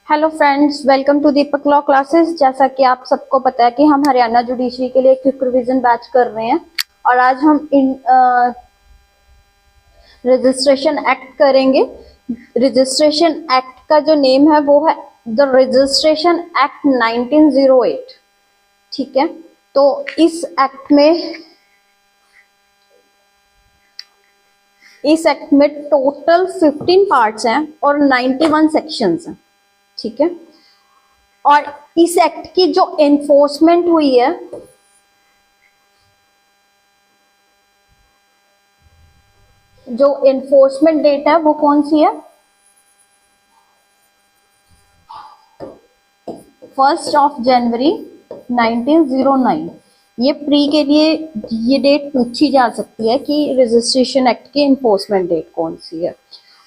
Hello friends, welcome to Deepak law classes. जैसा कि आप सबको पता है कि हम हरियाणा जुडिशरी के लिए क्विक रिवीजन बैच कर रहे हैं और आज हम रजिस्ट्रेशन एक्ट करेंगे। रजिस्ट्रेशन एक्ट का जो नेम है वो है द रजिस्ट्रेशन एक्ट 1908। ठीक है, तो इस एक्ट में टोटल 15 पार्ट्स हैं और 91 सेक्शंस हैं। ठीक है, और इस एक्ट की जो एनफोर्समेंट हुई है जो एनफोर्समेंट डेट है वो कौन सी है? 1 जनवरी 1909। ये प्री के लिए ये डेट पूछी जा सकती है कि रजिस्ट्रेशन एक्ट की एनफोर्समेंट डेट कौन सी है।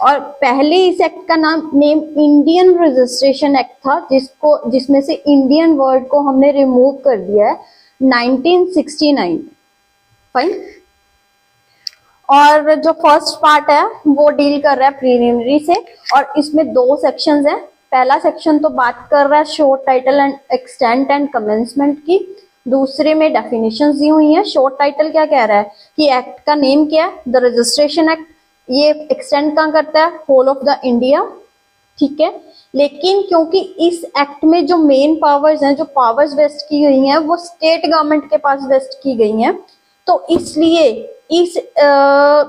और पहले इस एक्ट का नेम इंडियन रजिस्ट्रेशन एक्ट था, जिसमें से इंडियन वर्ड को हमने रिमूव कर दिया है 1969। फाइन। और जो फर्स्ट पार्ट है वो डील कर रहा है प्रीलिमिनरी से और इसमें 2 सेक्शंस हैं। पहला सेक्शन तो बात कर रहा है short title and extent and commencement की। दूसरे में डेफिनेशंस दी हुई हैं। शॉर्ट टाइटल क्या कह रहा है कि एक्ट का नेम क्या है, द रजिस्ट्रेशन एक्ट। ये एक्सटेंड कहाँ करता है? Whole of the India. ठीक है, लेकिन क्योंकि इस एक्ट में जो मेन पावर्स हैं, जो पावर्स वेस्ट की गई हैं, वो स्टेट गवर्नमेंट के पास वेस्ट की गई हैं, तो इसलिए इस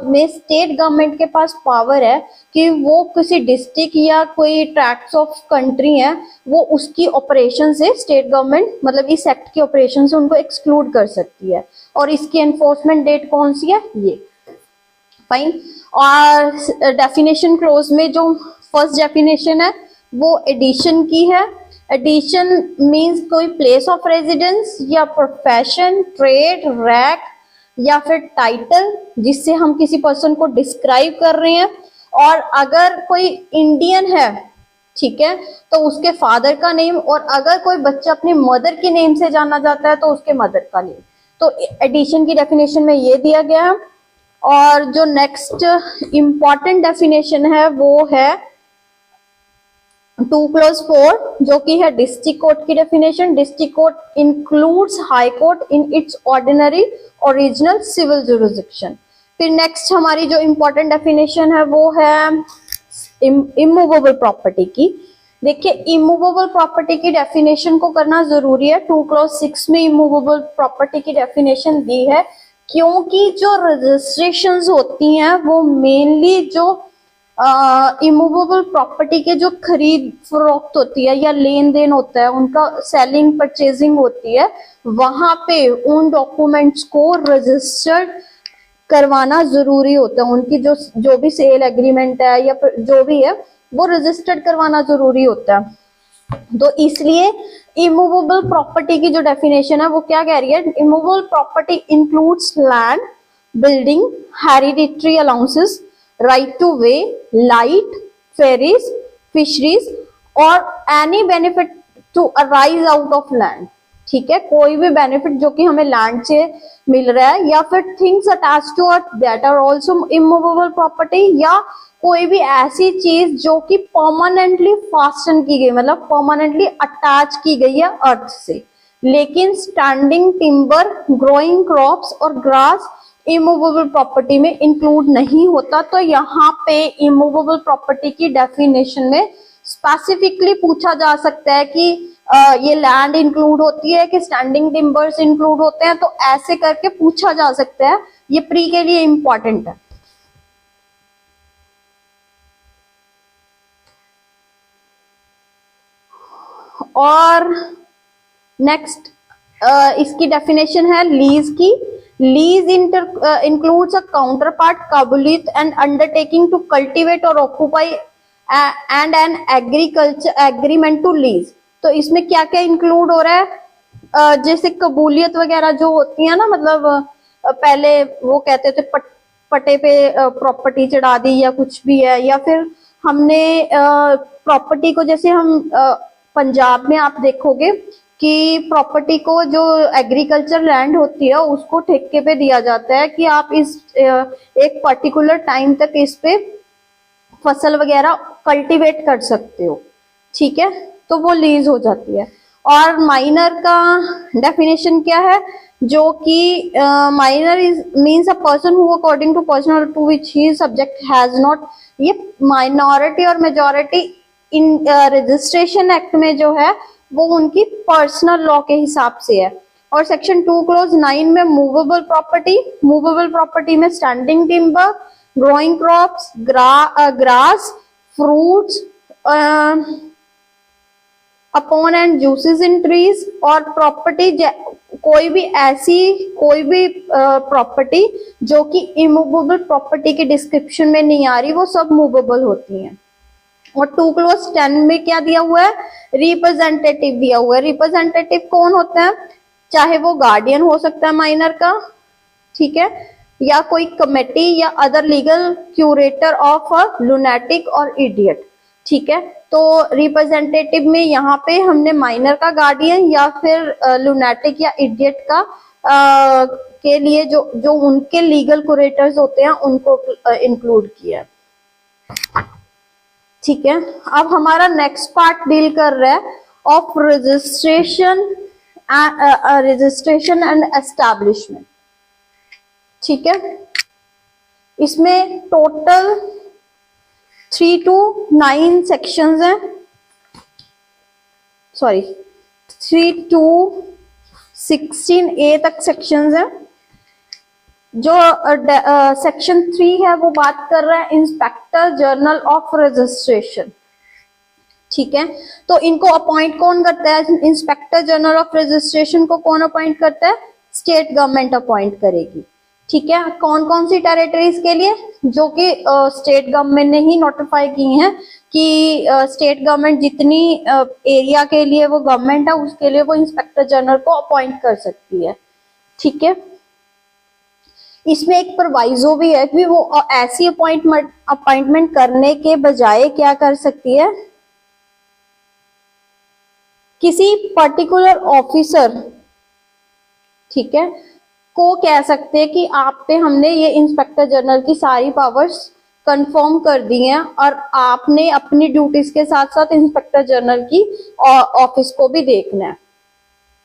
में स्टेट गवर्नमेंट के पास पावर है कि वो किसी डिस्ट्रिक्ट या कोई ट्रैक्ट्स ऑफ कंट्री है, वो उसकी ऑपरेशन से स्टेट गवर्नमेंट मतलब इस एक्ट की ऑपरेशन से उनको एक्सक्लूड कर सकती है। और इसकी एनफोर्समेंट डेट कौन सी है? ये। फाइन। और डेफिनेशन क्लोज में जो फर्स्ट डेफिनेशन है वो एडिशन की है। एडिशन मींस कोई प्लेस ऑफ रेजिडेंस या प्रोफेशन, ट्रेड, रैंक या फिर टाइटल जिससे हम किसी पर्सन को डिस्क्राइब कर रहे हैं। और अगर कोई इंडियन है, ठीक है, तो उसके फादर का नेम, और अगर कोई बच्चा अपनी मदर के नेम से जाना जाता है तो उसके मदर का नेम। तो एडिशन की डेफिनेशन में ये दिया गया है। और जो नेक्स्ट इंपॉर्टेंट डेफिनेशन है वो है 2+4 जो कि है डिस्ट्रिक्ट कोर्ट की definition. District court includes high court in its ordinary original civil jurisdiction. फिर नेक्स्ट हमारी जो इंपॉर्टेंट डेफिनेशन है वो है इमूवेबल प्रॉपर्टी की। देखिए, इमूवेबल प्रॉपर्टी की डेफिनेशन को करना जरूरी है। 2+6 में इमूवेबल प्रॉपर्टी की डेफिनेशन दी है क्योंकि जो रजिस्ट्रेशंस होती हैं वो मेनली जो इमूवेबल प्रॉपर्टी के जो खरीद फरोख्त होती है या लेन देन होता है, उनका सेलिंग परचेजिंग होती है, वहां पे उन डॉक्यूमेंट्स को रजिस्टर्ड करवाना जरूरी होता है। उनकी जो भी सेल एग्रीमेंट है या जो भी है वो रजिस्टर्ड करवाना जरूरी होता है। तो इसलिए इमूवेबल प्रॉपर्टी की जो डेफिनेशन है वो क्या कह रही है? Immovable property includes land, building, hereditary allowances, right to way, light, ferries, fisheries और any benefit to arise out of land. ठीक है, कोई भी बेनिफिट जो कि हमें लैंड से मिल रहा है, या फिर things attach to earth that are also immovable property, या कोई भी ऐसी चीज जो कि परमानेंटली फास्टन की गई, मतलब परमानेंटली अटैच की गई है अर्थ से। लेकिन स्टैंडिंग टिम्बर, ग्रोइंग क्रॉप्स और ग्रास इमूवेबल प्रॉपर्टी में इंक्लूड नहीं होता। तो यहाँ पे इमूवेबल प्रॉपर्टी की डेफिनेशन में स्पेसिफिकली पूछा जा सकता है कि ये लैंड इंक्लूड होती है कि स्टैंडिंग टिम्बर्स इंक्लूड होते हैं। तो ऐसे करके पूछा जा सकता है। ये प्री के लिए इंपॉर्टेंट है। और नेक्स्ट इसकी डेफिनेशन है लीज की। Lease includes a counterpart, काबूलियत and undertaking to cultivate or occupy and an agriculture agreement to lease। तो इसमें क्या क्या इंक्लूड हो रहा है? जैसे कबूलियत वगैरह जो होती है ना, मतलब पहले वो कहते थे पट्टे पे प्रॉपर्टी चढ़ा दी या कुछ भी है, या फिर हमने प्रॉपर्टी को, जैसे हम पंजाब में आप देखोगे कि प्रॉपर्टी को जो एग्रीकल्चर लैंड होती है उसको ठेके पे दिया जाता है कि आप इस एक पर्टिकुलर टाइम तक इस पे फसल वगैरह कल्टीवेट कर सकते हो। ठीक है, तो वो लीज हो जाती है। और माइनर का डेफिनेशन क्या है, जो कि minor is means a person who according to person to which he subject has not, ये माइनॉरिटी और मेजॉरिटी इन रजिस्ट्रेशन एक्ट में जो है वो उनकी पर्सनल लॉ के हिसाब से है। और सेक्शन 2 क्लोज 9 में मूवेबल प्रॉपर्टी में standing timber, growing crops, grass, fruits upon and juices in trees, और प्रॉपर्टी कोई भी प्रॉपर्टी जो कि इमूवेबल प्रॉपर्टी के डिस्क्रिप्शन में नहीं आ रही, वो सब मूवेबल होती हैं। और 2 क्लोज 10 में क्या दिया हुआ है, रिप्रेजेंटेटिव दिया हुआ है। रिप्रेजेंटेटिव कौन होते हैं, चाहे वो गार्डियन हो सकता है माइनर का, ठीक है, या कोई कमेटी या other legal curator of a lunatic और इडियट, ठीक है। तो रिप्रेजेंटेटिव में यहाँ पे हमने माइनर का गार्डियन या फिर लुनेटिक या इडियट का के लिए जो उनके लीगल क्यूरेटर्स होते हैं उनको इंक्लूड किया, ठीक है। अब हमारा नेक्स्ट पार्ट डील कर रहा है ऑफ रजिस्ट्रेशन एंड एस्टैब्लिशमेंट, ठीक है। इसमें टोटल 3 to 9 सेक्शंस हैं, 3 to 16A तक सेक्शंस हैं। जो सेक्शन 3 है वो बात कर रहा है इंस्पेक्टर जनरल ऑफ रजिस्ट्रेशन, ठीक है। तो इनको अपॉइंट कौन करता है, इंस्पेक्टर जनरल ऑफ रजिस्ट्रेशन को कौन अपॉइंट करता है, स्टेट गवर्नमेंट अपॉइंट करेगी, ठीक है। कौन कौन सी टेरिटरीज के लिए, जो कि स्टेट गवर्नमेंट ने ही नोटिफाई की हैं कि स्टेट गवर्नमेंट जितनी एरिया के लिए वो गवर्नमेंट है उसके लिए वो इंस्पेक्टर जनरल को अपॉइंट कर सकती है, ठीक है। इसमें एक प्रोवाइजो भी है कि वो ऐसी अपॉइंटमेंट करने के बजाय क्या कर सकती है, किसी पर्टिकुलर ऑफिसर, ठीक है, को कह सकते हैं कि आप पे हमने ये इंस्पेक्टर जनरल की सारी पावर्स कंफर्म कर दी हैं और आपने अपनी ड्यूटीज के साथ साथ इंस्पेक्टर जनरल की ऑफिस को भी देखना है,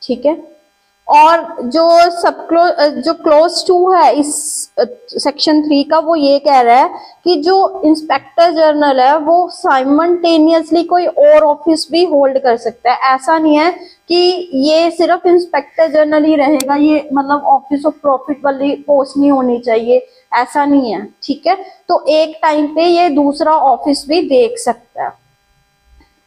ठीक है। और जो क्लोज 2 है इस सेक्शन 3 का, वो ये कह रहा है कि जो इंस्पेक्टर जनरल है वो साइमल्टेनियसली कोई और ऑफिस भी होल्ड कर सकता है। ऐसा नहीं है कि ये सिर्फ इंस्पेक्टर जनरल ही रहेगा, ये मतलब ऑफिस ऑफ प्रॉफिट वाली पोस्ट नहीं होनी चाहिए, ऐसा नहीं है, ठीक है। तो एक टाइम पे ये दूसरा ऑफिस भी देख सकता है।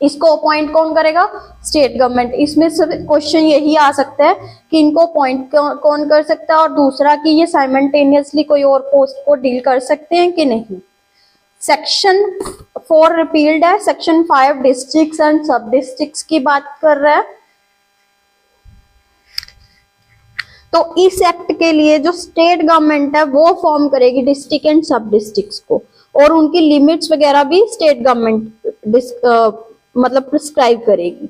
इसको अपॉइंट कौन करेगा, स्टेट गवर्नमेंट। इसमें सिर्फ क्वेश्चन यही आ सकता है कि इनको अपॉइंट कौन कर सकता है, और दूसरा कि ये साइमल्टेनियसली कोई और पोस्ट को डील कर सकते हैं कि नहीं। सेक्शन 4 रिपील्ड है। सेक्शन 5 डिस्ट्रिक्ट्स एंड सब डिस्ट्रिक्ट्स की बात कर रहा है। तो इस एक्ट के लिए जो स्टेट गवर्नमेंट है वो फॉर्म करेगी डिस्ट्रिक्ट एंड सब डिस्ट्रिक्ट्स को, और उनकी लिमिट्स वगैरह भी स्टेट गवर्नमेंट मतलब प्रिस्क्राइब करेगी।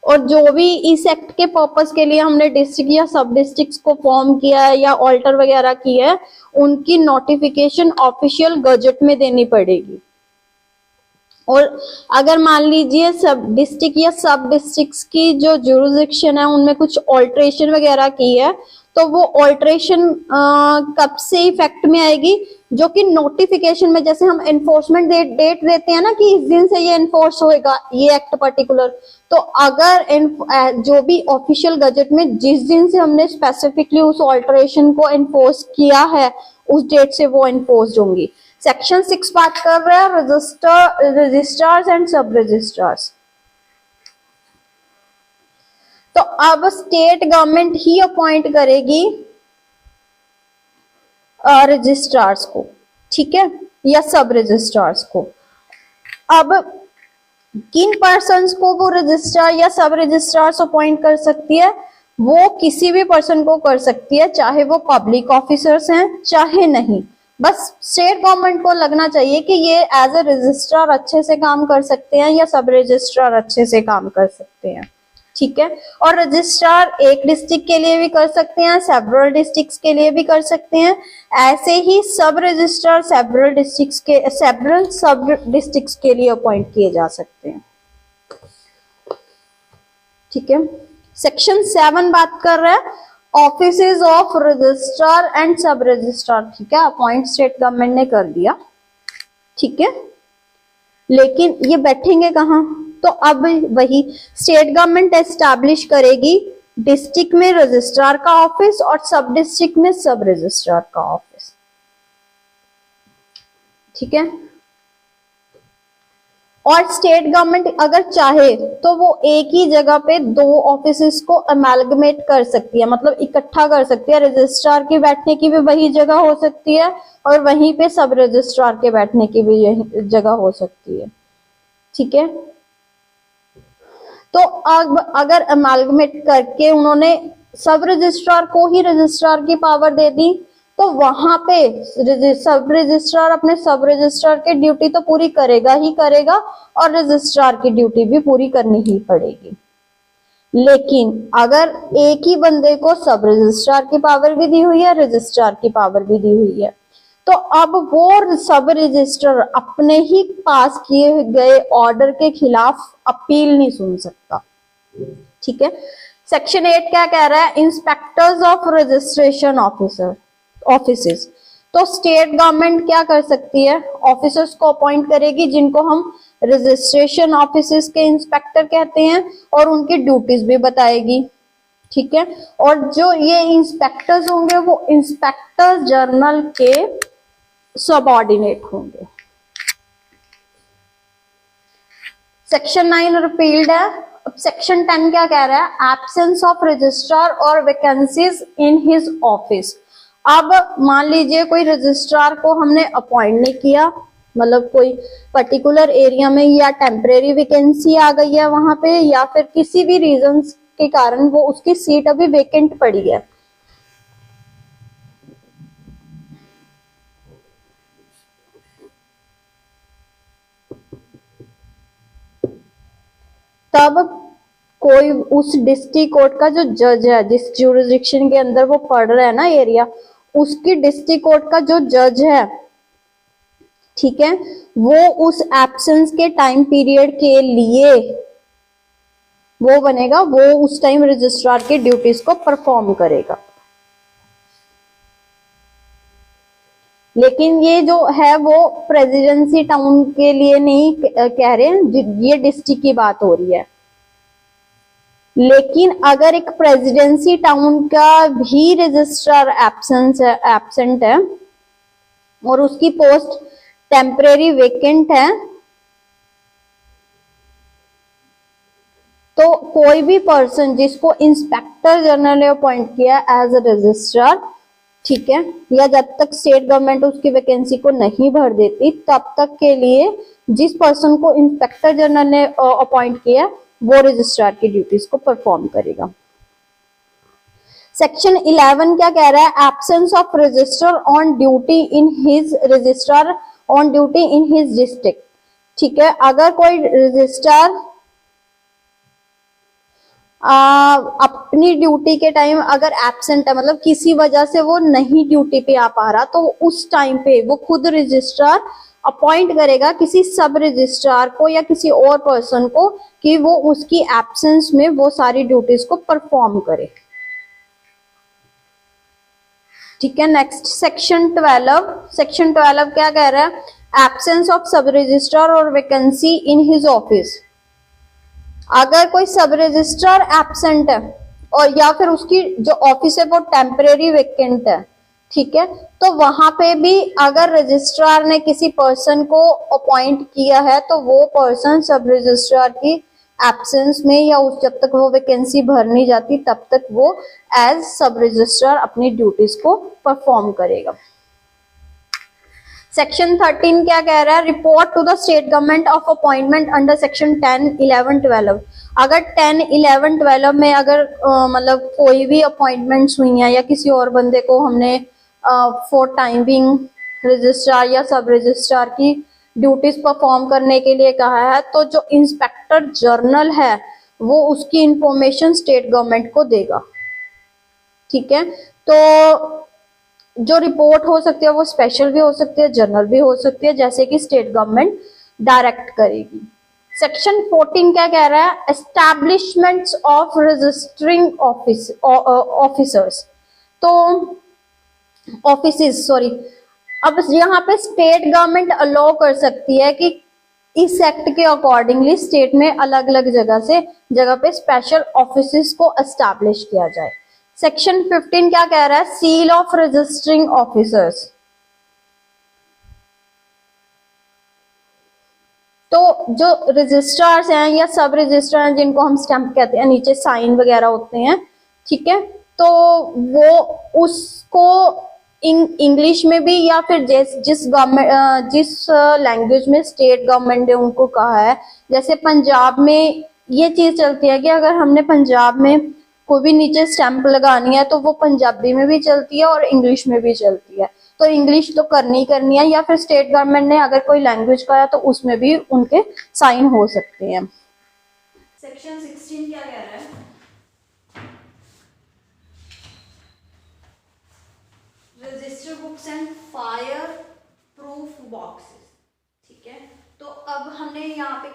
और जो भी इस एक्ट के पर्पस के लिए हमने डिस्ट्रिक्ट या सब डिस्ट्रिक्ट्स को फॉर्म किया है या ऑल्टर वगैरह की है, उनकी नोटिफिकेशन ऑफिशियल गजट में देनी पड़ेगी। और अगर मान लीजिए सब डिस्ट्रिक्ट या सब डिस्ट्रिक्ट्स की जो जुरिसडिक्शन है उनमें कुछ ऑल्ट्रेशन वगैरह की है, तो वो ऑल्ट्रेशन कब से इफेक्ट में आएगी, जो कि नोटिफिकेशन में, जैसे हम एनफोर्समेंट डेट देते हैं ना कि इस दिन से ये एनफोर्स होएगा ये एक्ट पर्टिकुलर, तो अगर जो भी ऑफिशियल गजट में जिस दिन से हमने स्पेसिफिकली उस ऑल्ट्रेशन को एनफोर्स किया है उस डेट से वो एनफोर्स होंगी। सेक्शन 6 बात कर रहा है रजिस्ट्रार्स एंड सब रजिस्ट्रार्स। तो अब स्टेट गवर्नमेंट ही अपॉइंट करेगी रजिस्ट्रार्स को, ठीक है, या सब रजिस्ट्रार्स को। अब किन पर्सन्स को वो रजिस्ट्रार या सब रजिस्ट्रार्स अपॉइंट कर सकती है, वो किसी भी पर्सन को कर सकती है, चाहे वो पब्लिक ऑफिसर्स हैं चाहे नहीं। बस स्टेट गवर्नमेंट को लगना चाहिए कि ये एज ए रजिस्ट्रार अच्छे से काम कर सकते हैं या सब रजिस्ट्रार अच्छे से काम कर सकते हैं, ठीक है। और रजिस्ट्रार एक डिस्ट्रिक्ट के लिए भी कर सकते हैं, सेवरल डिस्ट्रिक्ट्स के लिए भी कर सकते हैं। ऐसे ही सब रजिस्ट्रार सेवरल सब डिस्ट्रिक्ट्स के लिए अपॉइंट किए जा सकते हैं। ठीक है। सेक्शन 7 बात कर रहा है ऑफिसेज ऑफ रजिस्ट्रार एंड सब रजिस्ट्रार। ठीक है, अपॉइंट स्टेट गवर्नमेंट ने कर दिया। ठीक है, लेकिन ये बैठेंगे कहाँ? तो अब वही स्टेट गवर्नमेंट एस्टैब्लिश करेगी डिस्ट्रिक्ट में रजिस्ट्रार का ऑफिस और सब डिस्ट्रिक्ट में सब रजिस्ट्रार का ऑफिस। ठीक है। और स्टेट गवर्नमेंट अगर चाहे तो वो एक ही जगह पे 2 ऑफिसेस को अमेलगमेट कर सकती है, मतलब इकट्ठा कर सकती है। रजिस्ट्रार के बैठने की भी वही जगह हो सकती है और वहीं पे सब रजिस्ट्रार के बैठने की भी यही जगह हो सकती है। ठीक है। तो अब अगर अमेलगमेट करके उन्होंने सब रजिस्ट्रार को ही रजिस्ट्रार की पावर दे दी, तो वहां पे सब रजिस्ट्रार अपने सब रजिस्ट्रार की ड्यूटी तो पूरी करेगा ही करेगा और रजिस्ट्रार की ड्यूटी भी पूरी करनी ही पड़ेगी। लेकिन अगर एक ही बंदे को सब रजिस्ट्रार की पावर भी दी हुई है, रजिस्ट्रार की पावर भी दी हुई है, तो अब वो सब रजिस्ट्रार अपने ही पास किए गए ऑर्डर के खिलाफ अपील नहीं सुन सकता। ठीक है। सेक्शन 8 क्या कह रहा है? Inspectors of registration offices. तो स्टेट गवर्नमेंट क्या कर सकती है? ऑफिसर्स को अपॉइंट करेगी जिनको हम रजिस्ट्रेशन ऑफिसेस के इंस्पेक्टर कहते हैं और उनकी ड्यूटीज भी बताएगी। ठीक है। और जो ये इंस्पेक्टर्स होंगे वो इंस्पेक्टर जनरल के सबऑर्डिनेट होंगे। सेक्शन 9 रिपील्ड है। अब सेक्शन 10 क्या कह रहा है? एब्सेंस ऑफ रजिस्ट्रार और वैकेंसीज इन हिज ऑफिस। अब मान लीजिए कोई रजिस्ट्रार को हमने अपॉइंट नहीं किया, मतलब कोई पर्टिकुलर एरिया में या टेम्परेरी वैकेंसी आ गई है वहां पे, या फिर किसी भी रीजन के कारण वो उसकी सीट अभी वेकेंट पड़ी है, तब कोई उस डिस्ट्रिक्ट कोर्ट का जो जज है, जिस ज्यूरिसडिक्शन के अंदर वो पढ़ रहा है ना एरिया, उसकी डिस्ट्रिक्ट कोर्ट का जो जज है, ठीक है, वो उस एब्सेंस के टाइम पीरियड के लिए वो बनेगा, वो उस टाइम रजिस्ट्रार की ड्यूटीज को परफॉर्म करेगा। लेकिन ये जो है वो प्रेसिडेंसी टाउन के लिए नहीं कह रहे हैं, ये डिस्ट्रिक्ट की बात हो रही है। लेकिन अगर एक प्रेसिडेंसी टाउन का भी रजिस्ट्रार एब्सेंट है और उसकी पोस्ट टेम्परेरी वेकेंट है, तो कोई भी पर्सन जिसको इंस्पेक्टर जनरल ने अपॉइंट किया एज अ रजिस्ट्रार, ठीक है, या जब तक स्टेट गवर्नमेंट उसकी वैकेंसी को नहीं भर देती तब तक के लिए जिस पर्सन को इंस्पेक्टर जनरल ने अपॉइंट किया वो रजिस्ट्रार की ड्यूटीज को परफॉर्म करेगा। सेक्शन 11 क्या कह रहा है? Absence of registrar on duty in his registrar on duty in his district. ठीक है, अगर कोई रजिस्ट्रार अपनी ड्यूटी के टाइम अगर एब्सेंट है, मतलब किसी वजह से वो नहीं ड्यूटी पे आ पा रहा, तो उस टाइम पे वो खुद रजिस्ट्रार अपॉइंट करेगा किसी सब रजिस्ट्रार को या किसी और पर्सन को कि वो उसकी एब्सेंस में वो सारी ड्यूटीज को परफॉर्म करे। ठीक है। Next section 12। सेक्शन 12 क्या कह रहा है? एब्सेंस ऑफ सब रजिस्ट्रार और वैकेंसी इन हिज ऑफिस। अगर कोई सब रजिस्ट्रार एब्सेंट है और या फिर उसकी जो ऑफिस है वो टेम्परेरी वेकेंट है, ठीक है, तो वहां पे भी अगर रजिस्ट्रार ने किसी पर्सन को अपॉइंट किया है तो वो पर्सन सब रजिस्ट्रार की एब्सेंस में या उस जब तक वो वैकेंसी भर नहीं जाती तब तक वो एज सब रजिस्ट्रार अपनी ड्यूटीज को परफॉर्म करेगा। सेक्शन 13 क्या कह रहा है? Report to the state government of appointment under section 10, 11, 12। अगर 10, 11, 12 में अगर मतलब कोई भी अपॉइंटमेंट्स हुई हैं या किसी और बंदे को हमने फॉर टाइम बिंग रजिस्ट्रार या सब रजिस्ट्रार की ड्यूटीज परफॉर्म करने के लिए कहा है, तो जो इंस्पेक्टर जनरल है वो उसकी इंफॉर्मेशन स्टेट गवर्नमेंट को देगा। ठीक है, तो जो रिपोर्ट हो सकती है वो स्पेशल भी हो सकती है, जनरल भी हो सकती है, जैसे कि स्टेट गवर्नमेंट डायरेक्ट करेगी। सेक्शन 14 क्या कह रहा है? एस्टैब्लिशमेंट्स ऑफ रजिस्टरिंग ऑफिसर्स, तो ऑफिसेस सॉरी। अब यहाँ पे स्टेट गवर्नमेंट अलाउ कर सकती है कि इस एक्ट के अकॉर्डिंगली स्टेट में अलग अलग जगह पे स्पेशल ऑफिसेस को एस्टैब्लिश किया जाए। सेक्शन 15 क्या कह रहा है? सील ऑफ रजिस्टरिंग ऑफिसर्स, तो जो रजिस्ट्रार्स हैं या सब रजिस्ट्रार हैं जिनको हम स्टैंप कहते हैं, नीचे साइन वगैरह होते हैं, ठीक है, तो वो उसको इंग्लिश में भी या फिर जिस गवर्नमेंट जिस लैंग्वेज में स्टेट गवर्नमेंट ने उनको कहा है, जैसे पंजाब में ये चीज चलती है कि अगर हमने पंजाब में कोई भी नीचे स्टैंप लगानी है तो वो पंजाबी में भी चलती है और इंग्लिश में भी चलती है, तो इंग्लिश तो करनी करनी है, या फिर स्टेट गवर्नमेंट ने अगर कोई लैंग्वेज का है तो उसमें भी उनके साइन हो सकते हैं। सेक्शन 16 क्या कह रहा है? Register books and fire proof boxes. ठीक है, तो अब हमने यहाँ पे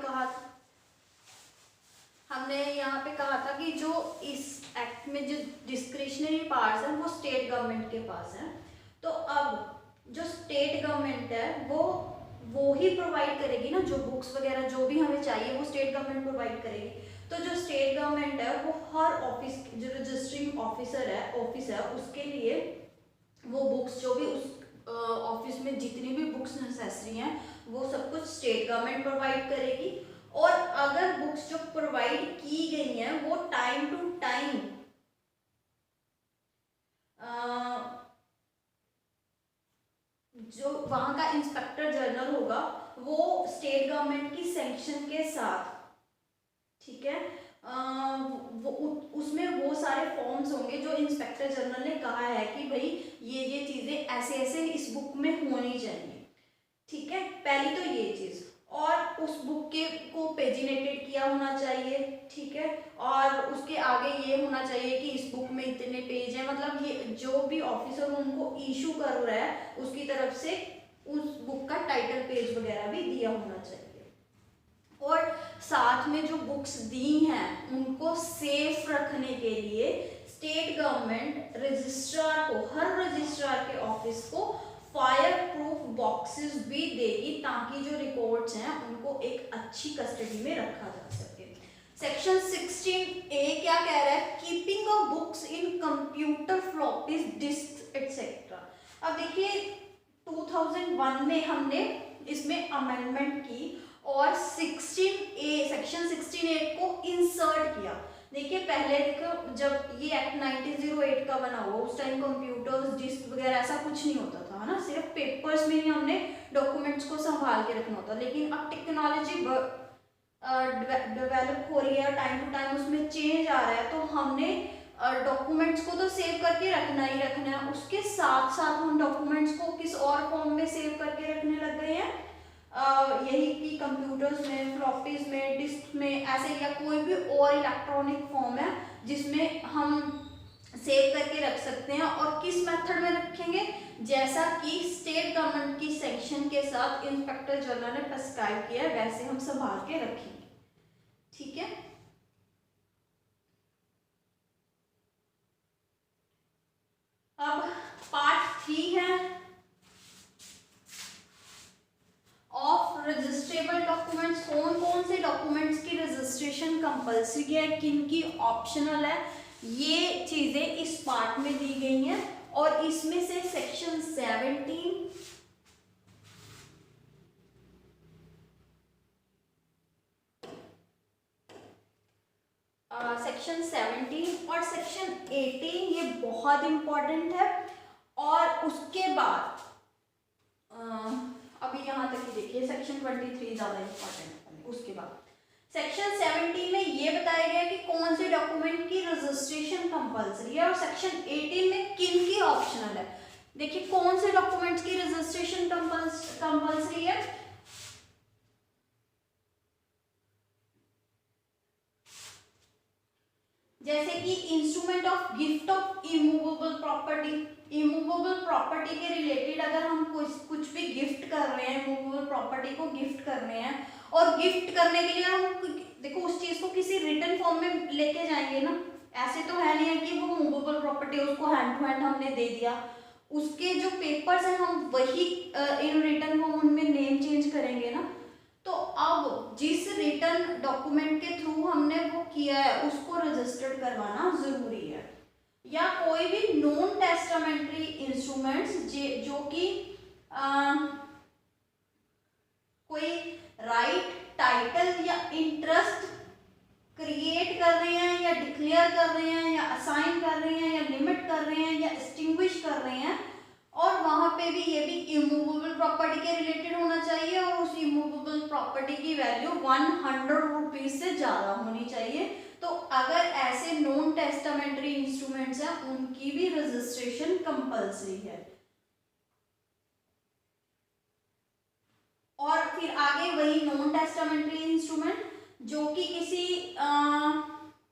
कहा था कि जो इस एक्ट में जो डिस्क्रिशनरी पावर्स हैं वो स्टेट गवर्नमेंट के पास है। तो अब जो स्टेट गवर्नमेंट है वो ही प्रोवाइड करेगी ना, जो बुक्स वगैरह जो भी हमें चाहिए वो स्टेट गवर्नमेंट प्रोवाइड करेगी। तो जो स्टेट गवर्नमेंट है वो हर ऑफिस, जो रजिस्टरिंग ऑफिस है उसके लिए वो बुक्स जो भी उस ऑफिस में जितनी भी बुक्स नेसेसरी हैं वो सब कुछ स्टेट गवर्नमेंट प्रोवाइड करेगी। और अगर बुक्स जो प्रोवाइड की गई हैं वो टाइम टू टाइम जो वहां का इंस्पेक्टर जनरल होगा वो स्टेट गवर्नमेंट की सैंक्शन के साथ, ठीक है, वो उसमें वो सारे फॉर्म्स होंगे जो इंस्पेक्टर जनरल ने कहा है कि भाई ये चीजें ऐसे ऐसे इस बुक में होनी चाहिए। ठीक है, पहली तो ये चीज, और उस बुक के को पेजिनेटेड किया होना चाहिए। ठीक है, और उसके आगे ये होना चाहिए कि इस बुक में इतने पेज हैं, मतलब ये जो भी ऑफिसर उनको इशू कर रहा है उसकी तरफ से उस बुक का टाइटल पेज वगैरह भी दिया होना चाहिए। और साथ में जो बुक्स दी हैं उनको सेफ रखने के लिए स्टेट गवर्नमेंट रजिस्ट्रार को, हर रजिस्ट्रार के ऑफिस को फायर प्रूफ बॉक्सेस भी देगी ताकि जो रिकॉर्ड्स हैं उनको एक अच्छी कस्टडी में रखा जा सके। सेक्शन 16A क्या कह रहा है? Keeping of books in computer floppies disc etcetera. अब देखिए 2001 में हमने इसमें अमेंडमेंट की और 16A सेक्शन 16A को इंसर्ट किया। देखिए पहले जब ये एक्ट 1908 का बना हुआ उस टाइम कंप्यूटर्स डिस्क वगैरह ऐसा कुछ नहीं होता था, है ना, सिर्फ पेपर्स में ही हमने डॉक्यूमेंट्स को संभाल के रखना होता। लेकिन अब टेक्नोलॉजी डेवलप हो रही है, टाइम टू टाइम उसमें चेंज आ रहा है, तो हमने डॉक्यूमेंट्स को तो सेव करके रखना ही रखना है, उसके साथ साथ हम डॉक्यूमेंट्स को किस और फॉर्म में सेव करके रखने लग गए हैं, यही कि कंप्यूटर्स में, फ्लॉपीज में, डिस्क में, ऐसे या कोई भी और इलेक्ट्रॉनिक फॉर्म है जिसमें हम सेव करके रख सकते हैं। और किस मेथड में रखेंगे? जैसा कि स्टेट गवर्नमेंट की सैंक्शन के साथ इंस्पेक्टर जनरल ने प्रिस्क्राइब किया है वैसे हम संभाल के रखेंगे। ठीक है, अब पार्ट 3 है ऑफ रजिस्ट्रेबल डॉक्यूमेंट्स। कौन कौन से डॉक्यूमेंट्स की रजिस्ट्रेशन कंपल्सरी है, किन की ऑप्शनल है, ये चीजें इस पार्ट में दी गई हैं। और इसमें से सेक्शन 17 सेक्शन 17 और सेक्शन 18 ये बहुत इंपॉर्टेंट है। और उसके बाद अभी यहाँ तक ही देखिए, सेक्शन 23 ज्यादा इंपॉर्टेंट है। उसके बाद सेक्शन 17 में ये बताया गया कि कौन से डॉक्यूमेंट की रजिस्ट्रेशन कंपल्सरी है और सेक्शन 18 में किन की ऑप्शनल है। देखिए कौन से डॉक्यूमेंट्स की रजिस्ट्रेशन कंपल्सरी है? जैसे कि instrument of gift of immovable property, immovable property के रिलेटेड अगर हम कुछ भी गिफ्ट कर रहे हैं, इमूवेबल प्रॉपर्टी को गिफ्ट कर रहे हैं, और गिफ्ट करने के लिए हम देखो उस चीज को किसी रिटर्न फॉर्म में लेके जाएंगे ना, ऐसे तो है नहीं है कि वो मूवेबल प्रॉपर्टी उसको हैंड टू हैंड हमने दे दिया, उसके जो पेपर्स हैं हम वही इन रिटर्न फॉर्म उनमें नेम चेंज करेंगे ना। तो अब जिस रिटर्न डॉक्यूमेंट के थ्रू हमने वो किया है उसको रजिस्टर्ड करवाना जरूरी है। या कोई भी नॉन टेस्टामेंट्री इंस्ट्रूमेंट्स जो कि कोई राइट, टाइटल या इंटरेस्ट क्रिएट कर रहे हैं या डिक्लेयर कर रहे हैं या असाइन कर रहे हैं या लिमिट कर रहे हैं या एक्सटिंग्विश कर रहे हैं, और वहां पे भी ये भी इमूवेबल प्रॉपर्टी के रिलेटेड होना चाहिए, और उस इमूवेबल प्रॉपर्टी की वैल्यू 100 रुपीज से ज्यादा होनी चाहिए। तो अगर ऐसे नॉन टेस्टामेंट्री इंस्ट्रूमेंट्स हैं उनकी भी रजिस्ट्रेशन कंपल्सरी है। और फिर आगे वही नॉन टेस्टामेंट्री इंस्ट्रूमेंट जो कि किसी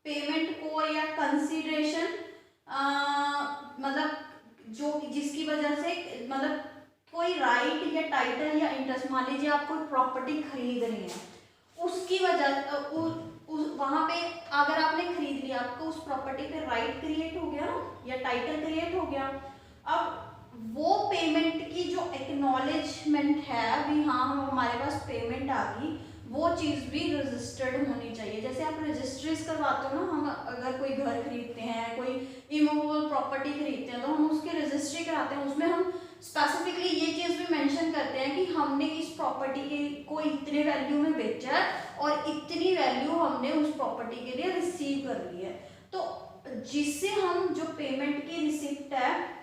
पेमेंट को या कंसीडरेशन मतलब जो जिसकी वजह से मतलब कोई राइट या टाइटल या इंटरेस्ट, मान लीजिए आप कोई प्रॉपर्टी खरीद रही हैं उसकी वजह वहां पे अगर आपने खरीद लिया आपको उस प्रॉपर्टी पे राइट क्रिएट हो गया या टाइटल क्रिएट हो गया, अब वो पेमेंट की जो एक्नॉलेजमेंट है अभी, हाँ हमारे पास पेमेंट आ गई, वो चीज भी रजिस्टर्ड होनी चाहिए। जैसे आप रजिस्ट्रीज करवाते हो ना, हम अगर कोई घर खरीदते हैं, कोई इमूवेबल प्रॉपर्टी खरीदते हैं तो हम उसकी रजिस्ट्री कराते हैं, उसमें हम स्पेसिफिकली ये चीज भी मेंशन करते हैं कि हमने इस प्रॉपर्टी को इतने वैल्यू में बेचा है और इतनी वैल्यू हमने उस प्रॉपर्टी के लिए रिसीव कर ली है। तो जिससे हम जो पेमेंट की रिसिप्ट है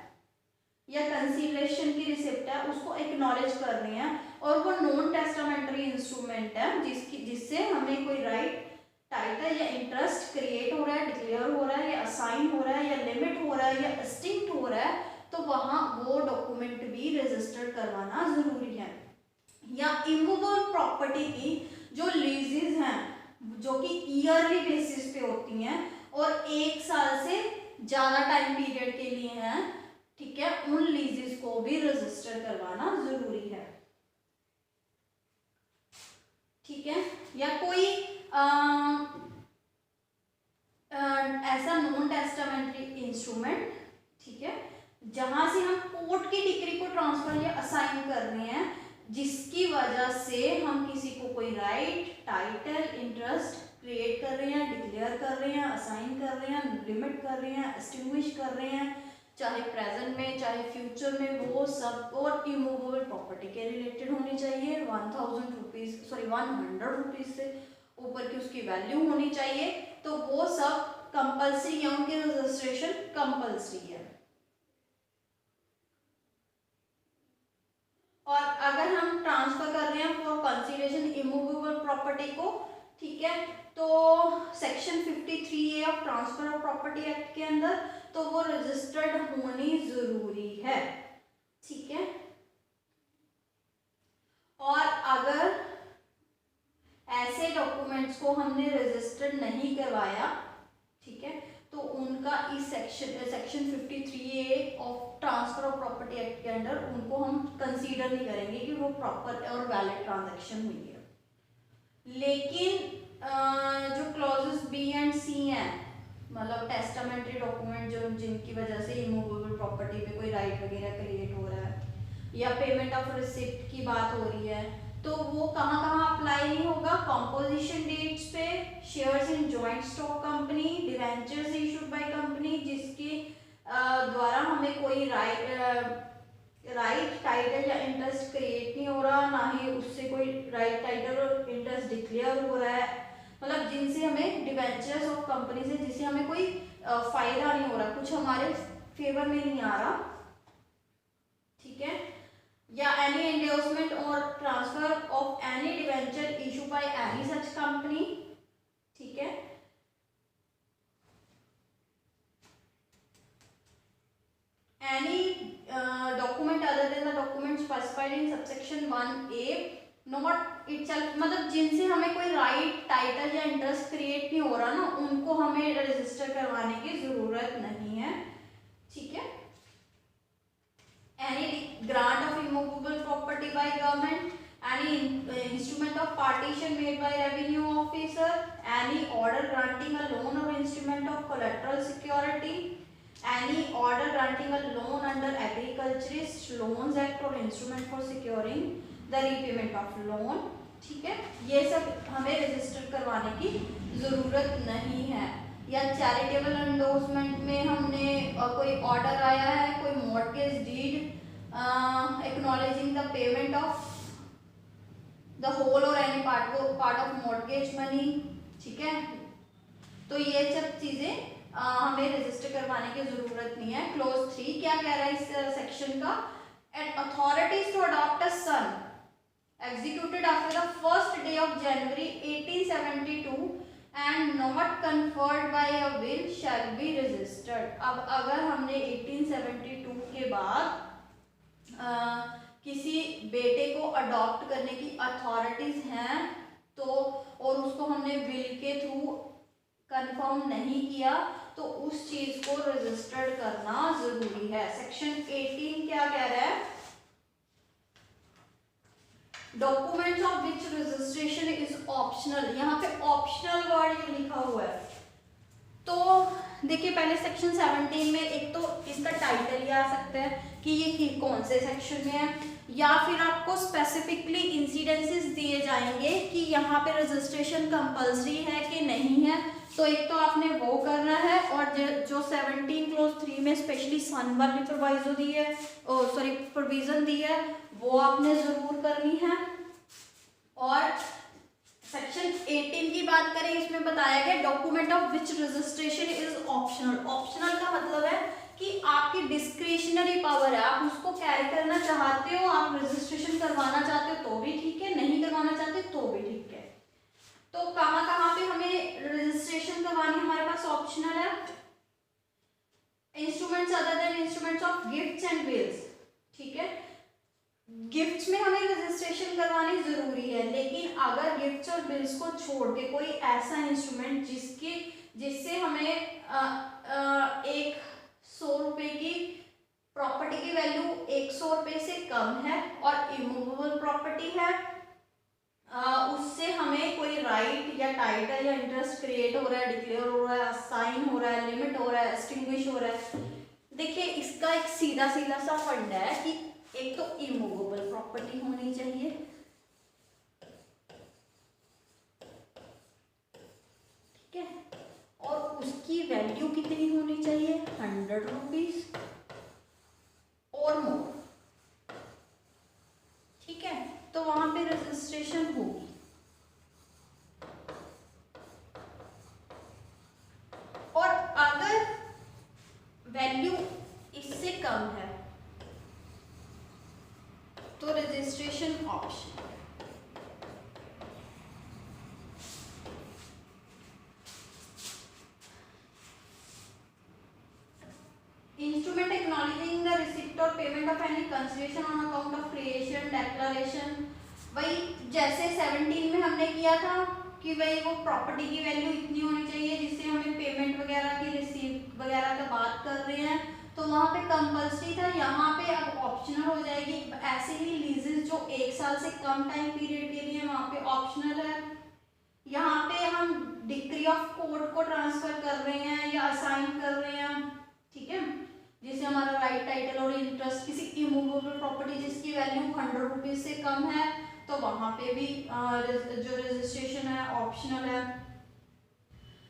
या कंसीडरेशन की रिसिप्ट है उसको एक्नॉलेज कर रहे हैं, और वो नॉन टेस्टामेंट्री इंस्ट्रूमेंट है जिससे हमें कोई राइट, टाइटल या इंटरेस्ट क्रिएट हो रहा है, डिक्लेयर हो रहा है या असाइन हो रहा है या लिमिट हो रहा है या एक्सटिंक्ट हो रहा है, तो वहां वो डॉक्यूमेंट भी रजिस्टर्ड करवाना जरूरी है। या इमूवेबल प्रॉपर्टी की जो लीजेस हैं जो कि ईयरली बेसिस पे होती हैं और 1 साल से ज्यादा टाइम पीरियड के लिए हैं, ठीक है, उन लीजेस को भी रजिस्टर करवाना जरूरी है। ठीक है, या कोई ऐसा नॉन टेस्टामेंट्री इंस्ट्रूमेंट, ठीक है, जहां से हम कोर्ट की डिक्री को ट्रांसफर या असाइन कर रहे हैं, जिसकी वजह से हम किसी को कोई राइट, टाइटल, इंटरेस्ट क्रिएट कर रहे हैं, डिक्लेयर कर रहे हैं, असाइन कर रहे हैं, लिमिट कर रहे हैं, एक्सटिंग्विश कर रहे हैं, चाहे प्रेजेंट में चाहे फ्यूचर में, वो सब और इमूवेबल प्रॉपर्टी के रिलेटेड होनी चाहिए। 100 रुपीज से ऊपर की उसकी वैल्यू होनी चाहिए, तो वो सब कंपल्सरी है, उनकी रजिस्ट्रेशन कंपल्सरी है। और अगर हम ट्रांसफर कर रहे हैं फॉर कंसीडरेशन इमूवेबल प्रॉपर्टी को, ठीक है, तो section 53A of transfer of property act के अंदर तो वो रजिस्टर्ड होनी जरूरी है। ठीक है, और अगर ऐसे डॉक्यूमेंट्स को हमने रजिस्टर्ड नहीं करवाया, ठीक है, तो उनका इस section 53A of transfer of property act के अंदर उनको हम कंसीडर नहीं करेंगे कि वो प्रॉपर और वैलिड ट्रांजैक्शन हुई है। लेकिन जो क्लॉजेस B एंड C हैं, मतलब टेस्टामेंट्री डॉक्यूमेंट जो जिनकी वजह से इमूवेबल प्रॉपर्टी पे कोई राइट वगैरह क्रिएट हो रहा है या पेमेंट ऑफ रिसिप्ट की बात हो रही है, तो वो कहाँ कहाँ अप्लाई नहीं होगा? कॉम्पोजिशन डेट्स पे, shares in joint stock company, debentures issued by company जिसके द्वारा हमें कोई राइट, टाइटल या इंटरेस्ट क्रिएट नहीं हो रहा, ना ही उससे कोई राइट, टाइटल और इंटरेस्ट डिक्लेयर हो रहा है, मतलब जिनसे हमें डिवेंचर्स ऑफ कंपनी से जिससे हमें कोई फायदा नहीं हो रहा, कुछ हमारे फेवर में नहीं आ रहा, ठीक है, या एनी एंडोर्समेंट और transfer of any debenture issue by any such company, ठीक है, any document other than the document specified in subsection 1A not it चल मतलब जिनसे हमें कोई राइट टाइटल या इंटरेस्ट क्रिएट नहीं हो रहा ना, उनको हमें रजिस्टर करवाने की जरूरत नहीं है, ठीक है। Any grant of immovable property by government, any instrument of partition made by revenue officer, any order granting a loan or instrument of collateral security, any order granting a loan under Agriculturist Loans Act or instrument for securing the repayment of loan, ठीक है, ये सब हमें register करवाने की जरूरत नहीं है। या चैरिटेबल एंडोर्समेंट में हमने कोई ऑर्डर आया है, कोई mortgage deed acknowledging the payment of the whole और any part of mortgage money, ठीक है, तो ये सब चीजें हमें रजिस्टर करवाने की जरूरत नहीं है। क्लोज 3 क्या कह रहा है इस सेक्शन का, and authorities to adopt a son executed after the first day of January 1872 and not conferred by a will shall be registered। अब अगर हमने 1872 के बाद किसी बेटे को अडॉप्ट करने की अथॉरिटीज हैं तो और उसको हमने विल के थ्रू कंफर्म नहीं किया तो उस चीज को रजिस्टर्ड करना जरूरी है। सेक्शन 18 क्या कह रहा है, documents of which registration is optional, यहाँ पे ऑप्शनल वर्ड ये लिखा हुआ है। तो देखिए पहले सेक्शन 17 में एक तो इसका टाइटल ही आ सकता है कि ये कौन से सेक्शन में है, या फिर आपको स्पेसिफिकली इंसिडेंसेस दिए जाएंगे कि यहाँ पे रजिस्ट्रेशन कंपल्सरी है कि नहीं है। तो एक तो आपने वो करना है, और जो 17 क्लोज 3 में स्पेशली सन वाली प्रोवाइजो दी है, प्रोविजन दी है, वो आपने जरूर करनी है। और सेक्शन 18 की बात करें, इसमें बताया गया document of which registration is optional. Optional का मतलब है कि आपकी डिस्क्रिशनरी पावर है, आप उसको कैरी करना चाहते हो, आप रजिस्ट्रेशन करवाना चाहते हो तो भी ठीक है, नहीं करवाना चाहते तो भी ठीक है। तो कहाँ कहाँ पे हमें रजिस्ट्रेशन करवानी हमारे पास ऑप्शनल है, instruments other than instruments of gifts and wills, ठीक है। गिफ्ट्स में हमें रजिस्ट्रेशन करवानी जरूरी है, लेकिन अगर गिफ्ट्स और बिल्स को छोड़ के कोई ऐसा इंस्ट्रूमेंट जिससे हमें 100 रुपए की प्रॉपर्टी की वैल्यू 100 रुपए से कम है और इमूवेबल प्रॉपर्टी है, उससे हमें कोई राइट या टाइटल या इंटरेस्ट क्रिएट हो रहा है, डिक्लेयर हो रहा है, असाइन हो रहा है, लिमिट हो रहा है, एक्सटिंग्विश हो रहा है। देखिए इसका एक सीधा सा फंडा है कि एक तो इमूवेबल प्रॉपर्टी होनी चाहिए, ठीक है, और उसकी वैल्यू कितनी होनी चाहिए, 100 रुपीज और मोर, ठीक है, तो वहां पे रजिस्ट्रेशन होगी। और अगर वैल्यू इससे कम है तो रजिस्ट्रेशन ऑप्शन है। इंस्ट्रूमेंट एक्नॉलेजिंग द रिसिप्ट और payment of any consideration on account of creation declaration, वही जैसे 17 में हमने किया था कि भाई वो प्रॉपर्टी की वैल्यू इतनी होनी चाहिए जिससे हमें पेमेंट वगैरह की रिसीप्ट वगैरह का बात कर रहे हैं, तो वहाँ पे कंपल्सरी था, यहाँ पे अब ऑप्शनल हो जाएगी। ऐसे ही लीजेस जो 1 साल से कम टाइम पीरियड के लिए वहाँ पे ऑप्शनल है। यहाँ पे हम डिक्री ऑफ कोर्ट को ट्रांसफर कर रहे हैं या असाइन कर रहे हैं, ठीक है, जिससे हमारा राइट टाइटल और इंटरेस्ट किसी इमूवेबल प्रॉपर्टी जिसकी वैल्यू 100 रुपीज से कम है, तो वहाँ पे भी जो रजिस्ट्रेशन है ऑप्शनल है।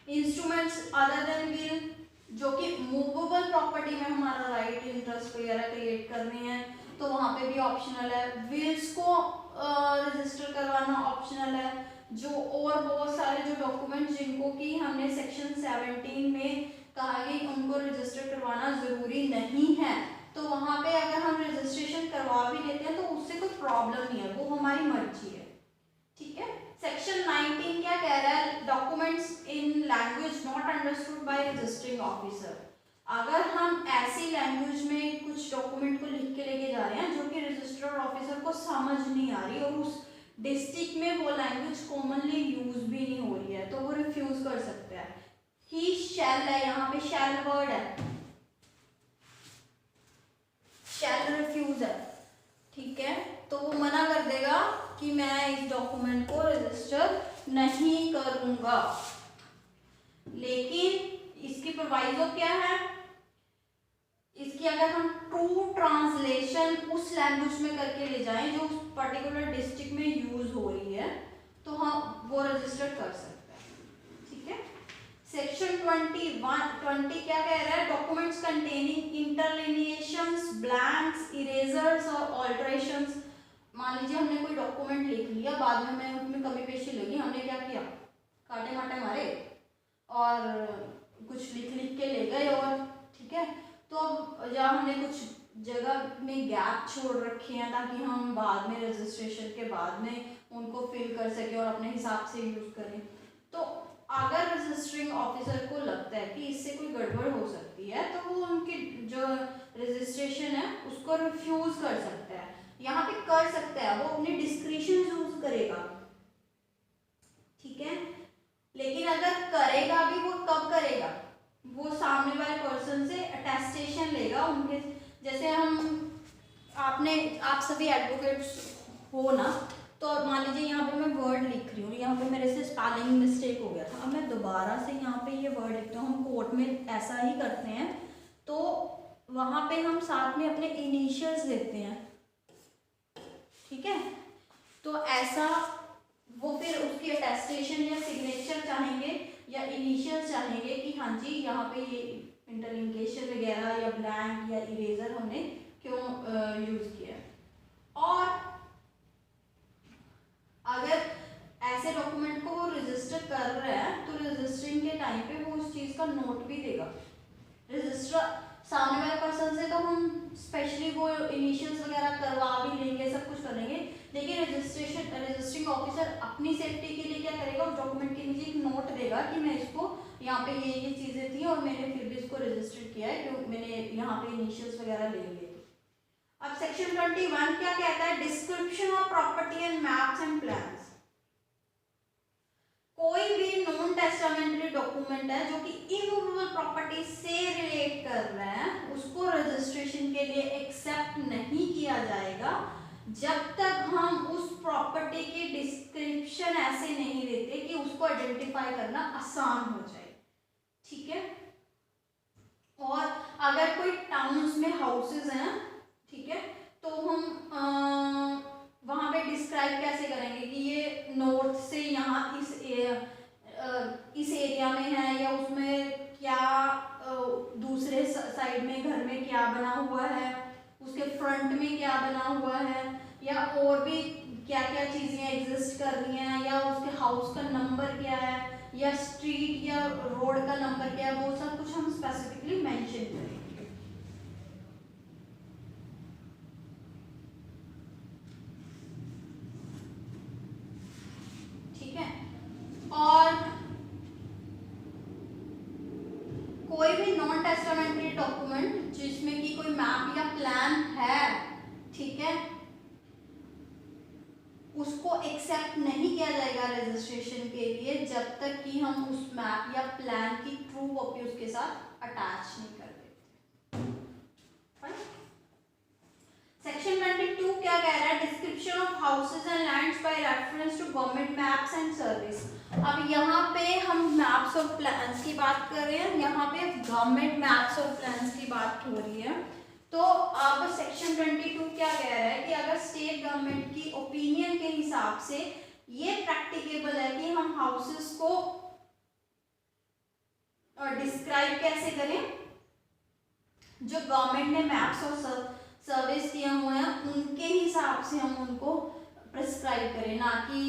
इंस्ट्रूमेंट्स अदर देन विल, जो कि मूवेबल प्रॉपर्टी में हमारा राइट इंटरेस्ट वगैरह क्रिएट करने हैं, तो वहाँ पे भी ऑप्शनल है। विल्स को रजिस्टर करवाना ऑप्शनल है। जो और बहुत सारे जो डॉक्यूमेंट्स जिनको कि हमने सेक्शन 17 में कहा कि उनको रजिस्टर करवाना जरूरी नहीं है, तो वहाँ पे अगर हम रजिस्ट्रेशन करवा भी लेते हैं तो उससे कोई प्रॉब्लम नहीं है, वो हमारी मर्जी है, ठीक है। सेक्शन 19 क्या कह रहा है, documents in language not understood by registering officer. अगर हम ऐसी लैंग्वेज में कुछ डॉक्यूमेंट को लिख के लेके जा रहे हैं जो कि रजिस्टर्ड ऑफिसर को समझ नहीं आ रही और उस डिस्ट्रिक्ट में वो लैंग्वेज कॉमनली यूज भी नहीं हो रही है, तो वो रिफ्यूज कर सकते हैं। ही शैल है, यहाँ पे शैल वर्ड है, शैल रिफ्यूज है, ठीक है। तो वो मना कर देगा कि मैं इस डॉक्यूमेंट को रजिस्टर नहीं करूंगा। लेकिन इसकी प्रोवाइजो क्या है, इसकी अगर हम ट्रू ट्रांसलेशन उस लैंग्वेज में करके ले जाएं जो उस पर्टिकुलर डिस्ट्रिक्ट में यूज हो रही है, तो हम वो रजिस्टर कर सकते हैं, ठीक है। सेक्शन 20 क्या कह रहा है, डॉक्यूमेंट्स कंटेनिंग इंटरलिनिएशंस, ब्लैंक्स, इरेजर्स और ऑल्टरेशंस। मान लीजिए हमने कोई डॉक्यूमेंट लिख लिया, बाद में हमें उसमें कमी पेशी लगी, हमने क्या किया, काटे माटे मारे और कुछ लिख लिख के ले गए, और ठीक है। तो अब या हमने कुछ जगह में गैप छोड़ रखे हैं ताकि हम बाद में रजिस्ट्रेशन के बाद में उनको फिल कर सकें और अपने हिसाब से यूज करें। तो अगर रजिस्टरिंग ऑफिसर को लगता है कि इससे कोई गड़बड़ हो सकती है, तो वो उनकी जो रजिस्ट्रेशन है उसको रिफ्यूज कर सकता है। यहाँ पे कर सकता है, वो अपनी डिस्क्रिशन यूज करेगा, ठीक है। लेकिन अगर करेगा भी, वो कब करेगा, वो सामने वाले पर्सन से अटेस्टेशन लेगा उनके, जैसे आप सभी एडवोकेट्स हो ना, तो मान लीजिए यहाँ पे मैं वर्ड लिख रही हूँ, यहाँ पे मेरे से स्पेलिंग मिस्टेक हो गया था, अब मैं दोबारा से यहाँ पे ये वर्ड लिखती हूँ, हम कोर्ट में ऐसा ही करते हैं, तो वहाँ पे हम साथ में अपने इनिशियल्स देते हैं, ठीक है। तो ऐसा वो फिर उसकी अटेस्टेशन या सिग्नेचर चाहेंगे या इनिशियल चाहेंगे कि हाँ जी यहाँ पे ये इंटरलिंकेशन वगैरह या ब्लैंक या इरेजर हमने क्यों यूज किया। और अगर ऐसे डॉक्यूमेंट को वो रजिस्टर कर रहा है, तो रजिस्टरिंग के टाइम पे वो उस चीज का नोट भी देगा। रजिस्टर सामने वाले पर्सन से तो हम स्पेशली वो इनिशियल्स वगैरह करवा भी लेंगे, सब कुछ कर लेंगे, लेकिन रजिस्टरिंग ऑफिसर अपनी सेफ्टी के लिए क्या करेगा, उस डॉक्यूमेंट के नीचे एक नोट देगा कि मैं इसको यहाँ पे ये चीजें थी और मैंने फिर भी इसको रजिस्टर किया है, क्यों मैंने यहाँ पे इनिशियल्स वगैरह ले लिए। अब सेक्शन 21 क्या कहता है, description of property and maps and plans. कोई भी नॉन टेस्टामेंटरी डॉक्यूमेंट है जो कि इमूवेबल प्रॉपर्टी से रिलेट कर रहा है, उसको रजिस्ट्रेशन के लिए एक्सेप्ट नहीं किया जाएगा जब तक हम उस प्रॉपर्टी की डिस्क्रिप्शन ऐसे नहीं देते कि उसको आइडेंटिफाई करना आसान हो जाए, ठीक है। और अगर कोई टाउन्स में हाउसेस हैं, ठीक है, तो हम वहां पे डिस्क्राइब कैसे करेंगे कि ये नॉर्थ से यहाँ इस एरिया में है, या उसमें क्या दूसरे साइड में घर में क्या बना हुआ है, उसके फ्रंट में क्या बना हुआ है, या और भी क्या क्या चीजें एग्जिस्ट कर रही हैं, या उसके हाउस का नंबर क्या है, या स्ट्रीट या रोड का नंबर क्या है, वो सब कुछ हम स्पेसिफिकली मेंशन करेंगे। ठीक है। और कोई भी नॉन टेस्टामेंटरी डॉक्यूमेंट जिसमें कि कोई मैप या प्लान है, ठीक है, उसको एक्सेप्ट नहीं किया जाएगा रजिस्ट्रेशन के लिए जब तक कि हम उस मैप या प्लान की ट्रू कॉपी उसके साथ अटैच नहीं कर देते। सेक्शन 22 क्या कह रहा है, description of houses and lands by reference to government maps and service. अब यहाँ पे हम मैप्स और प्लान्स की बात कर रहे हैं, यहाँ पे गवर्नमेंट मैप्स और प्लान्स की बात हो रही है। तो अब सेक्शन 22 क्या कह रहा है कि अगर स्टेट गवर्नमेंट की ओपिनियन के हिसाब से ये प्रैक्टिकेबल है कि हम हाउसेस को डिस्क्राइब कैसे करें, जो गवर्नमेंट ने मैप्स और सर्विस किए हुए हैं उनके हिसाब से हम उनको प्रिस्क्राइब करें, ना कि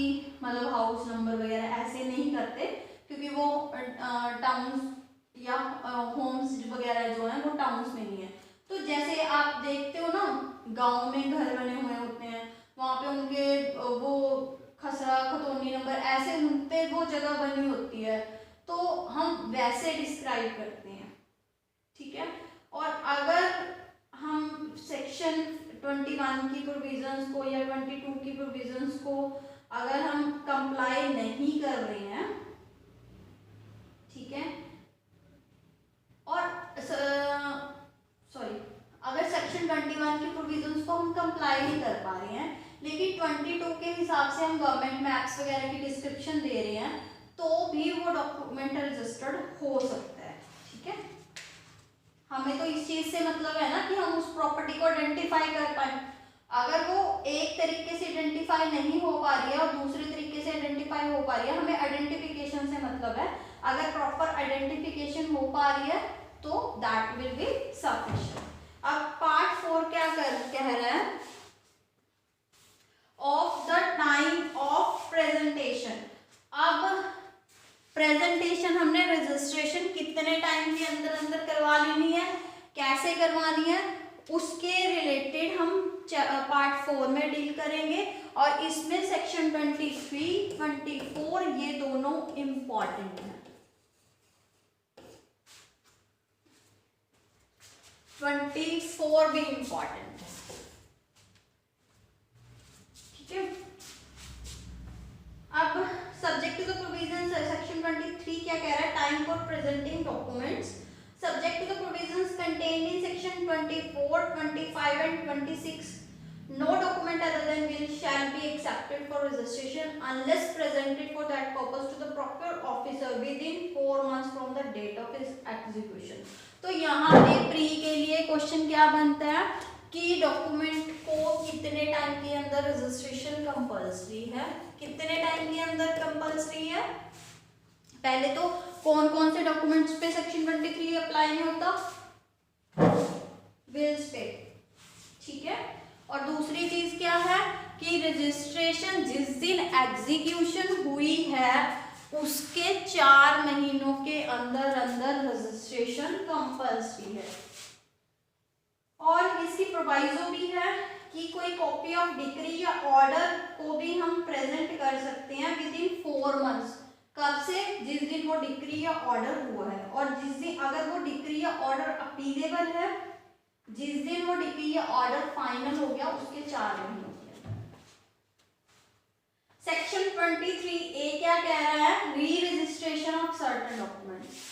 मतलब हाउस नंबर वगैरह ऐसे नहीं करते, क्योंकि वो टाउन्स या होम्स वगैरह जो है वो टाउन्स में नहीं है। तो जैसे आप देखते हो ना, गांव में घर बने हुए होते हैं, वहाँ पे उनके वो खसरा खतौनी नंबर ऐसे उन पे वो जगह बनी होती है, तो हम वैसे डिस्क्राइब करते हैं, ठीक है। और अगर हम सेक्शन 21 की प्रोविजंस को या 22 की प्रोविजंस को अगर हम कंप्लाई नहीं कर रहे हैं, ठीक है, और सॉरी, अगर सेक्शन 21 की प्रोविजंस को हम कंप्लाई नहीं कर पा रहे हैं, लेकिन 22 के हिसाब से हम गवर्नमेंट मैप्स वगैरह की डिस्क्रिप्शन दे रहे हैं, तो भी वो डॉक्यूमेंट रजिस्टर्ड हो सकता है, ठीक है। हमें तो इस चीज से मतलब है ना कि हम उस प्रॉपर्टी को आइडेंटिफाई कर पाए। अगर वो एक तरीके से आइडेंटिफाई नहीं हो पा रही है और दूसरे तरीके से आइडेंटिफाई हो पा रही है, हमें आइडेंटिफिकेशन से मतलब है। अगर प्रॉपर आइडेंटिफिकेशन हो पा रही है तो दैट विल बी सफिशिएंट। अब पार्ट 4 क्या कह रहा है, of the time of presentation. अब प्रेजेंटेशन हमने रजिस्ट्रेशन कितने टाइम के अंदर अंदर करवा लेनी है, कैसे करवानी है, उसके रिलेटेड हम पार्ट 4 में डील करेंगे। और इसमें सेक्शन 23, 24 ये दोनों इंपॉर्टेंट हैं। 24 भी इंपॉर्टेंट है, ठीक है। अब subject to the provisions, section 23 क्या कह रहा है, time for presenting documents. Subject to the provisions contained in section 24, 25 and 26, no document other than will shall be accepted for registration unless presented for that purpose to the proper officer within 4 months from the date of his execution। तो यहाँ पे pre के लिए question क्या बनता है कि document को कितने टाइम के अंदर रजिस्ट्रेशन कंपल्सरी है, कितने टाइम के अंदर कंपल्सरी है। पहले तो कौन कौन से डॉक्यूमेंट्स पे सेक्शन 23 अप्लाई नहीं होता, बिल्स पे, ठीक है। और दूसरी चीज क्या है कि रजिस्ट्रेशन जिस दिन एग्जीक्यूशन हुई है उसके 4 महीनों के अंदर अंदर रजिस्ट्रेशन कंपल्सरी है। और इसकी प्रोवाइजो भी है कि कोई कॉपी ऑफ डिक्री या ऑर्डर को भी हम प्रेजेंट कर सकते हैं विद इन 4 मंथ्स। कब से, जिस दिन वो डिक्री या ऑर्डर हुआ है, और जिस दिन अगर वो डिक्री या ऑर्डर अपीलेबल है, जिस दिन वो डिक्री या ऑर्डर फाइनल हो गया उसके 4 महीनों के अंदर। सेक्शन 23A क्या कह रहा है, री रजिस्ट्रेशन ऑफ सर्टेन डॉक्यूमेंट्स।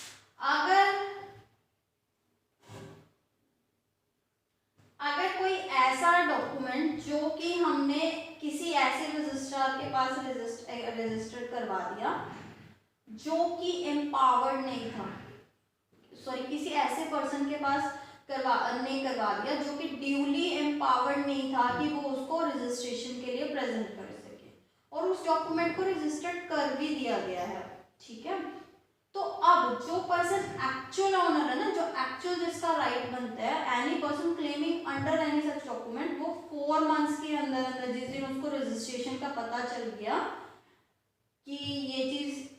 अगर कोई ऐसा डॉक्यूमेंट जो कि हमने किसी ऐसे रजिस्ट्रार के पास रजिस्टर करवा दिया जो कि एम्पावर्ड नहीं था, सॉरी किसी ऐसे पर्सन के पास करवा दिया जो कि ड्यूली एम्पावर्ड नहीं था कि वो उसको रजिस्ट्रेशन के लिए प्रेजेंट कर सके, और उस डॉक्यूमेंट को रजिस्टर्ड कर भी दिया गया है, ठीक है। तो अब जो पर्सन एक्चुअल ओनर है ना, जो एक्चुअल जिसका राइट बनता है, any person claiming under any such document, वो 4 मंथ्स के अंदर अंदर जिस दिन उसको रजिस्ट्रेशन का पता चल गया कि ये चीज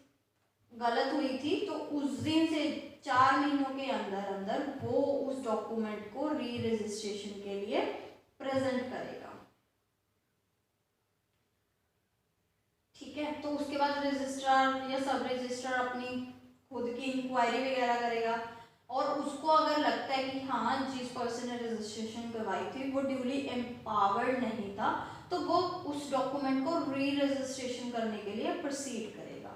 गलत हुई थी, तो उस दिन से 4 महीनों के अंदर अंदर वो उस डॉक्यूमेंट को री रजिस्ट्रेशन के लिए प्रेजेंट करेगा, ठीक है। तो उसके बाद रजिस्ट्रार या सब रजिस्ट्रार अपनी खुद की इंक्वायरी वगैरह करेगा, और उसको अगर लगता है कि हाँ जिस पर्सन ने रजिस्ट्रेशन करवाई थी वो ड्यूली एम्पावर्ड नहीं था, तो वो उस डॉक्यूमेंट को री रजिस्ट्रेशन करने के लिए प्रोसीड करेगा,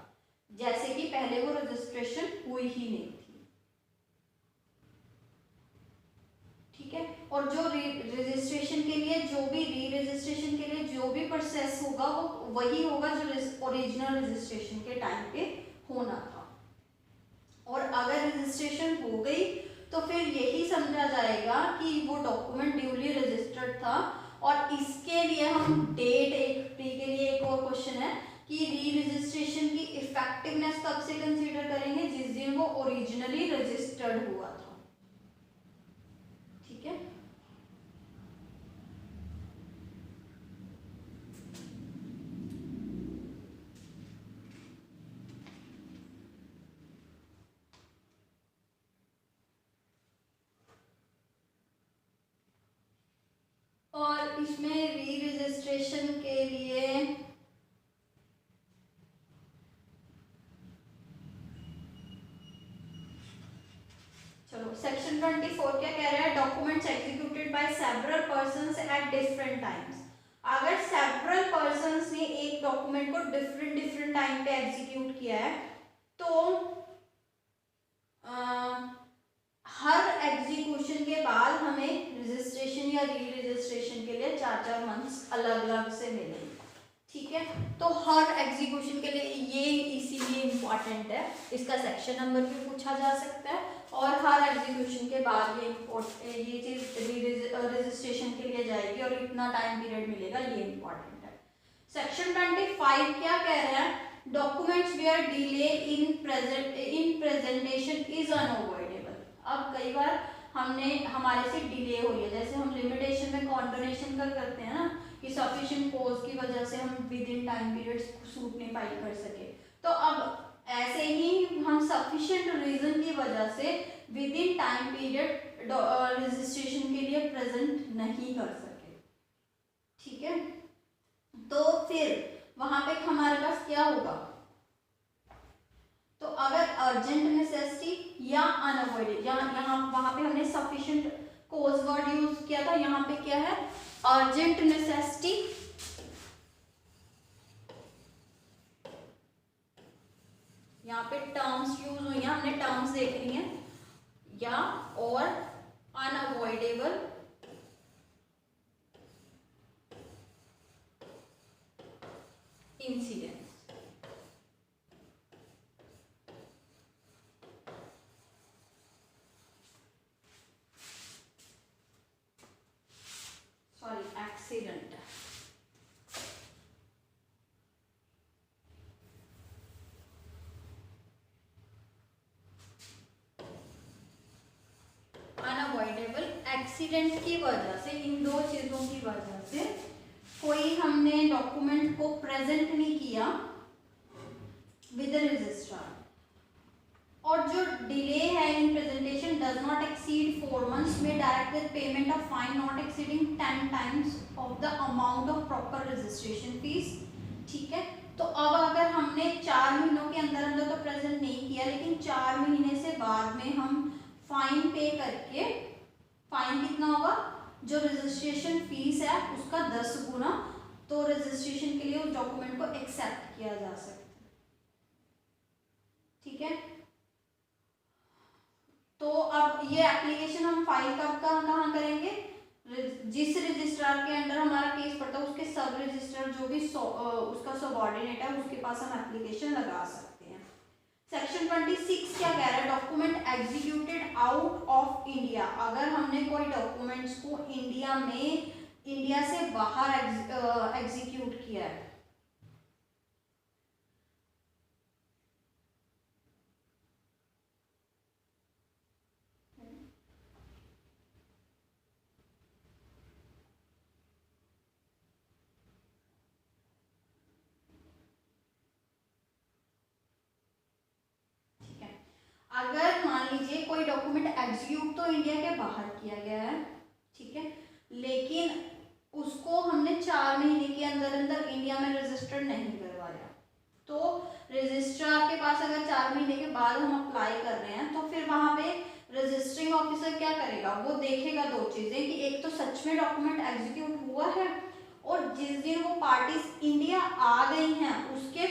जैसे कि पहले वो रजिस्ट्रेशन हुई ही नहीं थी, ठीक है। और जो रजिस्ट्रेशन के लिए जो भी री रजिस्ट्रेशन के लिए जो भी प्रोसेस होगा वो वही होगा जो ओरिजिनल रजिस्ट्रेशन के टाइम पे होना था। और अगर रजिस्ट्रेशन हो गई तो फिर यही समझा जाएगा कि वो डॉक्यूमेंट ड्यूली रजिस्टर्ड था। और इसके लिए हम डेट, एक प्री के लिए एक और क्वेश्चन है कि री रजिस्ट्रेशन की इफेक्टिवनेस कब से कंसीडर करेंगे, जिस दिन वो ओरिजिनली रजिस्टर्ड हुआ था, ठीक है। और इसमें री रजिस्ट्रेशन के लिए चलो सेक्शन 24 क्या कह रहा है, documents executed by several persons at different times. अगर सेवरल पर्सन्स ने एक डॉक्यूमेंट को डिफरेंट डिफरेंट टाइम पे एग्जीक्यूट किया है तो हर एग्जीक्यूशन के बाद हमें रजिस्ट्रेशन या री रजिस्ट्रेशन के लिए 4-4 मंथ्स अलग अलग से मिलेंगे, ठीक है। तो हर एग्जीक्यूशन के लिए ये इसीलिए इम्पॉर्टेंट है, इसका सेक्शन नंबर भी पूछा जा सकता है और हर एग्जीक्यूशन के बाद ये चीज रजिस्ट्रेशन के लिए जाएगी और इतना टाइम पीरियड मिलेगा, ये इम्पॉर्टेंट है। सेक्शन 25 क्या कह रहा है, documents where delay in presentation is unavoidable. अब कई बार हमारे से डिले हुई है, जैसे हम लिमिटेशन में कॉन्डोनेशन करते हैं ना कि सफिशिएंट कोज की वजह से हम with in time period suit नहीं फाइल कर सके, तो अब ऐसे ही हम सफिशिएंट रीजन की वजह से with in time period registration के लिए प्रेजेंट नहीं कर सके, ठीक है। तो फिर वहां पे हमारे पास क्या होगा, तो अगर अर्जेंट नेसेसिटी या अनअवॉइडेबल, यहाँ वहां पे हमने सफिशिएंट कोज वर्ड यूज किया था, यहाँ पे क्या है अर्जेंट नेसेसिटी यहाँ पे टर्म्स यूज हुई हैं, हमने टर्म्स देख ली हैं, या और unavoidable incident. Sorry accident, unavoidable accident की वजह से, इन दो चीजों की वजह से कोई हमने डॉक्यूमेंट को प्रेजेंट नहीं किया विद रजिस्ट्रार, और जो डिले है in presentation does not exceed 4 months में direct with payment of fine not exceeding 10 times of the amount of proper registration fees, ठीक है। तो अब अगर हमने 4 महीनों के अंदर अंदर तो प्रेजेंट नहीं किया, लेकिन 4 महीने से बाद में हम फाइन पे करके, फाइन कितना होगा, जो रजिस्ट्रेशन फीस है उसका 10 गुना, तो रजिस्ट्रेशन के लिए उस डॉक्यूमेंट को एक्सेप्ट किया जा सकता है, ठीक है। तो अब ये एप्लीकेशन हम फाइल कब कहाँ करेंगे, जिस रजिस्ट्रार के अंडर हमारा केस पड़ता है उसके सब रजिस्ट्रार जो भी उसका सबऑर्डिनेट है उसके पास हम एप्लीकेशन लगा सकते हैं। सेक्शन 26 क्या कह रहा है, document executed out of India, अगर हमने कोई डॉक्यूमेंट्स को इंडिया से बाहर एग्जीक्यूट किया है, अगर मान लीजिए कोई डॉक्यूमेंट एग्जीक्यूट तो इंडिया के बाहर किया गया है, ठीक है, लेकिन उसको हमने 4 महीने के अंदर अंदर इंडिया में रजिस्टर्ड नहीं करवाया, तो रजिस्ट्रार के पास अगर 4 महीने के बाद हम अप्लाई कर रहे हैं, तो फिर वहां पे रजिस्टरिंग ऑफिसर क्या करेगा, वो देखेगा 2 चीजें कि एक तो सच में डॉक्यूमेंट एग्जीक्यूट हुआ है, और जिस दिन वो पार्टीज इंडिया आ गई हैं उसके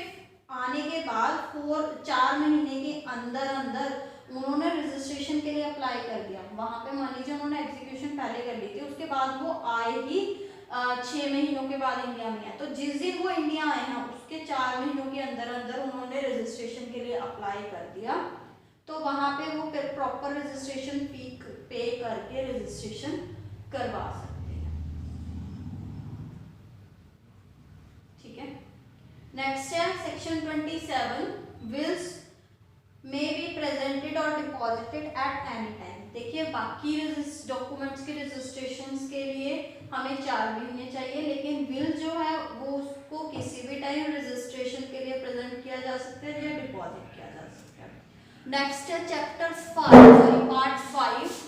आने के बाद 4 महीने के अंदर अंदर उन्होंने रजिस्ट्रेशन के लिए अप्लाई कर दिया, वहां पे मान लीजिए उन्होंने एग्जीक्यूशन पहले कर ली थी, उसके बाद वो आए ही 6 महीनों के बाद इंडिया में है, तो जिस दिन वो इंडिया आए हैं उसके 4 महीनों के अंदर अंदर उन्होंने रजिस्ट्रेशन के लिए अप्लाई कर दिया, तो वहां पे वो प्रॉपर रजिस्ट्रेशन फी पे करके रजिस्ट्रेशन करवा सकते हैं, ठीक है। नेक्स्ट है section 27, wills may be presented और डिपॉजिटेड एट एनी टाइम। देखिए बाकी डॉक्यूमेंट्स के रजिस्ट्रेशंस के लिए हमें 4 महीने चाहिए, लेकिन विल जो है वो उसको किसी भी टाइम रजिस्ट्रेशन के लिए प्रेजेंट किया जा सकता है या डिपॉजिट किया जा सकता है। नेक्स्ट है चैप्टर 5 पार्ट 5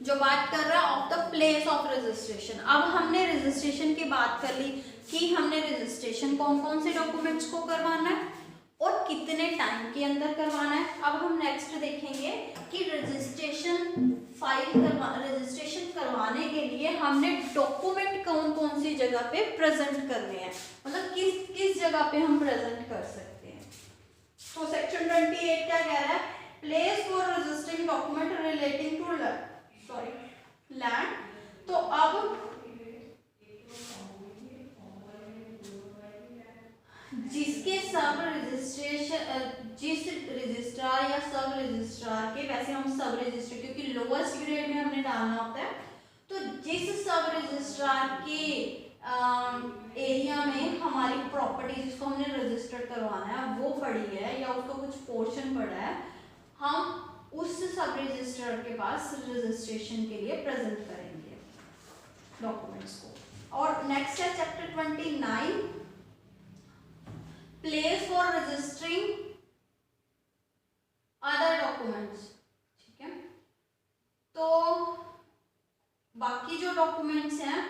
जो बात कर रहा है of the place of registration. अब हमने रजिस्ट्रेशन की बात कर ली कि हमने रजिस्ट्रेशन कौन कौन से डॉक्यूमेंट्स को करवाना है और इतने टाइम के अंदर करवाना है। अब हम नेक्स्ट देखेंगे कि रजिस्ट्रेशन करवाने के लिए हमने डॉक्यूमेंट कौन कौन सी जगह पे प्रेजेंट करने हैं, मतलब किस किस जगह पे हम प्रेजेंट कर सकते हैं। तो सेक्शन 28 क्या कह रहा है, place for registering document relating to land. तो अब जिसके सब रजिस्ट्रेशन, जिस रजिस्ट्रार या सब रजिस्ट्रार के, वैसे हम सब रजिस्ट्रार क्योंकि लोअर्स्ट ग्रेड में हमने डालना होता है, तो जिस सब रजिस्ट्रार के एरिया में हमारी प्रॉपर्टी जिसको हमने रजिस्टर करवाना है वो पड़ी है या उसका कुछ पोर्शन पड़ा है, हम उस सब रजिस्ट्रार के पास रजिस्ट्रेशन के लिए प्रेजेंट करेंगे डॉक्यूमेंट्स को। और नेक्स्ट है chapter 29, place for registering other documents. ठीक है, तो बाकी जो डॉक्यूमेंट्स हैं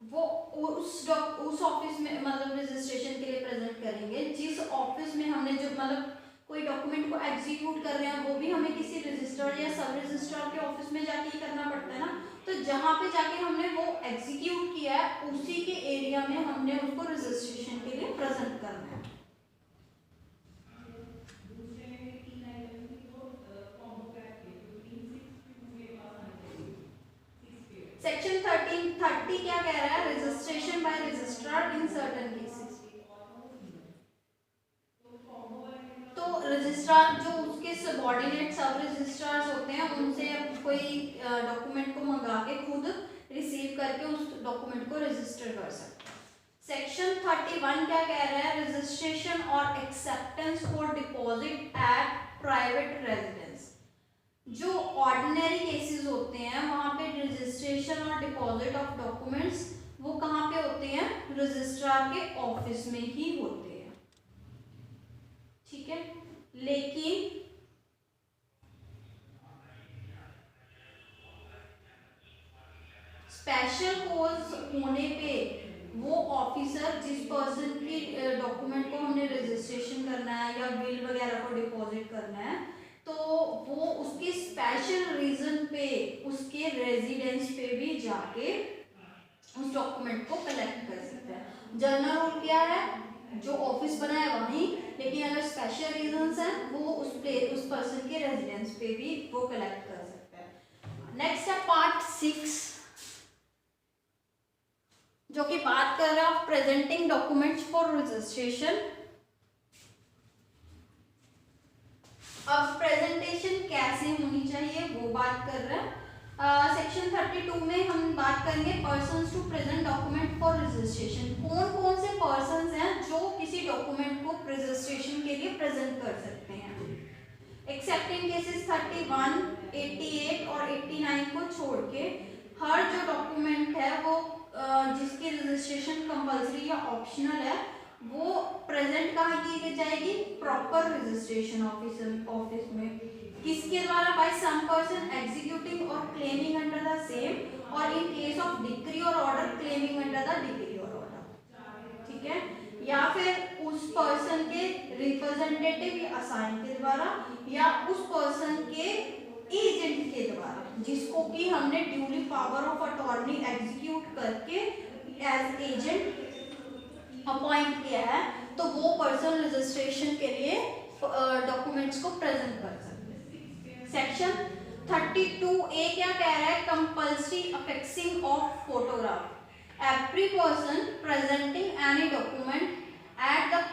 वो उस ऑफिस में मतलब रजिस्ट्रेशन के लिए प्रेजेंट करेंगे जिस ऑफिस में हमने जो मतलब कोई डॉक्यूमेंट को एग्जीक्यूट कर रहे हैं, वो भी हमें किसी रजिस्ट्रार या सब रजिस्ट्रार के ऑफिस में जाके ही करना पड़ता है ना। तो जहाँ पे जाके हमने वो एग्जीक्यूट किया है उसी के एरिया में हमने उसको रजिस्ट्रेशन के लिए प्रेजेंट करना है। सेक्शन 30 क्या कह रहा है, registration bye registrar in certain cases. तो रजिस्ट्रार जो उसके सबऑर्डिनेट सब रजिस्ट्रार्स होते हैं उनसे कोई डॉक्यूमेंट को मंगा के खुद रिसीव करके उस डॉक्यूमेंट को रजिस्टर कर सकते हैं। सेक्शन 31 क्या कह रहा है, रजिस्ट्रेशन और acceptance for deposit eight private residence. जो ऑर्डिनरी केसेस होते हैं वहां पे रजिस्ट्रेशन और डिपॉजिट ऑफ डॉक्यूमेंट्स वो कहाँ पे होते हैं, रजिस्ट्रार के ऑफिस में ही होते हैं। ठीक है, लेकिन स्पेशल कोर्स होने पे वो ऑफिसर जिस पर्सन की डॉक्यूमेंट को हमने रजिस्ट्रेशन करना है या बिल वगैरह को डिपॉजिट करना है, तो वो उसके स्पेशल रीजन पे उसके रेजिडेंस पे भी जाके उस डॉक्यूमेंट को कलेक्ट कर सकते हैं। जनरल रूल क्या है, जो ऑफिस बना है वहीं, लेकिन अगर स्पेशल रीजंस हैं वो उस पर्सन के रेजिडेंस पे भी वो कलेक्ट कर सकते हैं। नेक्स्ट है पार्ट 6 जो कि बात कर रहा है प्रेजेंटिंग डॉक्यूमेंट्स फॉर रजिस्ट्रेशन। अब प्रेजेंटेशन कैसे होनी चाहिए वो बात कर रहे हैं। सेक्शन 32 में हम बात करेंगे persons to present document for registration. कौन कौन से पर्सन्स हैं जो किसी डॉक्यूमेंट को रजिस्ट्रेशन के लिए प्रेजेंट कर सकते हैं। एक्सेप्ट इन केसेस 31, 88 और 89 को छोड़ के हर जो डॉक्यूमेंट है वो जिसकी रजिस्ट्रेशन कंपल्सरी या ऑप्शनल है वो प्रेजेंट कहाँ की जाएगी, प्रॉपर रजिस्ट्रेशन ऑफिस में। किसके द्वारा, बाय सम पर्सन एग्जीक्यूटिंग और क्लेमिंग अंडर द सेम, और इन केस ऑफ डिक्री और order claiming under the decree और ऑर्डर। ठीक है, या फिर उस पर्सन के रिप्रेजेंटेटिव या असाइन के द्वारा या उस पर्सन के एजेंट के द्वारा जिसको कि हमने duly power of attorney execute करके एज एजेंट अपॉइंट किया है, तो वो पर्सन रजिस्ट्रेशन के लिए डॉक्यूमेंट्स को प्रेजेंट कर सकते हैं। सेक्शन 32A क्या कह रहा है, compulsory affixing of photograph. Every person presenting any document at the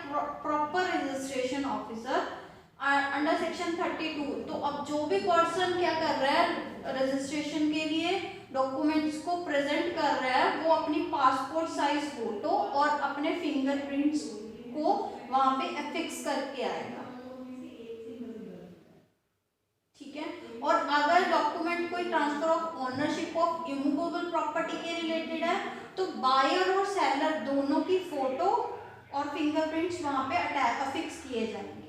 proper registration officer under section 32। तो अब जो भी पर्सन क्या कर रहा है रजिस्ट्रेशन के लिए डॉक्यूमेंट्स को प्रेजेंट कर रहा है वो अपनी पासपोर्ट साइज फोटो और अपने फिंगरप्रिंट्स को वहां पे अफिक्स करके आएगा। ठीक है, और अगर डॉक्यूमेंट कोई transfer of ownership of immovable property के रिलेटेड है तो बायर और सेलर दोनों की फोटो और फिंगरप्रिंट्स वहां पे अफिक्स किए जाएंगे।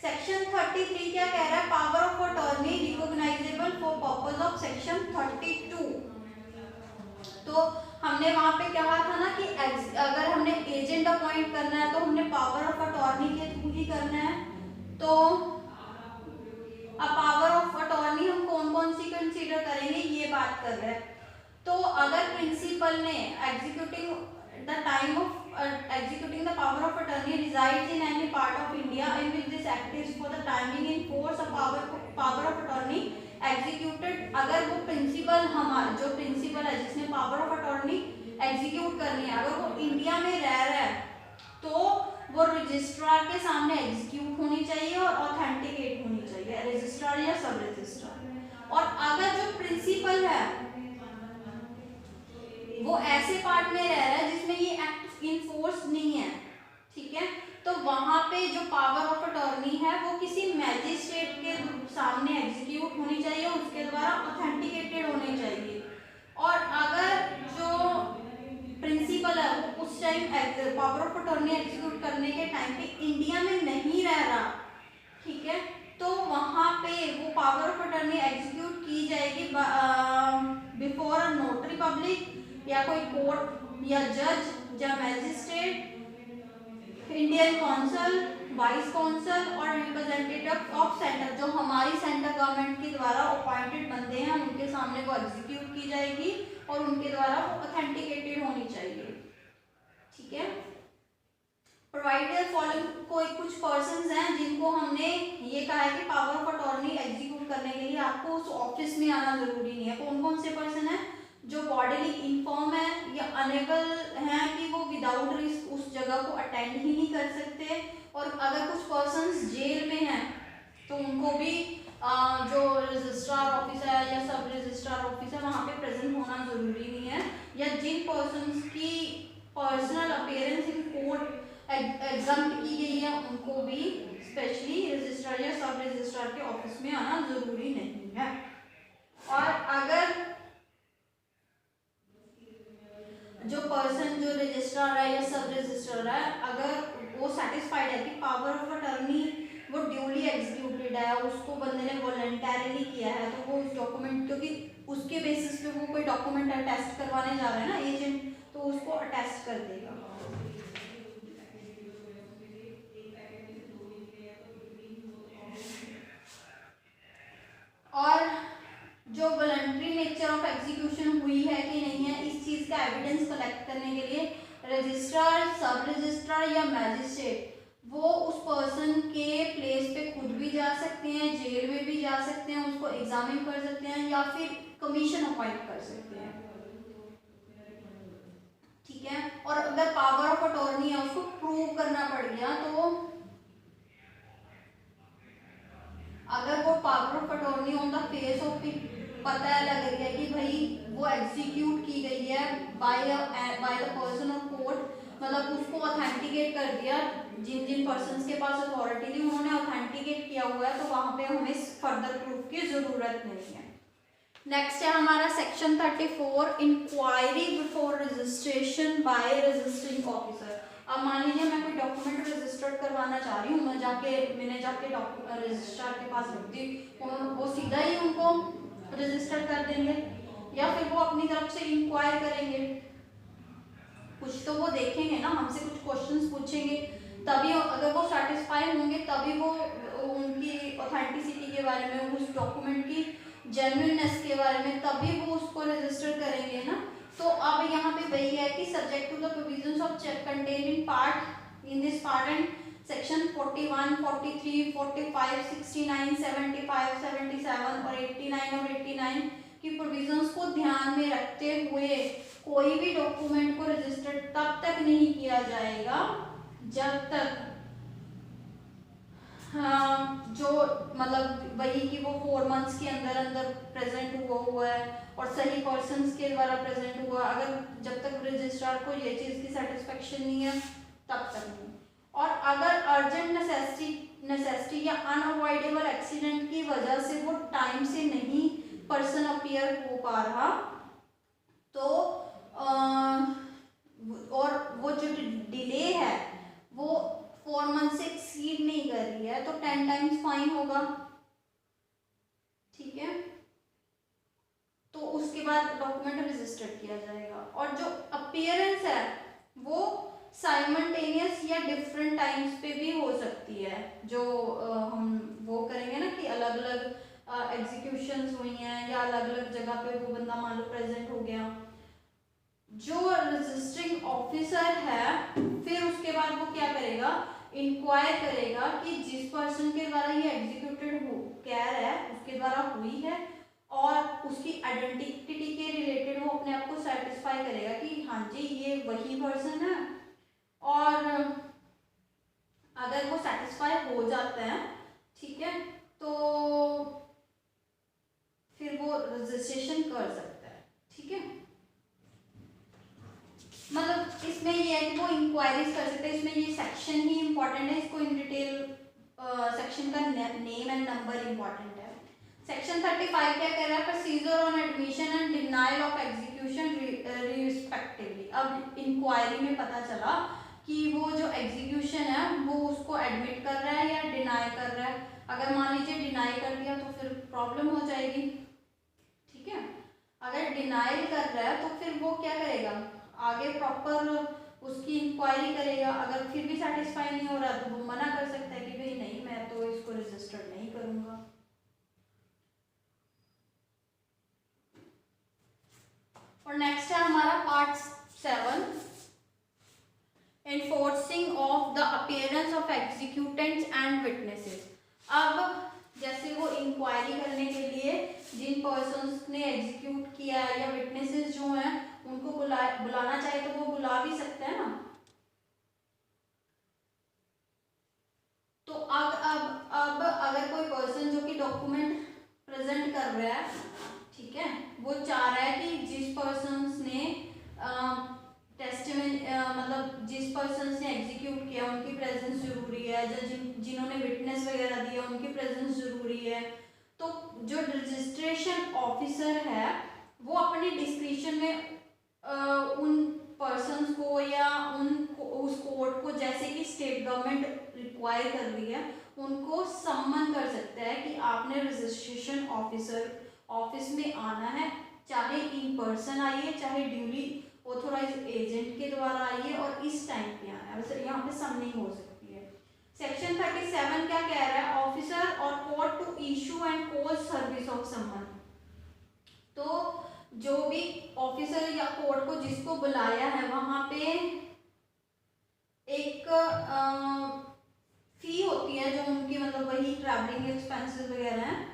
सेक्शन 33 क्या कह रहा है, power of attorney recognisable for purpose of section 32। तो हमने वहां पे कहा था ना कि अगर हमने एजेंट अपॉइंट करना करना है तो हमने पावर ऑफ अटॉर्नी के थ्रू ही करना है। तो अब पावर ऑफ अटॉर्नी हम कौन कौन सी कंसीडर करेंगे ये बात कर रहे हैं। तो अगर प्रिंसिपल ने executing the time of executing the power of attorney resides in any part of India in which this act is for the timing in force of power of attorney executed, अगर वो principal हमारा जो principal है जिसने power of attorney execute करनी है अगर वो इंडिया में रह रहा है तो वो रजिस्ट्रार के सामने एग्जीक्यूट होनी चाहिए और ऑथेंटिकेट होनी चाहिए, रजिस्ट्रार या सब रजिस्ट्रार। और अगर जो प्रिंसिपल है वो ऐसे पार्ट में रह रहा है जिसमें ये एक्ट इन फोर्स नहीं है, ठीक है, तो वहां पे जो पावर ऑफ अटॉर्नी है वो किसी मैजिस्ट्रेट के सामने एग्जीक्यूट होनी चाहिए, उसके द्वारा ऑथेंटिकेटेड होनी चाहिए। और अगर जो प्रिंसिपल है वो उस time power of attorney execute करने के टाइम पे इंडिया में नहीं रह रहा, ठीक है, तो वहां पे वो पावर ऑफ अटॉर्नी एग्जीक्यूट की जाएगी बिफोर अ नोटरी पब्लिक या कोई कोर्ट या जज या magistrate, Indian consul, vice consul और रिप्रेजेंटेटिव ऑफ सेंटर, जो हमारी सेंटर गवर्नमेंट के द्वारा अपॉइंटेड बंदे हैं उनके सामने वो एग्जीक्यूट की जाएगी और उनके द्वारा वो ऑथेंटिकेटेड होनी चाहिए, ठीक है। प्रोवाइडेड फॉलोइंग कोई कुछ पर्संस हैं जिनको हमने ये कहा है कि पावर ऑफ अटॉर्नी एग्जीक्यूट करने के लिए आपको उस ऑफिस में आना जरूरी नहीं है। कौन कौन से पर्सन है? जो बॉडीली इनफॉर्म है या अनेबल हैं कि वो विदाउट रिस्क उस जगह को अटेंड ही नहीं कर सकते, और अगर कुछ पर्संस जेल में हैं तो उनको भी जो रजिस्ट्रार ऑफिस है या सब रजिस्ट्रार ऑफिस है वहाँ पे प्रेजेंट होना जरूरी नहीं है, या जिन पर्संस की personal appearance in court exempt की गई है उनको भी स्पेशली रजिस्ट्रार या सब रजिस्ट्रार के ऑफिस में आना जरूरी नहीं है। और अगर जो पर्सन जो रजिस्ट्रार है या सब रजिस्ट्रार है अगर वो सेटिस्फाइड है कि पावर ऑफ अटर्नी वो ड्यूली एग्जीक्यूटेड है, उसको बंदे ने वॉलंटरीली किया है, तो वो उस डॉक्यूमेंट, क्योंकि उसके बेसिस पे वो कोई डॉक्यूमेंट अटेस्ट करवाने जा रहे हैं ना एजेंट, तो उसको अटेस्ट कर देगा। और जो वॉलंटरी नेचर ऑफ एग्जीक्यूशन हुई है कि नहीं है इस चीज का एविडेंस कलेक्ट करने के लिए रजिस्ट्रार, सब रजिस्ट्रार या मैजिस्ट्रेट वो उस पर्सन के प्लेस पे खुद भी जा सकते हैं, जेल में भी जा सकते हैं, उसको एग्जामिन कर सकते हैं या फिर कमीशन अपॉइंट कर सकते हैं, ठीक है। और अगर पावर ऑफ अटॉर्नी है उसको प्रूव करना पड़ गया, तो अगर वो power of attorney on the face of पता लग रही है कि भाई वो एग्जीक्यूट की गई है by the person of court, मतलब उसको ऑथेंटिकेट कर दिया, जिन जिन पर्सन्स के पास अथॉरिटी थी उन्होंने ऑथेंटिकेट किया हुआ है, तो वहां पे हमें फर्दर प्रूफ की जरूरत नहीं है। नेक्स्ट है हमारा section 34, inquiry before registration by registering officer. अब मान लीजिए मैं कोई डॉक्यूमेंट रजिस्टर्ड करवाना चाह रही हूँ, मैंने जाके रजिस्ट्रार के पास रख दी, वो सीधा ही उनको रजिस्टर कर देंगे या फिर वो अपनी तरफ से इंक्वायर करेंगे, कुछ तो वो देखेंगे ना, हमसे कुछ क्वेश्चंस पूछेंगे, तभी अगर वो सेटिस्फाई होंगे तभी वो उनकी ऑथेंटिसिटी के बारे में, उस डॉक्यूमेंट की जेन्युइननेस के बारे में, तभी वो उसको रजिस्टर करेंगे ना। तो अब यहाँ पे वही है कि subject to the provisions of contained in part in this part and section 41, 43, 45, 69, 75, 77 और 89 और 89 की प्रोविजंस को ध्यान में रखते हुए कोई भी डॉक्यूमेंट को रजिस्टर्ड तब तक नहीं किया जाएगा जब तक जो मतलब वही कि वो 4 मंथ्स के अंदर अंदर प्रेजेंट हुआ है और सही पर्सन्स के द्वारा प्रेजेंट हुआ, अगर जब तक रजिस्ट्रार को ये चीज़ की सेटिस्फेक्शन नहीं है तब तक नहीं। और अगर अर्जेंट नेसेसिटी या अनअवॉइडेबल एक्सीडेंट की वजह से वो टाइम से नहीं पर्सन अपीयर हो पा रहा, तो और वो जो डिले है वो 4 मंथ से एक्सीड नहीं कर रही है, तो 10 टाइम्स फाइन होगा, ठीक है। तो उसके बाद डॉक्यूमेंट रजिस्टर्ड किया जाएगा। और जो अपीयरेंस है वो साइमल्टेनियस या डिफरेंट टाइम्स पे भी हो सकती है, जो हम वो करेंगे ना कि अलग अलग एग्जीक्यूशंस हुई हैं या अलग अलग जगह पे वो बंदा मान लो प्रेजेंट हो गया। जो रजिस्टरिंग ऑफिसर है फिर उसके बाद वो क्या करेगा, इंक्वायर करेगा कि जिस पर्सन के द्वारा ये एग्जीक्यूटेड कैर है उसके द्वारा हुई है और उसकी आइडेंटिटी के रिलेटेड वो अपने आप को सेटिस्फाई करेगा कि हाँ जी ये वही पर्सन है। और अगर वो सेटिस्फाई हो जाता है, ठीक है, तो फिर वो रजिस्ट्रेशन कर सकता है। ठीक है, मतलब इसमें ये है कि वो इंक्वायरीज कर सकते हैं। इसमें ये सेक्शन ही इंपॉर्टेंट है, इसको इन डिटेल सेक्शन का नेम एंड नंबर इंपॉर्टेंट है। सेक्शन 35 क्या कह रहा है, procedure on admission and denial of execution respectively. अब इंक्वायरी में पता चला कि वो जो एग्जीक्यूशन है वो उसको एडमिट कर रहा है या डिनाई कर रहा है। अगर मान लीजिए डिनाई कर दिया तो फिर प्रॉब्लम हो जाएगी। ठीक है, अगर डिनाइल कर रहा है तो फिर वो क्या करेगा, आगे प्रॉपर उसकी इंक्वायरी करेगा। अगर फिर भी सेटिस्फाई नहीं हो रहा तो वो मना कर सकता है कि भाई नहीं मैं तो इसको रजिस्टर्ड नहीं करूंगा। और नेक्स्ट है हमारा part 7, enforcing of the appearance of executants and witnesses. अब जैसे वो इंक्वायरी करने के लिए जिन पर्सन्स ने एग्जीक्यूट किया है या विटनेसेस जो हैं उनको बुलाना चाहे तो वो बुला भी सकते हैं ना। तो अब अगर कोई पर्सन जो कि डॉक्यूमेंट प्रेजेंट कर रहा है, ठीक है, वो चाह रहा है कि जिस पर्सन्स ने टेस्टिमनी मतलब जिस पर्सन्स ने एग्जीक्यूट किया उनकी प्रेजेंस जरूरी है, जिन्होंने विटनेस वगैरह दिया उनकी प्रेजेंस जरूरी है। तो जो रजिस्ट्रेशन ऑफिसर है वो अपनी डिस्क्रिप्शन में उन पर्सन्स को या उस कोर्ट को, जैसे कि स्टेट गवर्नमेंट रिक्वायर कर रही है, उनको सम्मन कर सकता है कि आपने रजिस्ट्रेशन ऑफिसर ऑफिस में आना है, चाहे इन पर्सन आइए चाहे ड्यूली ऑथोराइज एजेंट के द्वारा आइए और इस टाइम पे आना है। यहाँ पे समनिंग हो सकती है। सेक्शन 37 क्या कह रहा है, ऑफिसर और court to issue and cause service of summon. तो जो भी ऑफिसर या कोर्ट को जिसको बुलाया है वहां पे एक फी होती है जो उनकी मतलब वही ट्रैवलिंग एक्सपेंसेस वगैरह हैं,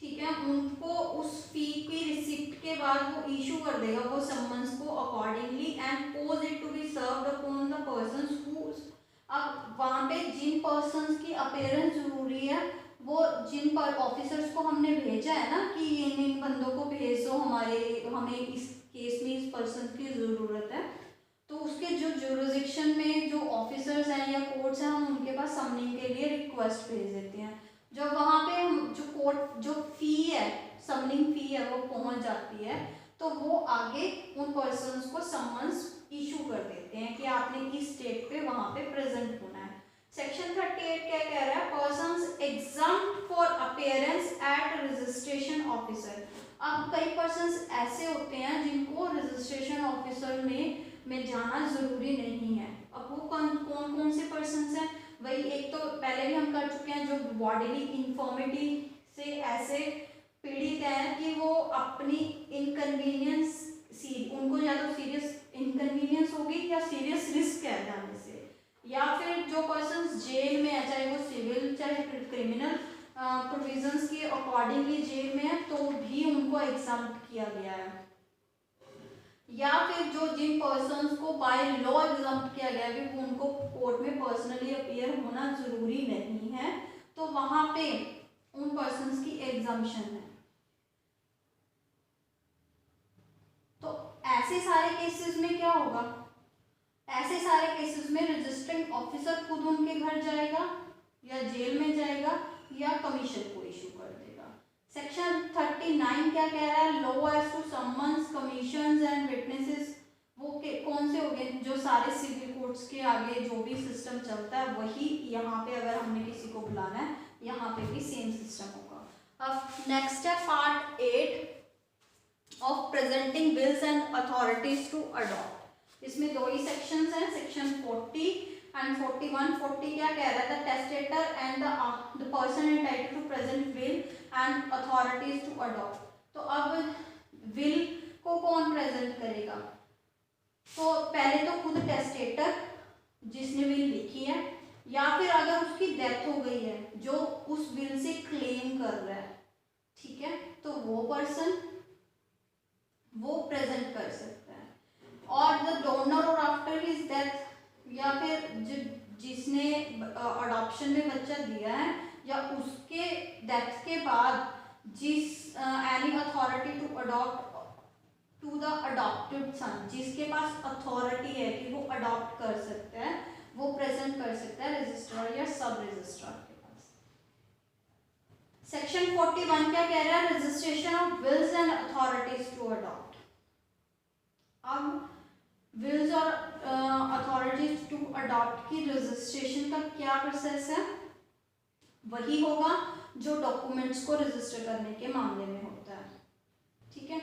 ठीक है, उनको उस फी की रिसिप्ट के बाद वो इशू कर देगा वो समन्स को accordingly and cause it to be served upon the persons who. अब वहां पे जिन पर्सन्स की अपीयरेंस जरूरी है, वो जिन पर ऑफिसर्स को हमने भेजा है ना कि इन बंदों को भेज दो, हमें इस केस में इस पर्सन की जरूरत है, तो उसके जो जुरिडिक्शन में जो ऑफिसर्स हैं या कोर्ट्स हैं हम उनके पास समनिंग के लिए रिक्वेस्ट भेज देते हैं। जब वहाँ पे हम जो कोर्ट जो फी है, समनिंग फी है, वो पहुँच जाती है तो वो आगे उन पर्सन्स को समन्स इशू कर देते हैं कि आपने इस डेट पे वहाँ पे प्रेजेंट होना है। सेक्शन 38 क्या कह रहा है, persons exempt for appearance at registration officer. अब कई पर्सन्स ऐसे होते हैं जिनको रजिस्ट्रेशन ऑफिसर में जाना जरूरी नहीं है। अब वो कौन कौन से पर्सन्स हैं, वही एक तो पहले भी हम कर चुके हैं जो बॉडीली इन्फॉर्मिटी से ऐसे पीड़ित हैं कि वो अपनी इनकन्वीनियंस उनको या तो सीरियस इनकन्वीनियंस होगी या सीरियस रिस्क है जाने से, या फिर जो पर्सन्स जेल में है चाहे वो सिविल चाहे क्रिमिनल प्रोविजंस के अकॉर्डिंगली जेल में है तो भी उनको एग्जम्प्ट किया गया है, या फिर जो जिन पर्सन्स को बाय लॉ एग्जम्प्ट किया गया है वो उनको कोर्ट में पर्सनली अपीयर होना जरूरी नहीं है, तो वहां पे उन पर्सन्स की एग्जम्पशन है। तो ऐसे सारे केसेस में क्या होगा, ऐसे सारे केसेस में रजिस्टरिंग ऑफिसर खुद उनके घर जाएगा या जेल में जाएगा या कमीशन को इशू कर देगा। सेक्शन 39 क्या कह रहा है, law as to summons commissions and witnesses. वो कौन से हो गए, जो सारे सिविल कोर्ट्स के आगे जो भी सिस्टम चलता है वही यहाँ पे अगर हमने किसी को बुलाना है यहाँ पे भी सेम सिस्टम होगा। अब नेक्स्ट है part 8 of presenting wills and authorities to adopt. इसमें दो ही सेक्शंस हैं, सेक्शन एंड 4140 क्या कह रहा है, the testator and the person entitled to present will and authorities to adopt. तो अब विल को कौन प्रेजेंट करेगा, तो पहले तो खुद टेस्टेटर जिसने विल लिखी है, या फिर अगर उसकी डेथ हो गई है जो उस विल से क्लेम कर रहा है, ठीक है, तो वो पर्सन वो प्रेजेंट कर सकता है। और द डोनर और आफ्टर हिज डेथ, या फिर जिसने अडॉप्शन में बच्चा दिया है या उसके डेथ के बाद जिस any authority to adopt to the adopted son, जिसके पास अथॉरिटी है कि वो अडॉप्ट कर सकता है, वो प्रेजेंट कर सकता है रजिस्ट्रार या सब रजिस्ट्रार के पास। सेक्शन 41 क्या कह रहा है, registration of wills and authorities to adopt. अब विल्स और अथॉरिटीज टू अडॉप्ट की रजिस्ट्रेशन का क्या प्रोसेस है, वही होगा जो डॉक्यूमेंट्स को रजिस्टर करने के मामले में होता है, ठीक है।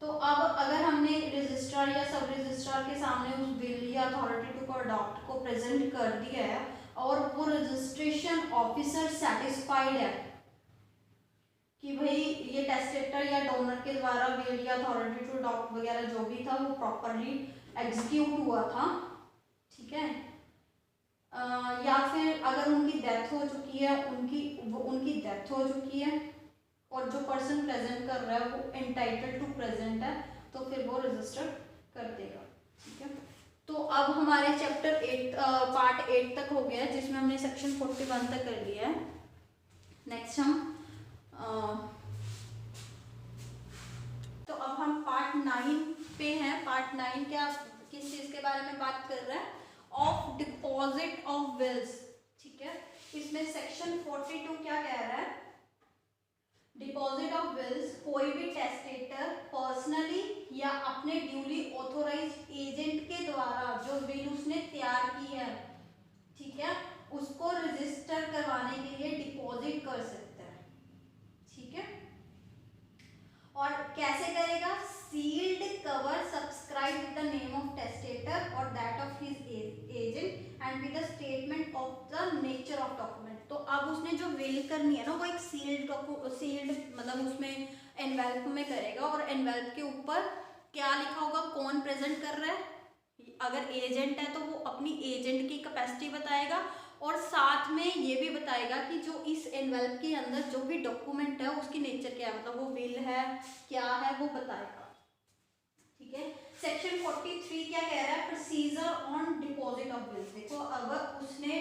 तो अब अगर हमने रजिस्ट्रार या सब रजिस्ट्रार के सामने उस विल या अथॉरिटी टू अडॉप्ट को प्रेजेंट कर दिया है और वो रजिस्ट्रेशन ऑफिसर सेटिस्फाइड है कि भाई ये टेस्टेटर या डोनर के द्वारा विल या अथॉरिटी टू अडॉप्ट वगैरह जो भी था वो प्रॉपरली एग्जीक्यूट हुआ था, ठीक है, या फिर अगर उनकी डेथ हो चुकी है, उनकी डेथ हो चुकी है और जो पर्सन प्रेजेंट कर रहा है वो एंटाइटल्ड टू प्रेजेंट है, तो फिर वो रजिस्टर कर देगा, ठीक है। तो अब हमारे चैप्टर 8 पार्ट 8 तक हो गया है, जिसमें हमने सेक्शन 41 तक कर लिया है। नेक्स्ट हम तो अब हम पार्ट 9 पे हैं। पार्ट 9 क्या किस चीज के बारे में बात कर रहा है, ऑफ डिपॉजिट ऑफ विल्स, ठीक है। इसमें सेक्शन 42 क्या कह रहा है, डिपॉजिट ऑफ विल्स, कोई भी टेस्टेटर पर्सनली या अपने ड्यूली ऑथोराइज्ड एजेंट के द्वारा जो विल उसने तैयार की है, ठीक है, उसको रजिस्टर करवाने के लिए डिपॉजिट कर सकता है, ठीक है। और कैसे करेगा, sealed cover subscribe with the name of testator और that of his agent and with the statement of the nature of document. तो अब उसने जो विल करनी है ना, वो एक सील्ड मतलब उसमें एनवेल्प में करेगा और एनवेल्प के ऊपर क्या लिखा होगा, कौन प्रेजेंट कर रहा है, अगर एजेंट है तो वो अपनी एजेंट की कैपेसिटी बताएगा और साथ में ये भी बताएगा कि जो इस एनवेल्प के अंदर जो भी डॉक्यूमेंट है उसकी नेचर क्या है, मतलब वो विल है क्या है वो बताएगा, ठीक है। सेक्शन 43 क्या कह रहा है, procedure on deposit of wills. देखो अगर उसने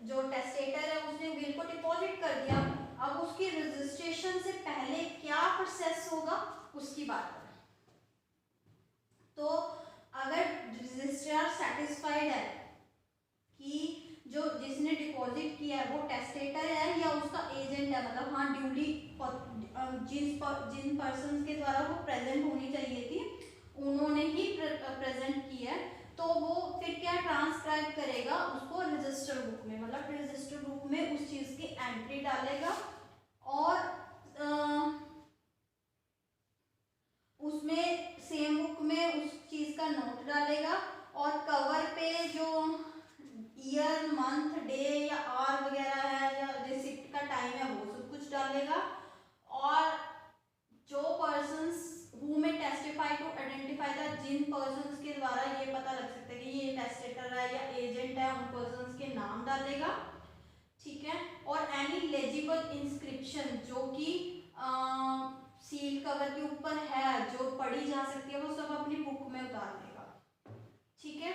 जो टेस्टेटर है उसने विल को डिपॉजिट कर दिया, अब उसकी रजिस्ट्रेशन से पहले क्या प्रोसेस होगा उसकी बात करें। तो अगर रजिस्ट्रार सेटिस्फाइड है कि जो जिसने डिपॉजिट किया है वो टेस्टेटर है या उसका एजेंट है, मतलब हाँ ड्यूली जिन पर्सन के द्वारा वो प्रेजेंट होनी चाहिए थी उन्होंने ही प्रेजेंट किया है, तो वो फिर क्या ट्रांसक्राइब करेगा उसको रजिस्टर बुक में, मतलब रजिस्टर बुक में उस चीज की एंट्री डालेगा और उसमें सेम बुक में उस चीज का नोट डालेगा और कवर पे जो ईयर मंथ डे या आर वगैरह है या रिसिप्ट का टाइम है वो सब कुछ डालेगा। और जो पर्सन्स हु में टेस्टिफाई टू आइडेंटिफाई द, जिन पर्सन्स के द्वारा ये पता लग सकता है कि ये टेस्टेटर है या एजेंट है, उन पर्सन्स के नाम डालेगा, ठीक है। और एनी लेजिबल इंस्क्रिप्शन जो कि सील कवर के ऊपर है जो पढ़ी जा सकती है वो सब अपनी बुक में उतार देगा, ठीक है।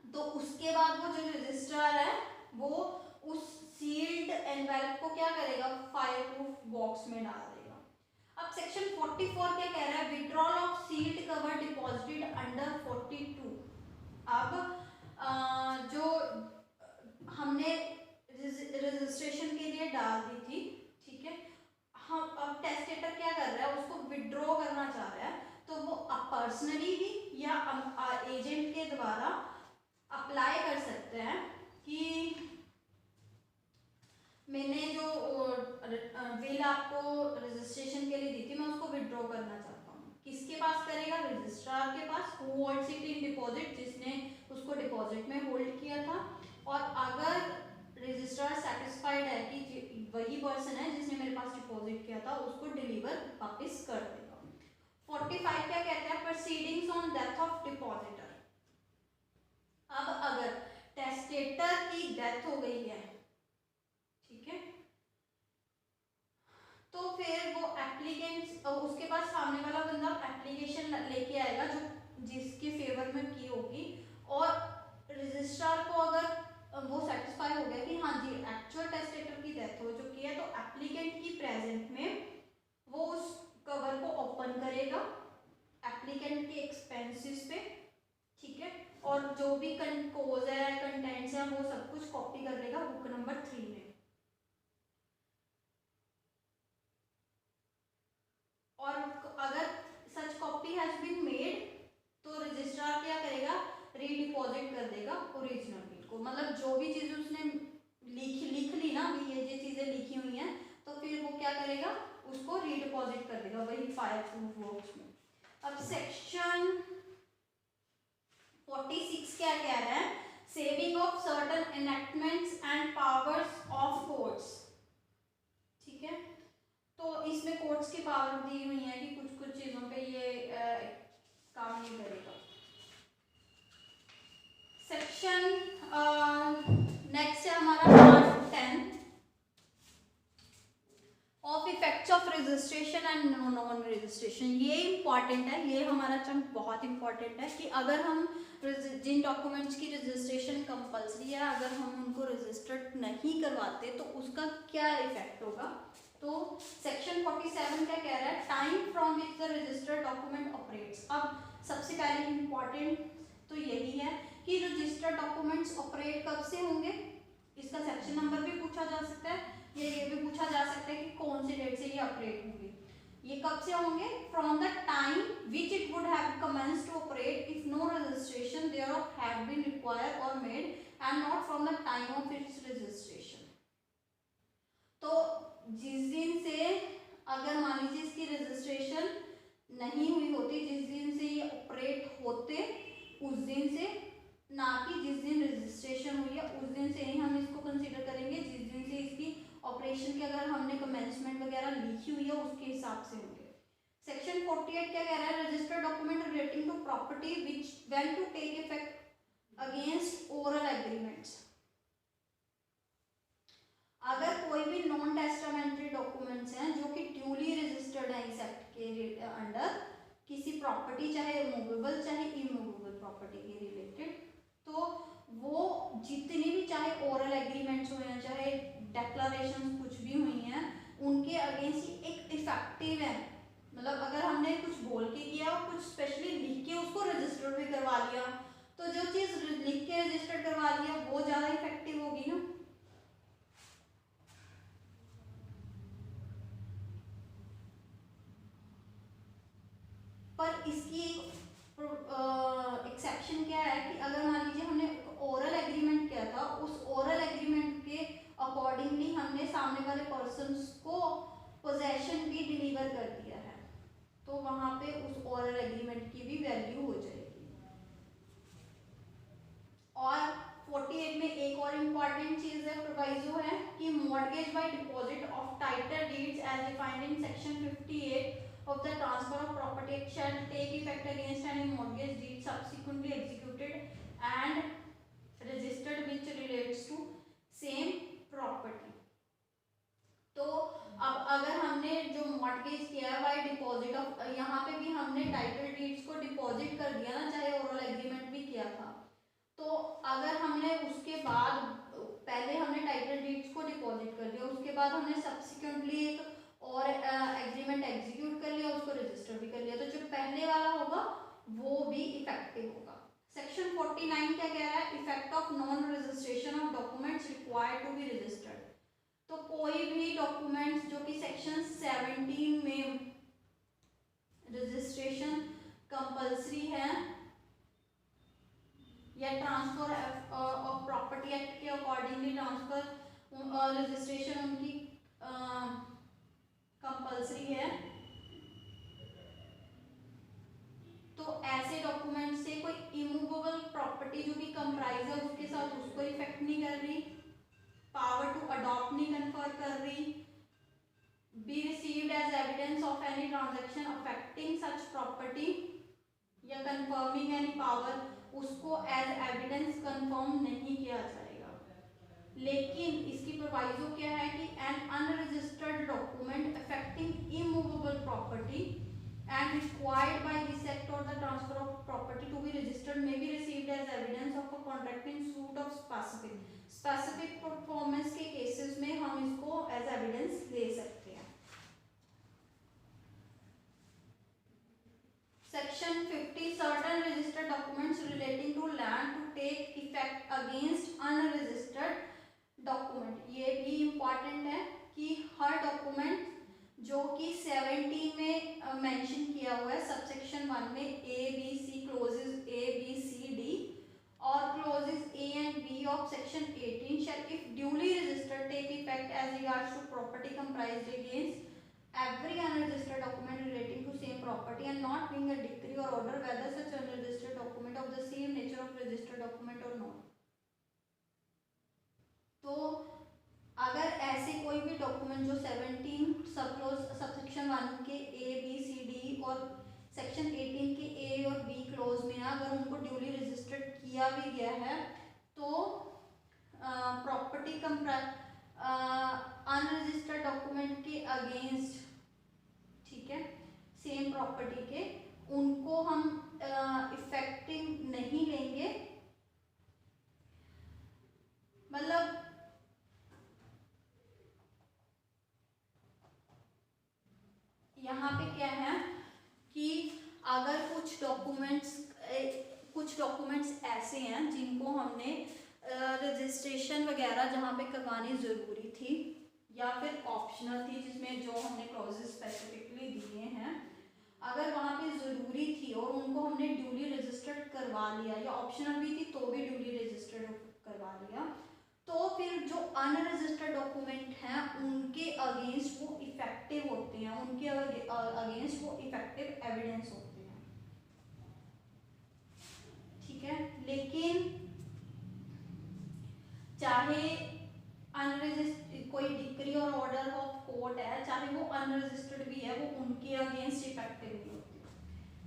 तो उसके बाद वो जो रजिस्ट्रार है वो उस सील्ड एनवेल्प को क्या करेगा, फायर प्रूफ बॉक्स में डाल देगा। अब सेक्शन 44 क्या कह रहा है, withdrawal of sealed cover deposited under 42। अब जो हमने रजिस्ट्रेशन के लिए डाल दी थी, ठीक है, हम अब टेस्टेटर क्या कर रहा है उसको विड्रॉ करना चाह रहा है, तो वो पर्सनली भी या एजेंट के द्वारा अप्लाई कर सकते हैं कि मैंने जो विल आपको रजिस्ट्रेशन के लिए दी थी मैं उसको विड्रॉ करना चाहता हूँ। किसके पास करेगा, रजिस्ट्रार रजिस्ट्रार के पास, who holds it in deposit, जिसने उसको डिपॉजिट में होल्ड किया था, और अगर रजिस्ट्रार सेटिस्फाइड है कि वही पर्सन है जिसने मेरे पास डिपॉजिट किया था, उसको डिलीवर वापस कर देगा। 45 क्या कहता है, proceedings on death of depositor. अब अगर टेस्टेटर की डेथ हो गई है, ठीक है, तो फिर वो एप्लीकेंट, उसके पास सामने वाला बंदा एप्लीकेशन लेके आएगा जो जिसके फेवर में की होगी, और रजिस्ट्रार को अगर वो सेटिस्फाई हो गया कि हाँ जी एक्चुअल टेस्टेटर की डेथ हो चुकी है, तो एप्लीकेंट की प्रेजेंट में वो उस कवर को ओपन करेगा एप्लीकेंट के एक्सपेंसेस पे, ठीक है, और जो भी कोज है, कंटेंट्स है, वो सब कुछ कॉपी कर लेगा बुक नंबर 3 में। और अगर सच कॉपी हैज बीन मेड, तो रजिस्ट्रार क्या करेगा, रीडिपॉजिट कर देगा ओरिजिनल बिल को। मतलब जो भी चीज़ उसने लिख ली ना, ये चीज़ें लिखी हुई हैं, तो फिर वो क्या करेगा, उसको रीडिपॉजिट कर देगा वही फायर प्रूफ वर्क्स में। अब सेक्शन 46 क्या कह रहा है, saving of certain enactments and powers of courts, ठीक है, तो इसमें कोर्ट्स की पावर दी हुई है कि कुछ कुछ चीज़ों पे ये काम नहीं करेगा। सेक्शन नेक्स्ट है हमारा part 10 of effects of registration and non registration. ये इंपॉर्टेंट है, ये हमारा चंक बहुत इंपॉर्टेंट है कि अगर हम जिन डॉक्यूमेंट्स की रजिस्ट्रेशन कंपलसरी है, अगर हम उनको रजिस्टर्ड नहीं करवाते तो उसका क्या इफेक्ट होगा। तो सेक्शन 47 क्या कह रहा है, time from which the registered document operates. अब सबसे पहले इंपॉर्टेंट तो यही है कि रजिस्टर्ड डॉक्यूमेंट्स ऑपरेट कब से होंगे, इसका सेक्शन नंबर भी पूछा जा सकता है, ये भी पूछा जा सकता है कि कौन से डेट से ये ऑपरेट होंगे। ये कब से होंगे, from the time which it would have commenced to operate if no registration thereof had been required और made and not from the time of its registration. तो जिस दिन से, अगर मान लीजिए इसकी रजिस्ट्रेशन नहीं हुई होती, जिस दिन से ये ऑपरेट होते उस दिन से, ना कि जिस दिन रजिस्ट्रेशन हुई है उस दिन से ही हम इसको कंसीडर करेंगे, जिस दिन से इसकी ऑपरेशन की अगर हमने कमेंसमेंट वगैरह लिखी हुई है उसके हिसाब से होंगे। सेक्शन 48 क्या कह रहा है, registered document relating to property which when to take effect against oral agreements. अगर कोई भी नॉन टेस्टामेंट्री डॉक्यूमेंट्स हैं जो कि ड्यूली रजिस्टर्ड है इस एक्ट के अंडर, किसी प्रॉपर्टी चाहे मूवेबल चाहे इमूवेबल प्रॉपर्टी के रिलेटेड, तो वो जितनी भी चाहे ओरल एग्रीमेंट्स हुए हैं चाहे डेक्लरेशन कुछ भी हुई हैं, उनके अगेंस्ट ही एक इफेक्टिव है। मतलब अगर हमने कुछ बोल के किया और कुछ स्पेशली लिख के उसको रजिस्टर भी करवा लिया, तो जो चीज़ लिख के रजिस्टर करवा लिया वो ज़्यादा इफेक्टिव होगी ना। पर इसकी एक्सेप्शन क्या है कि अगर मान लीजिए हमने ओरल एग्रीमेंट किया था, उस ओरल एग्रीमेंट के अकॉर्डिंगली हमने सामने वाले पर्सन्स को पोजेशन भी डिलीवर कर दिया है, तो वहां पे उस ओरल एग्रीमेंट की भी वैल्यू हो जाएगी। और 48 में एक और इम्पॉर्टेंट चीज है, प्रोवाइजो है कि mortgage by deposit of title deeds as defined in section 58 of the transfer of property shall take effect against any mortgage deed subsequently executed and registered which relates to same property। तो अब अगर हमने जो mortgage किया है bye deposit of, यहाँ पे भी हमने टाइटल डीड्स को डिपॉजिट कर दिया ना, चाहे ओरल एग्रीमेंट भी किया था, तो अगर हमने उसके बाद, पहले हमने टाइटल डीड्स को डिपॉजिट कर दिया, उसके बाद हमने सब्सिक्वेंटली एक और एग्रीमेंट एग्जीक्यूट कर लिया, उसको रजिस्टर भी कर लिया, तो जो पहले वाला होगा वो भी इफेक्टिव होगा। सेक्शन 49 क्या कह रहा है, effect of non registration of documents required to be registered. तो कोई भी डॉक्यूमेंट्स जो कि सेक्शन 17 में रजिस्ट्रेशन कंपल्सरी है या ट्रांसफर ऑफ प्रॉपर्टी एक्ट के अकॉर्डिंगली ट्रांसफर रजिस्ट्रेशन उनकी कंपल्सरी है, तो ऐसे साथ उसको इफेक्ट नहीं कर रही, पावर टू अडॉप्ट नहीं कन्फर कर रही, be received as evidence of any transaction affecting such property या कंफर्मिंग एनी पावर, उसको एज एविडेंस कंफर्म नहीं किया जाएगा। लेकिन इसकी प्रोवाइजो क्या है कि an unregistered document affecting immovable property and required by this act or the transfer of property to be registered may be received as evidence of a contracting suit of specific performance के cases में हम इसको as evidence ले सकते हैं। Section 50 certain registered documents relating to land to take effect against unregistered document। ये भी important है कि हर document जो कि 17 में मेंशन किया हुआ है सबसेक्शन 1 में A B C clauses A B C D और clauses A and B of section 18 shall if duly registered take effect as regards to property comprised against every unregistered document relating to same property and not being a decree और order whether such unregistered document of the same nature of registered document और not. तो अगर ऐसे कोई भी document जो 17 सब close subsection 1 के ए बी सी डी और सेक्शन 18 के ए और बी क्लोज में अगर उनको ड्यूली रजिस्टर्ड किया भी गया है तो प्रॉपर्टी अनरजिस्टर्ड डॉक्यूमेंट के अगेंस्ट, ठीक है, सेम प्रॉपर्टी के, उनको हम इफेक्टिव नहीं लेंगे। मतलब यहाँ पे क्या है कि अगर कुछ डॉक्यूमेंट्स ऐसे हैं जिनको हमने रजिस्ट्रेशन वगैरह जहाँ पे करवानी ज़रूरी थी या फिर ऑप्शनल थी जिसमें जो हमने क्लॉजेस स्पेसिफिकली दिए हैं, अगर वहाँ पे ज़रूरी थी और उनको हमने ड्यूली रजिस्टर्ड करवा लिया या ऑप्शनल भी थी तो भी ड्यूली रजिस्टर्ड करवा लिया, तो फिर जो अनरजिस्टर्ड डॉक्यूमेंट हैं उनके अगेंस्ट वो इफेक्टिव होते हैं, उनके अगेंस्ट वो इफेक्टिव एविडेंस होते हैं, ठीक है। लेकिन चाहे अनरजिस्टर्ड कोई डिक्री और ऑर्डर ऑफ कोर्ट है, चाहे वो अनरजिस्टर्ड भी है, वो उनके अगेंस्ट इफेक्टिव नहीं होती,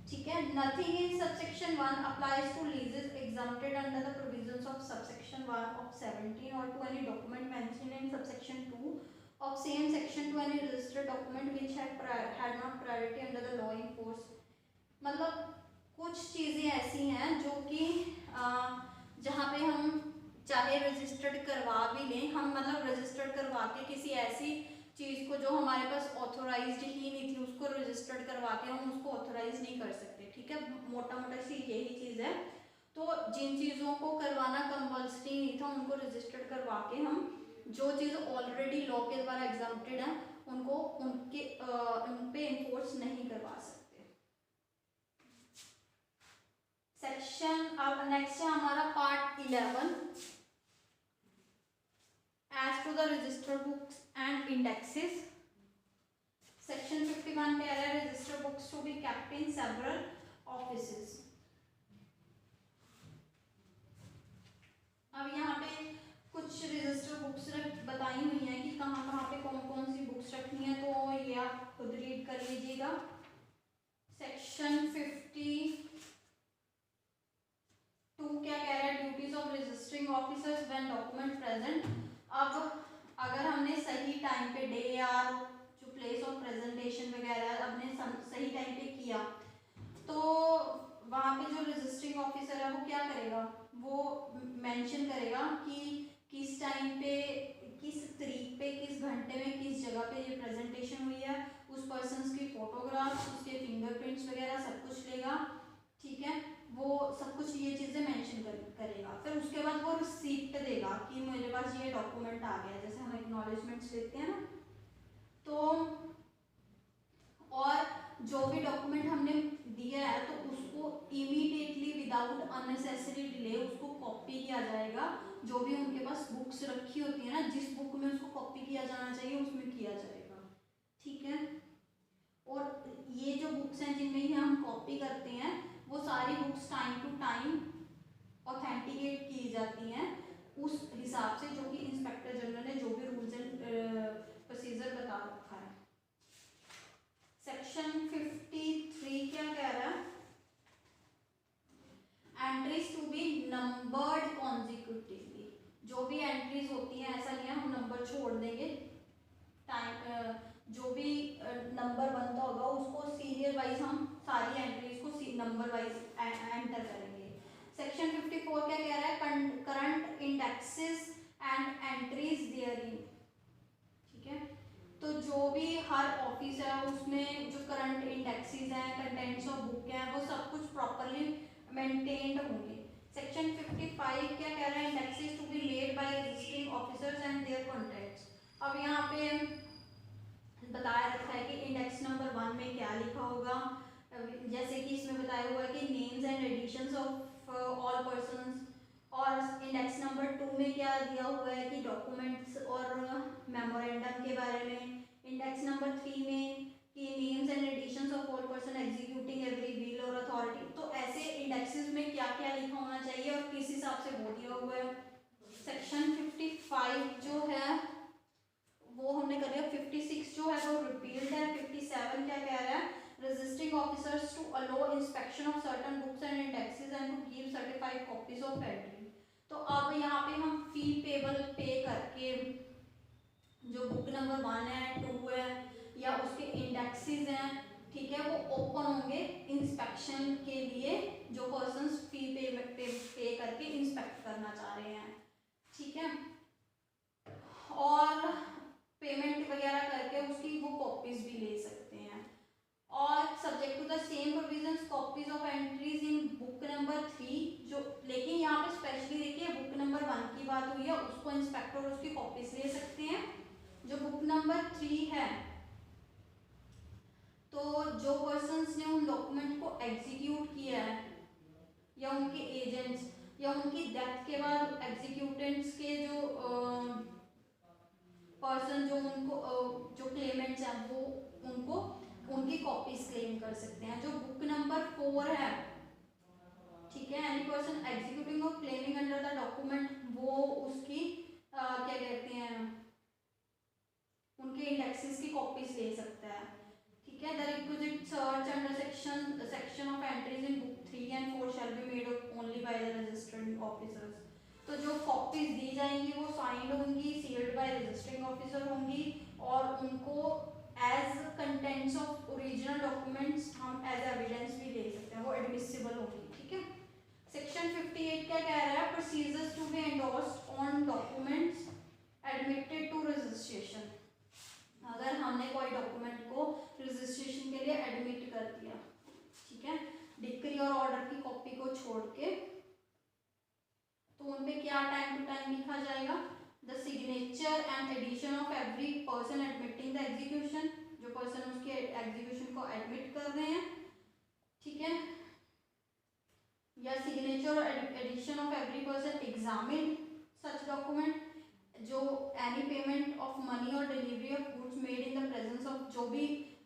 ठीक है। Nothing in subsection 1 applies to leases exempted under the provisions of subsection 1 of 17 और to any document mentioned in subsection 2 of same section to any registered document which had not priority under the law in force। मतलब कुछ चीज़ें ऐसी हैं जो कि जहाँ पे हम चाहे रजिस्टर्ड करवा भी लें, हम मतलब रजिस्टर्ड करवा के किसी ऐसी चीज़ को जो हमारे पास ऑथोराइज्ड ही नहीं थी उसको रजिस्टर्ड करवा के हम उसको ऑथोराइज नहीं कर सकते, ठीक है। मोटा मोटा सी यही चीज़ है। तो जिन चीज़ों को करवाना कंपल्सरी नहीं था उनको रजिस्टर्ड करवा के हम जो चीज़ ऑलरेडी लॉ के द्वारा एग्जाम्प्टेड है उनको उन पे इन्फोर्स नहीं करवा सकते। सेक्शन अब नेक्स्ट है हमारा part 11 as to the register books and indexes. Section 51 कह रहा है register books to be kept in several offices. अब यहाँ पे कुछ रजिस्टर बुक्स बताई हुई हैं कि कहाँ कहाँ पे कौन कौन सी बुक्स रखनी है, तो ये आप खुद रीड कर लीजिएगा। सेक्शन 52 क्या कह रहा है, duties of registering officers when document present. अब अगर हमने सही टाइम पे डे आर जो प्लेस ऑफ प्रेजेंटेशन वगैरह हमने सही टाइम पे किया तो वहाँ पे जो रजिस्टरिंग ऑफिसर है वो क्या करेगा, वो मेंशन करेगा कि किस टाइम पे, किस तारीख पे, किस घंटे में, किस जगह पे ये प्रेजेंटेशन हुई है, उस पर्सन की फोटोग्राफ्स, उसके फिंगरप्रिंट्स वगैरह सब कुछ लेगा, ठीक है। वो सब कुछ ये चीज़ें मेंशन करेगा। फिर उसके बाद वो रिसीप्ट देगा कि मेरे पास ये डॉक्यूमेंट आ गया, जैसे हम एक्नॉलेजमेंट्स लेते हैं ना। तो और जो भी डॉक्यूमेंट हमने दिया है तो उसको इमीडिएटली विदाउट अननेसेसरी डिले उसको कॉपी किया जाएगा। जो भी उनके पास बुक्स रखी होती है ना, जिस बुक में उसको कॉपी किया जाना चाहिए उसमें किया जाएगा, ठीक है। और ये जो बुक्स हैं जिनमें हम कॉपी करते हैं वो सारी books time to time authenticate की जाती हैं उस हिसाब से जो कि इंस्पेक्टर जनरल ने जो भी रूल्स एंड प्रोसीजर बता रखा है। सेक्शन 53 क्या कह रहा है, entries to be numbered consecutively. जो भी एंट्रीज होती हैं, ऐसा नहीं है हम नंबर छोड़ देंगे, टाइम जो भी नंबर बनता होगा उसको सीरियल वाइज हम सारी एंट्रीज को नंबर वाइज एंटर करेंगे। सेक्शन 54 क्या कह रहा है, current indexes and entries therein. ठीक है, तो जो भी हर ऑफिस है उसमें जो करंट इंडेक्सेस हैं, कंटेंट्स ऑफ बुक हैं, वो सब कुछ प्रॉपरली मेंटेन्ड होंगे। सेक्शन 55 क्या कह रहा है, indexes to be laid by registering officers and their contacts. अब यहाँ पे बताया रखा है कि इंडेक्स नंबर 1 में क्या लिखा होगा, जैसे कि इसमें बताया हुआ है कि names and additions of all persons, और इंडेक्स नंबर 2 में क्या दिया हुआ है कि डॉक्यूमेंट्स और मेमोरेंडम के बारे में। इंडेक्स नंबर 3 में कि names and additions of all person executing every bill और अथॉरिटी। तो ऐसे इंडेक्सेस में क्या क्या लिखा होना चाहिए और किस हिसाब से वो दिया हुआ है। सेक्शन 55 जो है वो हमने कर लिया। 56 जो है वो रिपील्ड है। 57 क्या कह रहा है, registering officers to allow inspection of certain books and indexes and to give certified copies of entry. तो अब यहाँ पे हम फी पेबल पे करके जो बुक नंबर 1 है, 2 है या उसके इंडेक्सेस हैं, ठीक है, वो ओपन होंगे इंस्पेक्शन के लिए, जो पर्सन्स फी पे करके इंस्पेक्ट करना चाह रहे हैं। ठीक है, और पेमेंट वगैरह करके उसकी वो कॉपीज भी ले सकते हैं। और subject to the same provisions copies of entries in book number 3, जो लेकिन यहाँ पे स्पेशली देखिए बुक नंबर 1 की बात हुई है, उसको इंस्पेक्टर उसकी कॉपीज ले सकते हैं। जो बुक नंबर 3 है, तो जो पर्सन्स ने उन डॉक्यूमेंट को एग्जीक्यूट किया है या उनके एजेंट्स या उनकी डेथ के बाद एग्जीक्यूटेंट्स के जो पर्सन जो उनको जो क्लेमेंट्स हैं वो उनको उनकी कॉपीज क्लेम कर सकते हैं। जो बुक नंबर 4 है, ठीक है, एनी पर्सन एग्जीक्यूटिंग और क्लेमिंग अंडर द डॉक्यूमेंट, वो उसकी क्या कहते हैं, उनके इंडेक्सेस की कॉपीज ले सकता है। ठीक है, the requisite search under section of entries in book 3 and 4 shall be made only by the registered officers. तो जो कॉपीज दी जाएंगी वो साइंड होंगी, सील्ड बाय रजिस्टरिंग ऑफिसर होंगी, और उनको as contents of original documents हम एज एविडेंस भी ले सकते हैं, वो एडमिसिबल होगी। ठीक है, सेक्शन 58 क्या कह रहा है, procedures to be endorsed on documents admitted to registration. अगर हमने कोई डॉक्यूमेंट को रजिस्ट्रेशन के लिए एडमिट कर दिया, ठीक है, डिक्री और ऑर्डर की कॉपी को छोड़ के, तो उन पे क्या टाइम टू टाइम लिखा जाएगा, the signature and addition of every person admitting the execution, जो पर्सन उसके एग्जीक्यूशन को एडमिट कर रहे हैं, ठीक है, या सिग्नेचर और addition of every person examine such document, जो एनी पेमेंट ऑफ मनी और delivery of goods made in the presence of, जो भी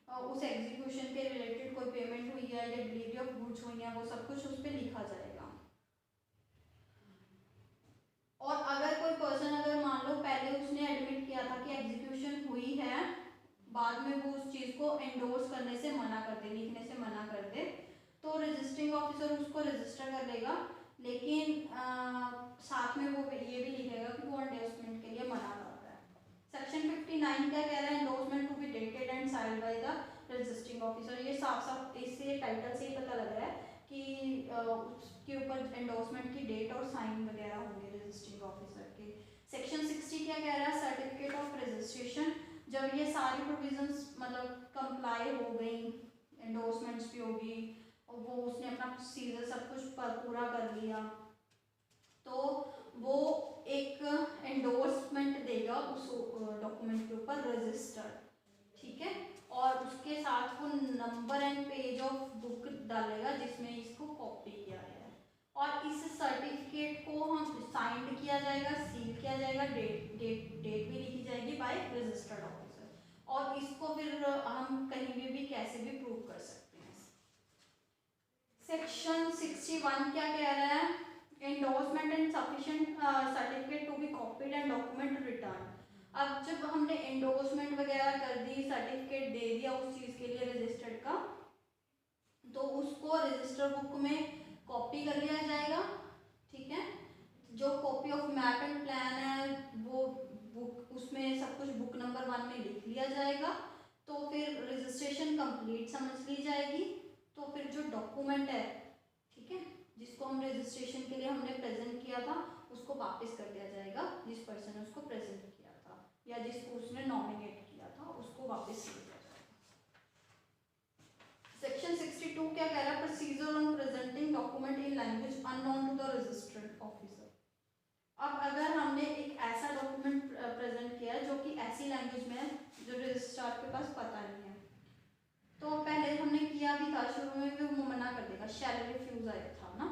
उस एग्जीक्यूशन के रिलेटेड कोई पेमेंट हुई है या डिलीवरी ऑफ गुड्स हुई है, वो सब कुछ उस पर लिखा जाएगा। और अगर कोई पर्सन, अगर मान लो पहले उसने एडमिट किया था कि एग्जीक्यूशन हुई है, बाद में वो उस चीज़ को एंडोर्स करने से मना कर दे, लिखने से मना कर दे, तो रजिस्टरिंग ऑफिसर उसको रजिस्टर कर लेगा, लेकिन साथ में वो ये भी लिखेगा कि वो एंडोर्समेंट के लिए मना कर रहा है। सेक्शन 59 क्या कह रहा है, endorsement to be dated and signed by the registering officer. ये साफ साफ इससे टाइटल से ही पता लग रहा है कि उसके ऊपर एंडोर्समेंट की डेट और साइन वगैरह होंगे रजिस्टरिंग ऑफिसर के। सेक्शन 60 क्या कह रहा है, सर्टिफिकेट ऑफ रजिस्ट्रेशन। जब ये सारी प्रोविजंस मतलब कंप्लाई हो गई, एंडोर्समेंट्स भी होगी और वो उसने अपना प्रोसीजर सब कुछ पूरा कर लिया, तो वो एक एंडोर्समेंट देगा उस डॉक्यूमेंट के ऊपर रजिस्टर, ठीक है, और उसके साथ वो number and page of book डालेगा जिसमें इसको कॉपी किया गया है, और इस सर्टिफिकेट को हम साइंड किया जाएगा, सील किया जाएगा, डेट भी लिखी जाएगी बाय रजिस्टर्ड ऑफिसर, और इसको फिर हम कहीं भी कैसे भी प्रूव कर सकते हैं। सेक्शन 61 क्या कह रहा है, endorsement and sufficient certificate to be copied and document return. अब जब हमने एंडोर्समेंट वगैरह कर दी, सर्टिफिकेट दे दिया उस चीज़ के लिए रजिस्टर्ड का, तो उसको रजिस्टर बुक में कॉपी कर लिया जाएगा। ठीक है, जो copy of map and plan है वो बुक, उसमें सब कुछ बुक नंबर 1 में लिख लिया जाएगा। तो फिर रजिस्ट्रेशन कंप्लीट समझ ली जाएगी। तो फिर जो डॉक्यूमेंट है, ठीक है, जिसको हम रजिस्ट्रेशन के लिए हमने प्रेजेंट किया था उसको वापस कर दिया जाएगा, जिस पर्सन ने उसको प्रेजेंट किया था या जिसको उसने नॉमिनेट किया था उसको वापस कर दिया जाएगा। सेक्शन 62 क्या कह रहा है? Procedure on presenting document in language unknown to the registered officer. अब अगर हमने एक ऐसा डॉक्यूमेंट प्रेजेंट किया है जो कि ऐसी लैंग्वेज में है जो रजिस्ट्रार के पास पता नहीं है, तो पहले हमने किया भी था, शुरू में भी वो मना कर देगा, शैल रिफ्यूज आया था ना।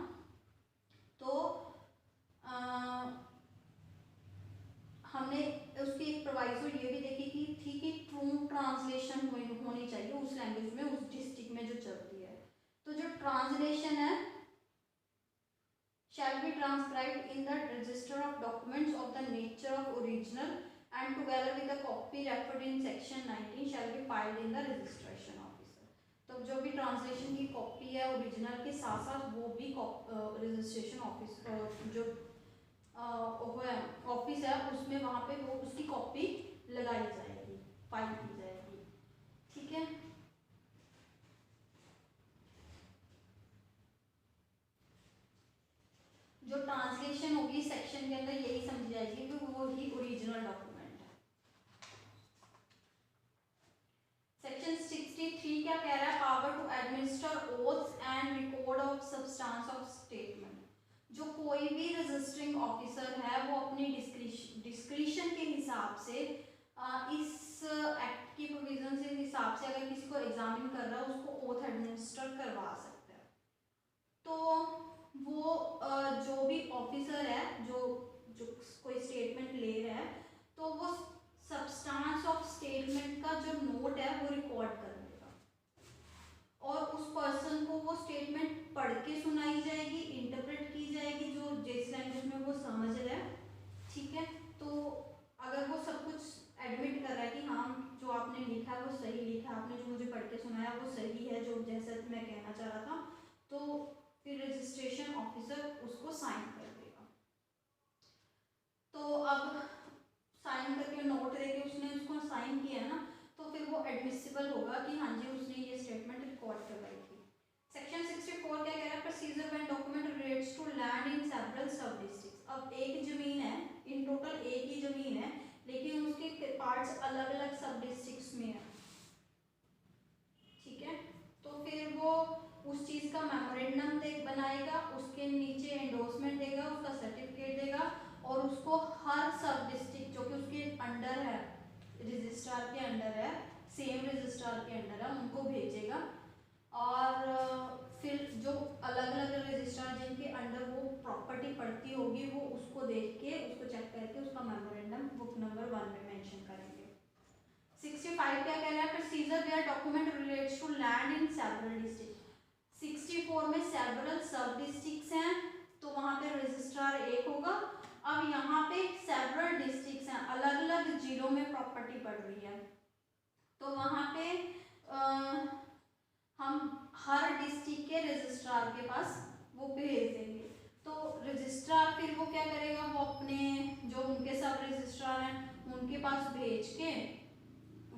तो हमने उसकी एक प्रोवाइजो ये भी देखी कि थी कि ट्रू ट्रांसलेशन होनी चाहिए उस लैंग्वेज में, उस डिस्ट्रिक्ट में जो चलती है। तो जो ट्रांसलेशन है, shall be transcribed in the register of documents of the nature of original and together with the copy referred in section 19 shall be filed in the registration officer। तो जो भी ट्रांसलेशन की कॉपी है original के साथ साथ वो भी रजिस्ट्रेशन ऑफिस जो ऑफिस है उसमें वहाँ पे वो उसकी कॉपी लगाई जाएगी, फाइल की जाएगी। ठीक है, जो ट्रांसलेशन होगी सेक्शन के अंदर यही समझी जाएगी कि वो ही ओरिजिनल डॉक्यूमेंट है। सेक्शन 63 क्या कह रहा है? Power to administer oaths and record of substance of statement. जो कोई भी रजिस्टरिंग ऑफिसर है वो अपनी डिस्क्रिशन के हिसाब से इस एक्ट की प्रोविजन से हिसाब से अगर किसी को एग्जामिन कर रहा है उसको ओथ एडमिनिस्टर करवा सकता है। तो वो जो भी ऑफिसर है जो जो कोई स्टेटमेंट ले रहा है तो वो सब्सटेंस ऑफ स्टेटमेंट का जो नोट है वो रिकॉर्ड कर देगा और उस पर्सन को वो स्टेटमेंट पढ़ के सुनाई जाएगी, इंटरप्रेट की जाएगी जो जिस लैंग्वेज में वो समझ रहा है। ठीक है, तो अगर वो सब कुछ एडमिट कर रहा है कि हाँ जो आपने लिखा है वो सही लिखा है, आपने जो मुझे पढ़ के सुनाया वो सही है, जो जैसा मैं कहना चाह रहा था, तो फिर रजिस्ट्रेशन ऑफिसर उसको साइन कर देगा। तो अब साइन करके नोट देके उसने उसको साइन किया है ना, तो फिर वो एडमिसिबल होगा कि हाँ जी उसने ये स्टेटमेंट रिकॉर्ड करवाई थी। सेक्शन 64 क्या कह रहा है? Procedure when document relates to land in several sub districts. अब एक जमीन है, इन टोटल एक ही जमीन है लेकिन उसके पार्ट्स अलग अलग सब डिस्ट्रिक्ट्स में है। ठीक है, तो फिर वो उस चीज़ का मेमोरेंडम बनाएगा, उसके नीचे एंडोर्समेंट देगा, उसका सर्टिफिकेट देगा और उसको हर सब डिस्ट्रिक्ट जो कि उसके अंडर है, रजिस्ट्रार के अंडर है, सेम रजिस्ट्रार के अंडर है, उनको भेजेगा। और फिर जो अलग अलग रजिस्ट्रार जिनके अंडर वो प्रॉपर्टी पड़ती होगी वो उसको देख के उसको चेक करके उसका मेमोरेंडम बुक नंबर 1 में मेंशन करेंगे। 65 क्या कह रहा है? Procedure where document relates to land in several district. 64 में सेवरल सब डिस्ट्रिक्ट्स हैं तो वहां पे रजिस्ट्रार एक होगा। अब यहाँ पे सेवरल डिस्ट्रिक्ट्स हैं, अलग अलग जिलों में प्रॉपर्टी पड़ रही है, तो वहां पे हम हर डिस्ट्रिक्ट के रजिस्ट्रार के पास वो भेज देंगे। तो रजिस्ट्रार फिर वो क्या करेगा, वो अपने जो उनके सब रजिस्ट्रार हैं उनके पास भेज के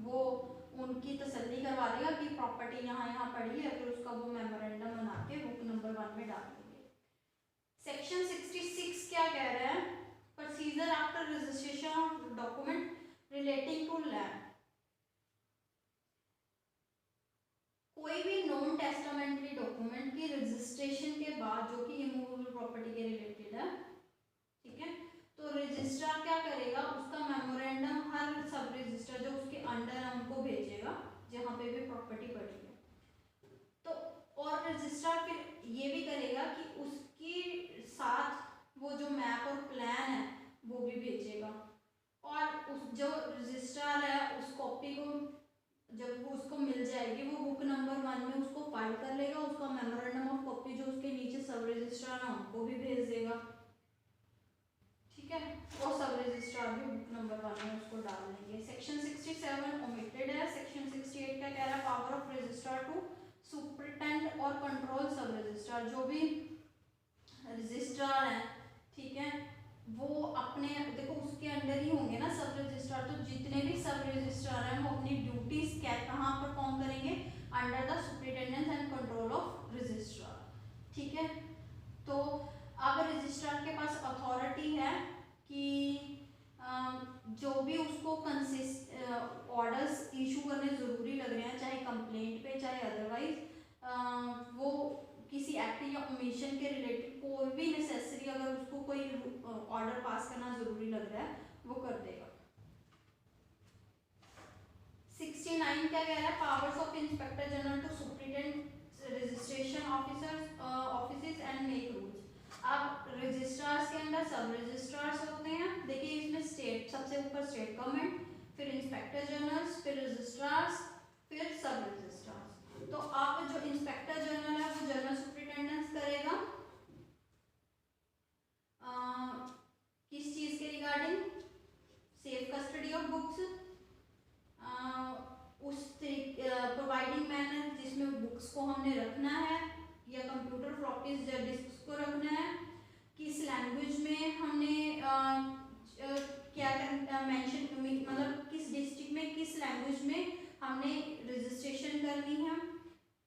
वो उनकी तसल्ली करवा देगा कि प्रॉपर्टी यहाँ यहाँ पड़ी है, फिर उसका वो मेमोरेंडम बना के बुक नंबर 1 में डाल देंगे। सेक्शन 66 क्या कह रहा है? Procedure after registration of document relating to land. कोई भी नॉन टेस्टामेंटरी डॉक्यूमेंट की रजिस्ट्रेशन के बाद जो कि इमूवेबल प्रॉपर्टी के रिलेटेड है, ठीक है, तो रजिस्ट्रार क्या करेगा, उसका मेमोरेंडम हर सब रजिस्टर जो उसके अंडर है उनको भेजेगा जहाँ पे भी प्रॉपर्टी पड़ी है। तो और रजिस्ट्रार फिर ये भी करेगा कि उसके साथ वो जो मैप और प्लान है वो भी भेजेगा और उस जो रजिस्ट्रार है उस कॉपी को जब वो उसको मिल जाएगी वो बुक नंबर 1 में उसको फाइल कर लेगा, उसका मेमोरेंडम ऑफ कॉपी जो उसके नीचे सब रजिस्ट्रार है उनको भी भेज देगा। जितने भी सब रजिस्ट्रार हैं वो अपनी ड्यूटीज कहाँ परफॉर्म करेंगे, under the superintendence and control of registrar. ठीक है, तो अब रजिस्ट्रार के पास अथॉरिटी है कि जो भी उसको ऑर्डर्स इशू करने ज़रूरी लग रहे हैं, चाहे कंप्लेंट पे चाहे अदरवाइज, वो किसी एक्ट या ओमिशन के रिलेटेड कोई भी नेसेसरी अगर उसको कोई ऑर्डर पास करना ज़रूरी लग रहा है वो कर देगा। 69 क्या कह रहा है, powers of inspector general to superintend registration offices and make rules. अब रजिस्ट्रार्स के अंदर सब रजिस्ट्रार्स होते हैं, देखिए इसमें स्टेट सबसे ऊपर स्टेट गवर्नमेंट, फिर इंस्पेक्टर जनरल्स, फिर रजिस्ट्रार्स, फिर सब रजिस्ट्रार्स। तो अब जो इंस्पेक्टर जनरल है वो जनरल सुपरिटेंडेंस करेगा किस चीज के regarding, safe custody of books, उस प्रोवाइडिंग मैनर जिसमें बुक्स को हमने रखना है या कंप्यूटर फ्लॉपीज डिस्क को रखना है, किस लैंग्वेज में हमने क्या मेंशन, मतलब किस डिस्ट्रिक्ट में किस लैंग्वेज में हमने रजिस्ट्रेशन करनी है,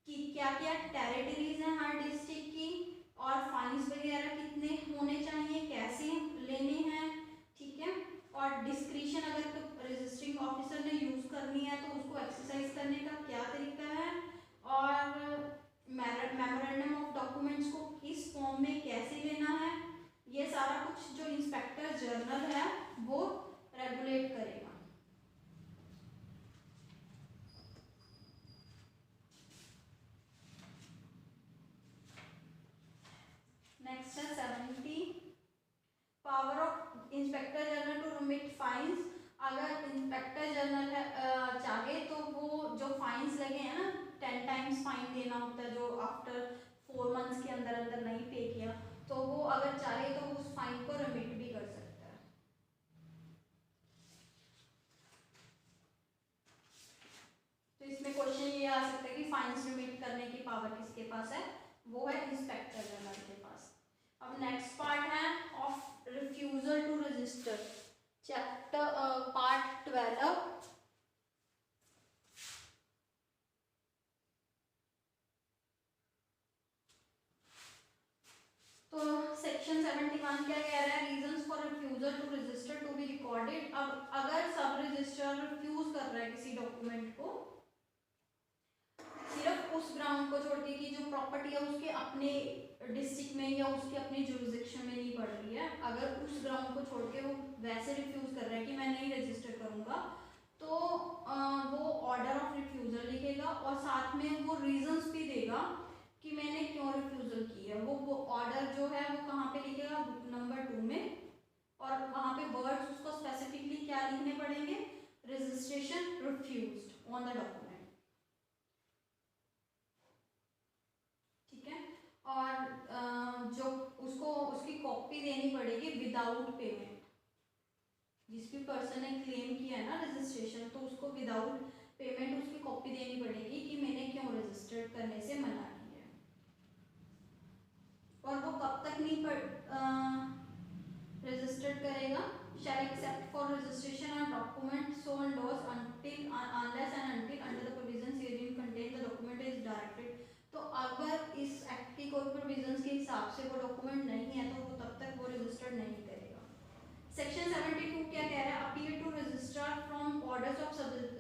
कि क्या क्या टेरिटरीज हैं हर डिस्ट्रिक्ट की, और फाइन्स वगैरह कितने होने चाहिए, कैसे लेने हैं। ठीक है, और डिस्क्रिशन अगर तो रजिस्ट्रिंग ऑफिसर ने यूज करनी है तो उसको एक्सरसाइज करने का क्या तरीका है, और मेमोरेंडम ऑफ डॉक्यूमेंट्स को किस फॉर्म में कैसे लेना है, ये सारा कुछ जो इंस्पेक्टर जनरल है वो रेगुलेट करेगा। नेक्स्ट है 70, power of inspector general to remit fines. अगर इंस्पेक्टर जनरल चाहे तो वो जो फाइन्स लगे हैं ना, 10 टाइम्स फाइन देना होता है जो आफ्टर 4 मंथ्स के अंदर अंदर नहीं पे किया, तो वो अगर चाहे तो उस फाइन को रिमिट भी कर सकता है। तो इसमें क्वेश्चन ये आ सकता है कि फाइन्स रिमिट करने की पावर किसके पास है, वो है इंस्पेक्टर जनरल के पास। अब नेक्स्ट पार्ट है of refusal to register, chapter part 12। तो सेक्शन 71 क्या कह रहा है, reasons for refusal to register to be recorded. अब अगर सब रजिस्ट्रार रिफ्यूज कर रहा है किसी डॉक्यूमेंट को, सिर्फ उस ग्राउंड को छोड़ के कि जो प्रॉपर्टी है उसके अपने डिस्ट्रिक्ट में या उसके अपने जुरिसडिक्शन में नहीं पड़ रही है, अगर उस ग्राउंड को छोड़ के वो वैसे रिफ्यूज कर रहा है कि मैं नहीं रजिस्टर करूंगा, तो वो ऑर्डर ऑफ रिफ्यूजल लिखेगा और साथ में वो रीजंस भी देगा कि मैंने क्यों रिफ्यूजल की है। वो ऑर्डर जो है वो कहाँ पे लिखेगा, बुक नंबर 2 में, और वहाँ पे वर्ड्स उसको स्पेसिफिकली क्या लिखने पड़ेंगे, registration refused on the document. ठीक है, और जो उसको उसकी कॉपी देनी पड़ेगी विदाउट पेमेंट। जिस भी पर्सन ने क्लेम किया है ना रजिस्ट्रेशन, तो उसको विदाउट पेमेंट उसकी कॉपी देनी पड़ेगी कि मैंने क्यों रजिस्टर करने से मना किया है। और वो कब तक नहीं रजिस्टर्ड करेगा, shall accept for registration a document so endorsed until unless and until under the provisions herein contained the document is directed। तो अगर इस एक्ट की कोई प्रोविजंस के हिसाब से वो डॉक्यूमेंट नहीं है तो वो तब तक वो रजिस्टर्ड नहीं करेगा। सेक्शन 72 क्या कह रहा है, appeal to registrar from orders of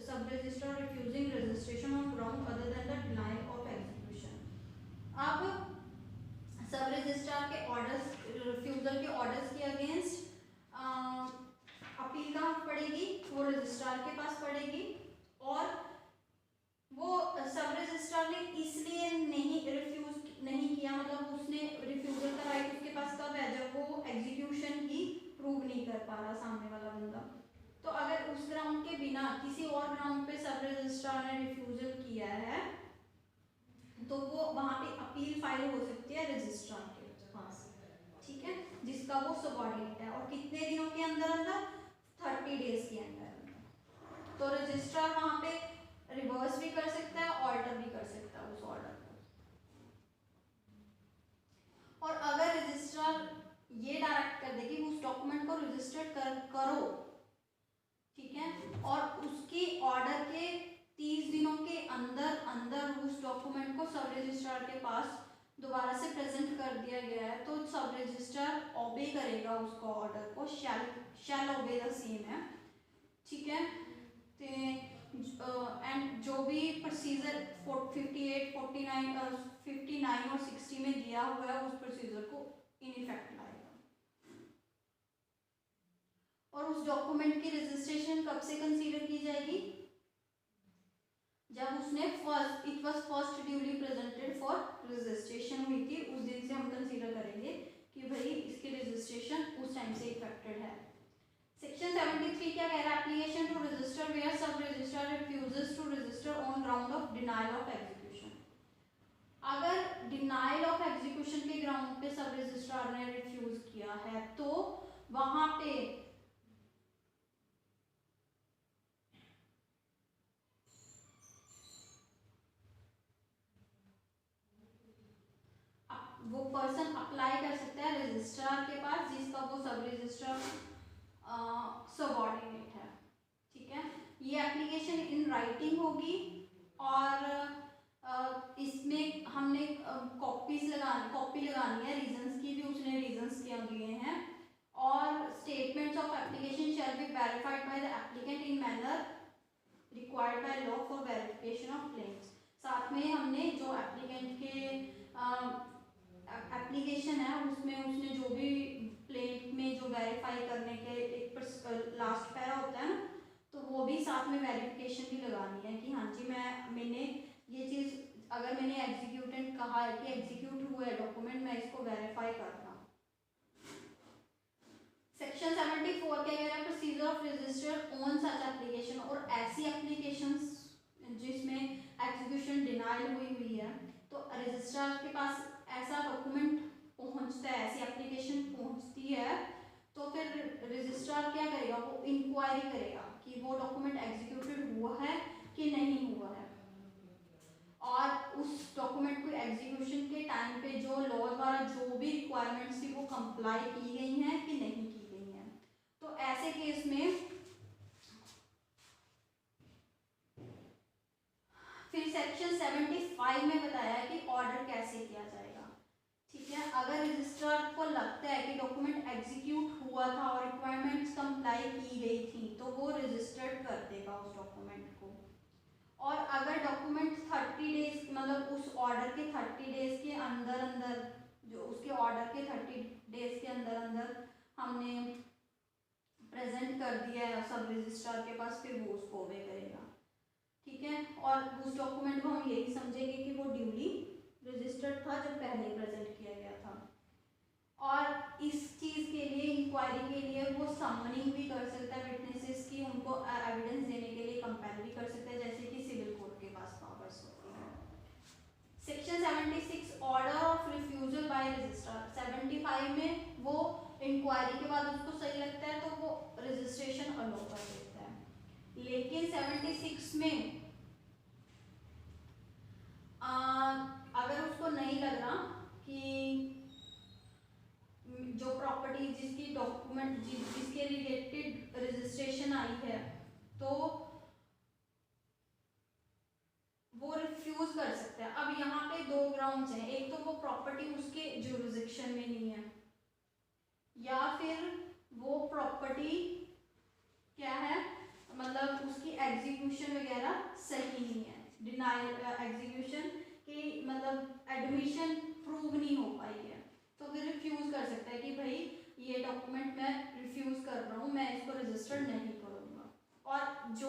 sub registrar refusing registration on ground other than the denial of execution. अब सब रजिस्ट्रार के ऑर्डर्स, रिफ्यूजल के ऑर्डर्स के अगेंस्ट अपील कहाँ पड़ेगी, वो रजिस्ट्रार के पास पड़ेगी, और वो सब रजिस्ट्रार ने इसलिए नहीं रिफ्यूज नहीं किया, मतलब उसने रिफ्यूजल का राइट उसके पास कब है, जब वो एग्जीक्यूशन की प्रूव नहीं कर पा रहा सामने वाला बंदा। तो अगर उस ग्राउंड के बिना किसी और ग्राउंड पे सब रजिस्ट्रार ने रिफ्यूजल किया है तो वो वहां पे अपील फाइल हो सकती है रजिस्ट्रार के पास। ठीक है, जिसका वो सबऑर्डिनेट है, और कितने दिनों के अंदर अंदर, 30 डेज के अंदर। तो रजिस्ट्रार वहां पे रिवर्स भी कर सकता है, ऑल्टर भी कर सकता है उस ऑर्डर को। और अगर रजिस्ट्रार ये डायरेक्ट कर दे कि उस डॉक्यूमेंट को रजिस्टर्ड करो, ठीक है, डॉक्यूमेंट को सब रजिस्ट्रार के पास दोबारा से प्रेजेंट कर दिया गया है तो सब रजिस्ट्रार ओबे करेगा उसको, ऑर्डर को, शैल ओबे द सेम है, ठीक है। एंड जो भी प्रोसीजर 58, 59 और 60 में दिया हुआ है उस प्रोसीजर को इन इफेक्ट लाएगा। और उस डॉक्यूमेंट की रजिस्ट्रेशन कब से कंसीडर की जाएगी? जब उसने it was first duly presented for registration हुई थी, उस दिन से हम कंसीडर करेंगे कि भाई इसकी रजिस्ट्रेशन उस टाइम से इफेक्टेड है। सेक्शन 73 क्या कह रहा है? Application to register where sub registrar refuses to register on ground of denial of execution. अगर डिनायल ऑफ एग्जीक्यूशन के ग्राउंड पे सब रजिस्ट्रार ने रिफ्यूज किया है तो वहां पे वो पर्सन अप्लाई कर सकता है रजिस्ट्रार के पास जिसका वो सब रजिस्ट्रार सबऑर्डिनेट है, ठीक है। ये एप्लीकेशन इन राइटिंग होगी और इसमें हमने कॉपी लगानी है रीजंस की भी, उसने रीजंस क्या दिए हैं। और statements of application shall be verified by the applicant in manner required by law for verification of claims. साथ में हमने जो एप्लीकेंट के एप्लीकेशन है उसमें उसने जो भी प्लेट में जो वेरीफाई करने के एक लास्ट पैरा होता है ना, तो वो भी साथ में वेरिफिकेशन भी लगानी है कि हाँ जी मैंने ये चीज़, अगर मैंने एग्जीक्यूटेंट कहा है कि एग्जीक्यूट हुआ है डॉक्यूमेंट, मैं इसको वेरीफाई कर रहा हूँ। सेक्शन 74 क्या कह रहा है? Procedure of register on such application. और ऐसी एप्लीकेशंस जिसमें एग्जीक्यूशन डिनाइल हुई है तो रजिस्ट्रार के पास ऐसा डॉक्यूमेंट पहुंचता है, ऐसी एप्लीकेशन पहुंचती है तो फिर रजिस्ट्रार क्या करेगा? वो इंक्वायरी करेगा कि वो डॉक्यूमेंट एग्जीक्यूटेड हुआ है कि नहीं हुआ है, और उस डॉक्यूमेंट को एग्जीक्यूशन के टाइम पे जो लॉ द्वारा जो भी रिक्वायरमेंट्स थी वो कंप्लाई की गई हैं कि नहीं की गई हैं। तो ऐसे केस में फिर सेक्शन 75 में बताया है कि ऑर्डर कैसे किया जाएगा, ठीक है। अगर रजिस्ट्रार को लगता है कि डॉक्यूमेंट एग्जीक्यूट हुआ था और रिक्वायरमेंट्स कंप्लाई की गई थी तो वो रजिस्टर्ड कर देगा उस डॉक्यूमेंट को। और अगर डॉक्यूमेंट 30 डेज मतलब उस ऑर्डर के 30 डेज के अंदर अंदर, जो उसके ऑर्डर के 30 डेज के अंदर अंदर हमने प्रेजेंट कर दिया है सब रजिस्ट्रार के पास, फिर वो उसको ओबे करेगा, ठीक है। और उस डॉक्यूमेंट को हम यही समझेंगे कि वो ड्यूली रजिस्टर्ड था जब पहले प्रेजेंट किया गया था। और इस चीज़ के लिए इंक्वायरी के लिए वो समनिंग भी कर सकता है विटनेसेस की, उनको एविडेंस देने के लिए कंपेल भी कर सकता है, जैसे कि सिविल कोर्ट के पास पावर्स होती है। Section 76 order of refusal by registrar. 75 में वो इंक्वायरी के बाद उसको सही लगता है तो वो रजिस्ट्रेशन अलाउ कर देता है। लेकिन 76 में अगर उसको नहीं लग रहा कि जो प्रॉपर्टी जिसकी डॉक्यूमेंट जिसके रिलेटेड रजिस्ट्रेशन आई है तो वो रिफ्यूज कर सकता है। अब यहाँ पे दो ग्राउंड्स हैं, एक तो वो प्रॉपर्टी उसके जुरिसडिक्शन में नहीं है, या फिर वो प्रॉपर्टी क्या है मतलब उसकी एग्जीक्यूशन वगैरह सही नहीं है, डिनाइल एग्जीक्यूशन की मतलब एडमिशन प्रूव नहीं हो पाई है, तो फिर रिफ्यूज कर सकता है कि भाई ये डॉक्यूमेंट मैं रिफ्यूज कर रहा हूँ, मैं इसको रजिस्टर नहीं करूँगा। और जो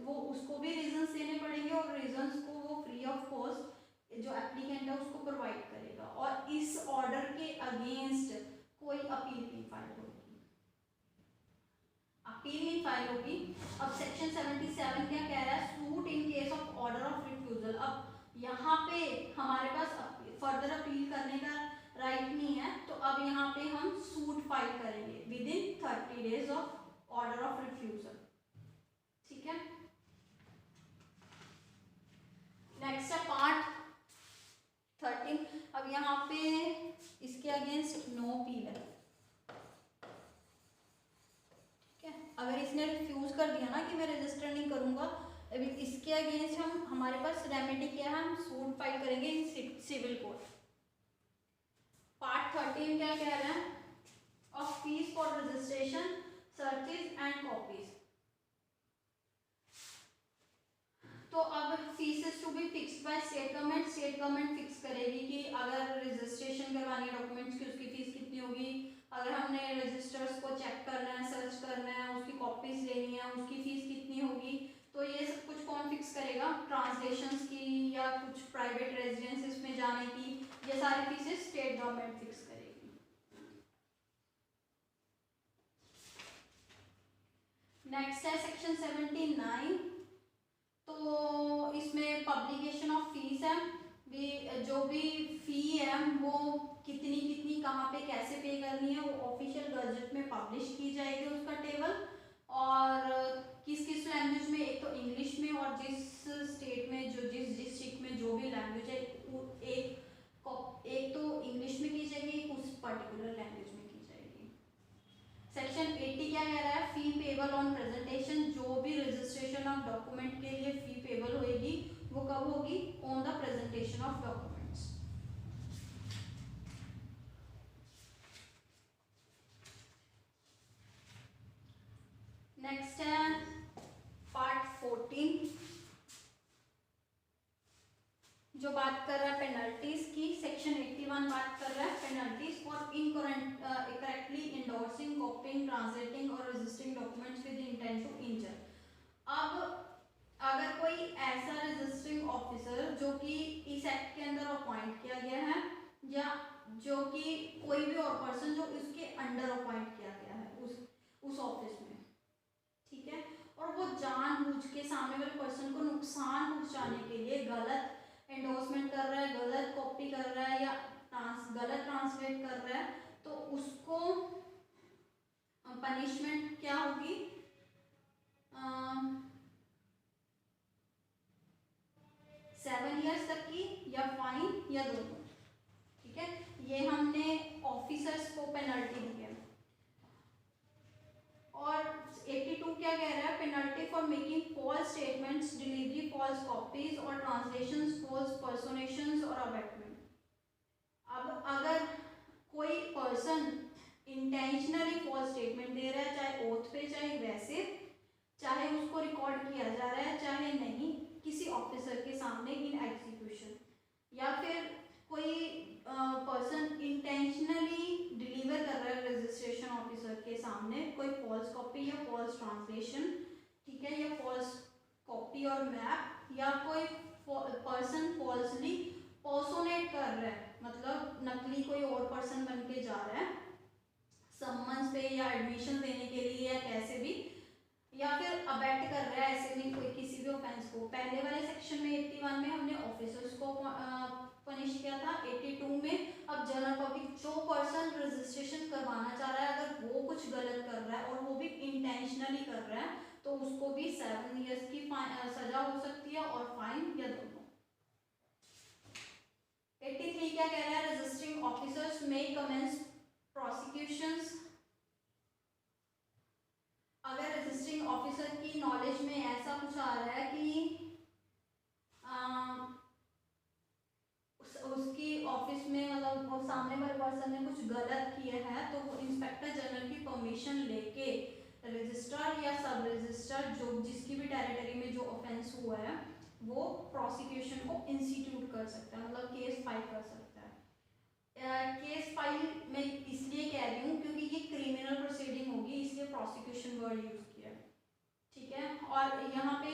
वो उसको भी रीजंस देने पड़ेंगे और रीजंस को वो फ्री ऑफ कॉस्ट जो एप्लीकेंट है उसको प्रोवाइड करेगा, और इस ऑर्डर के अगेंस्ट कोई अपील नहीं फाइल होगी, अपील नहीं फाइल होगी। अब सेक्शन 77 क्या कह रहा है? Suit in case of order of refusal. अब यहाँ पे हमारे पास फर्दर अपील करने का राइट नहीं है, तो अब यहाँ पे हम सूट फाइल करेंगे with in 30 days of order of refusal, ठीक है। नेक्स्ट है पार्ट 13। अब यहाँ पे इसके अगेंस्ट नो अपील है, ठीक है। अगर इसने रिफ्यूज कर दिया ना कि मैं रजिस्टर नहीं करूँगा, अभी इसके अगेंस्ट हमारे पास रेमेडी क्या है, हम सूट फाइल करेंगे इन सिविल कोर्ट। पार्ट 13 क्या कह रहा है, of fees for registration, searches and copies. तो अब fees to be fixed by state government, state government fix करेगी कि अगर रजिस्ट्रेशन करवानी है डॉक्यूमेंट्स की, उसकी फीस कितनी होगी। अगर हमने रजिस्टर्स को चेक करना है, सर्च करना है, उसकी कॉपीज लेनी है, उसकी फीस कितनी होगी। तो ये सब कुछ कौन फिक्स करेगा, ट्रांसलेशंस की या कुछ प्राइवेट रेजिडेंसेस में जाने की, ये सारी फीसेस स्टेट गवर्नमेंट फिक्स करेगी। नेक्स्ट है सेक्शन 79। तो इसमें पब्लिकेशन ऑफ फीस है, भी जो भी फी है वो कितनी कितनी कहाँ पे कैसे पे करनी है, वो ऑफिशियल गजट में पब्लिश की जाएगी उसका टेबल। और किस किस लैंग्वेज में, एक तो इंग्लिश में, और जिस स्टेट में जो जिस डिस्ट्रिक्ट में जो भी लैंग्वेज है एक तो इंग्लिश में की जाएगी, उस पर्टिकुलर लैंग्वेज में की जाएगी। सेक्शन 80 क्या कह रहा है, फी पेबल ऑन प्रेजेंटेशन। जो भी रजिस्ट्रेशन ऑफ डॉक्यूमेंट के लिए फी पेबल होगी वो कब होगी, on the presentation of documents. Next है पार्ट 14 जो बात कर रहा है पेनल्टीज की। सेक्शन 81 बात कर रहा है penalties for incorrectly endorsing, copying, translating और registering documents with intent to injure. अब अगर कोई ऐसा रजिस्टरिंग ऑफिसर जो कि इस एक्ट के अंदर अपॉइंट किया गया है, या जो कि कोई भी और पर्सन जो इसके अंडर अपॉइंट किया गया है उस ऑफिस में, ठीक है, और वो जानबूझ के सामने वाले पर्सन को नुकसान पहुंचाने के लिए गलत एंडोर्समेंट कर रहा है, गलत कॉपी कर रहा है, या गलत ट्रांसलेट कर रहा है, तो उसको पनिशमेंट क्या होगी, 7 ईयर्स तक की, या फाइन, या दोनों। ठीक है, ये हमने ऑफिसर्स को पेनल्टी दी है। और 82 क्या कह रहा है, penalty for making false statements, delivery false copies और ट्रांसलेशंस, फॉल्स पर्सोनेशंस और अबेटमेंट। अब अगर कोई पर्सन इंटेंशनली फॉल्स स्टेटमेंट दे रहा है, चाहे ओथ पे चाहे वैसे, चाहे उसको रिकॉर्ड किया जा रहा है चाहे नहीं, किसी ऑफिसर के सामने इन एग्जीक्यूशन, या फिर कोई पर्सन इंटेंशनली डिलीवर कर रहा है रजिस्ट्रेशन ऑफिसर के सामने कोई फॉल्स कॉपी या फॉल्स ट्रांसलेशन, ठीक है, या फॉल्स कॉपी और मैप, या कोई पर्सन फॉल्सली पर्सोनेट कर रहा है, मतलब नकली कोई और पर्सन बन के जा रहा है सम्मन्स पे या एडमिशन देने के लिए या कैसे भी, या फिर अबेट कर रहा है ऐसे में कोई किसी भी ऑफेंस को। पहले वाले सेक्शन में 81 में हमने ऑफिसर्स को पनिश किया था, 82 में अब जनरल पब्लिक जो पर्सन रजिस्ट्रेशन करवाना चाह रहा है अगर वो कुछ गलत कर रहा है और वो भी इंटेंशनली कर रहा है तो उसको भी 7 ईयर्स की सजा हो सकती है और फाइन या दोनों। 83 क्या कह रहा है, रजिस्टरिंग ऑफिसर्स मे कमेंस प्रोसिक्यूशंस। अगर रजिस्टरिंग ऑफिसर की नॉलेज में ऐसा कुछ आ रहा है कि उसकी ऑफिस में मतलब वो सामने वाले पर्सन ने कुछ गलत किया है तो वो इंस्पेक्टर जनरल की परमिशन लेके रजिस्ट्रार या सब रजिस्ट्रार जो जिसकी भी टेरिटरी में जो ऑफेंस हुआ है वो प्रोसिक्यूशन को इंस्टीट्यूट कर सकता है, मतलब केस फाइल कर सकता है। केस फाइल मैं इसलिए कह रही हूँ क्योंकि ये क्रिमिनल प्रोसीडिंग होगी इसलिए प्रोसिक्यूशन वर्ड यूज किया, ठीक है। और यहाँ पे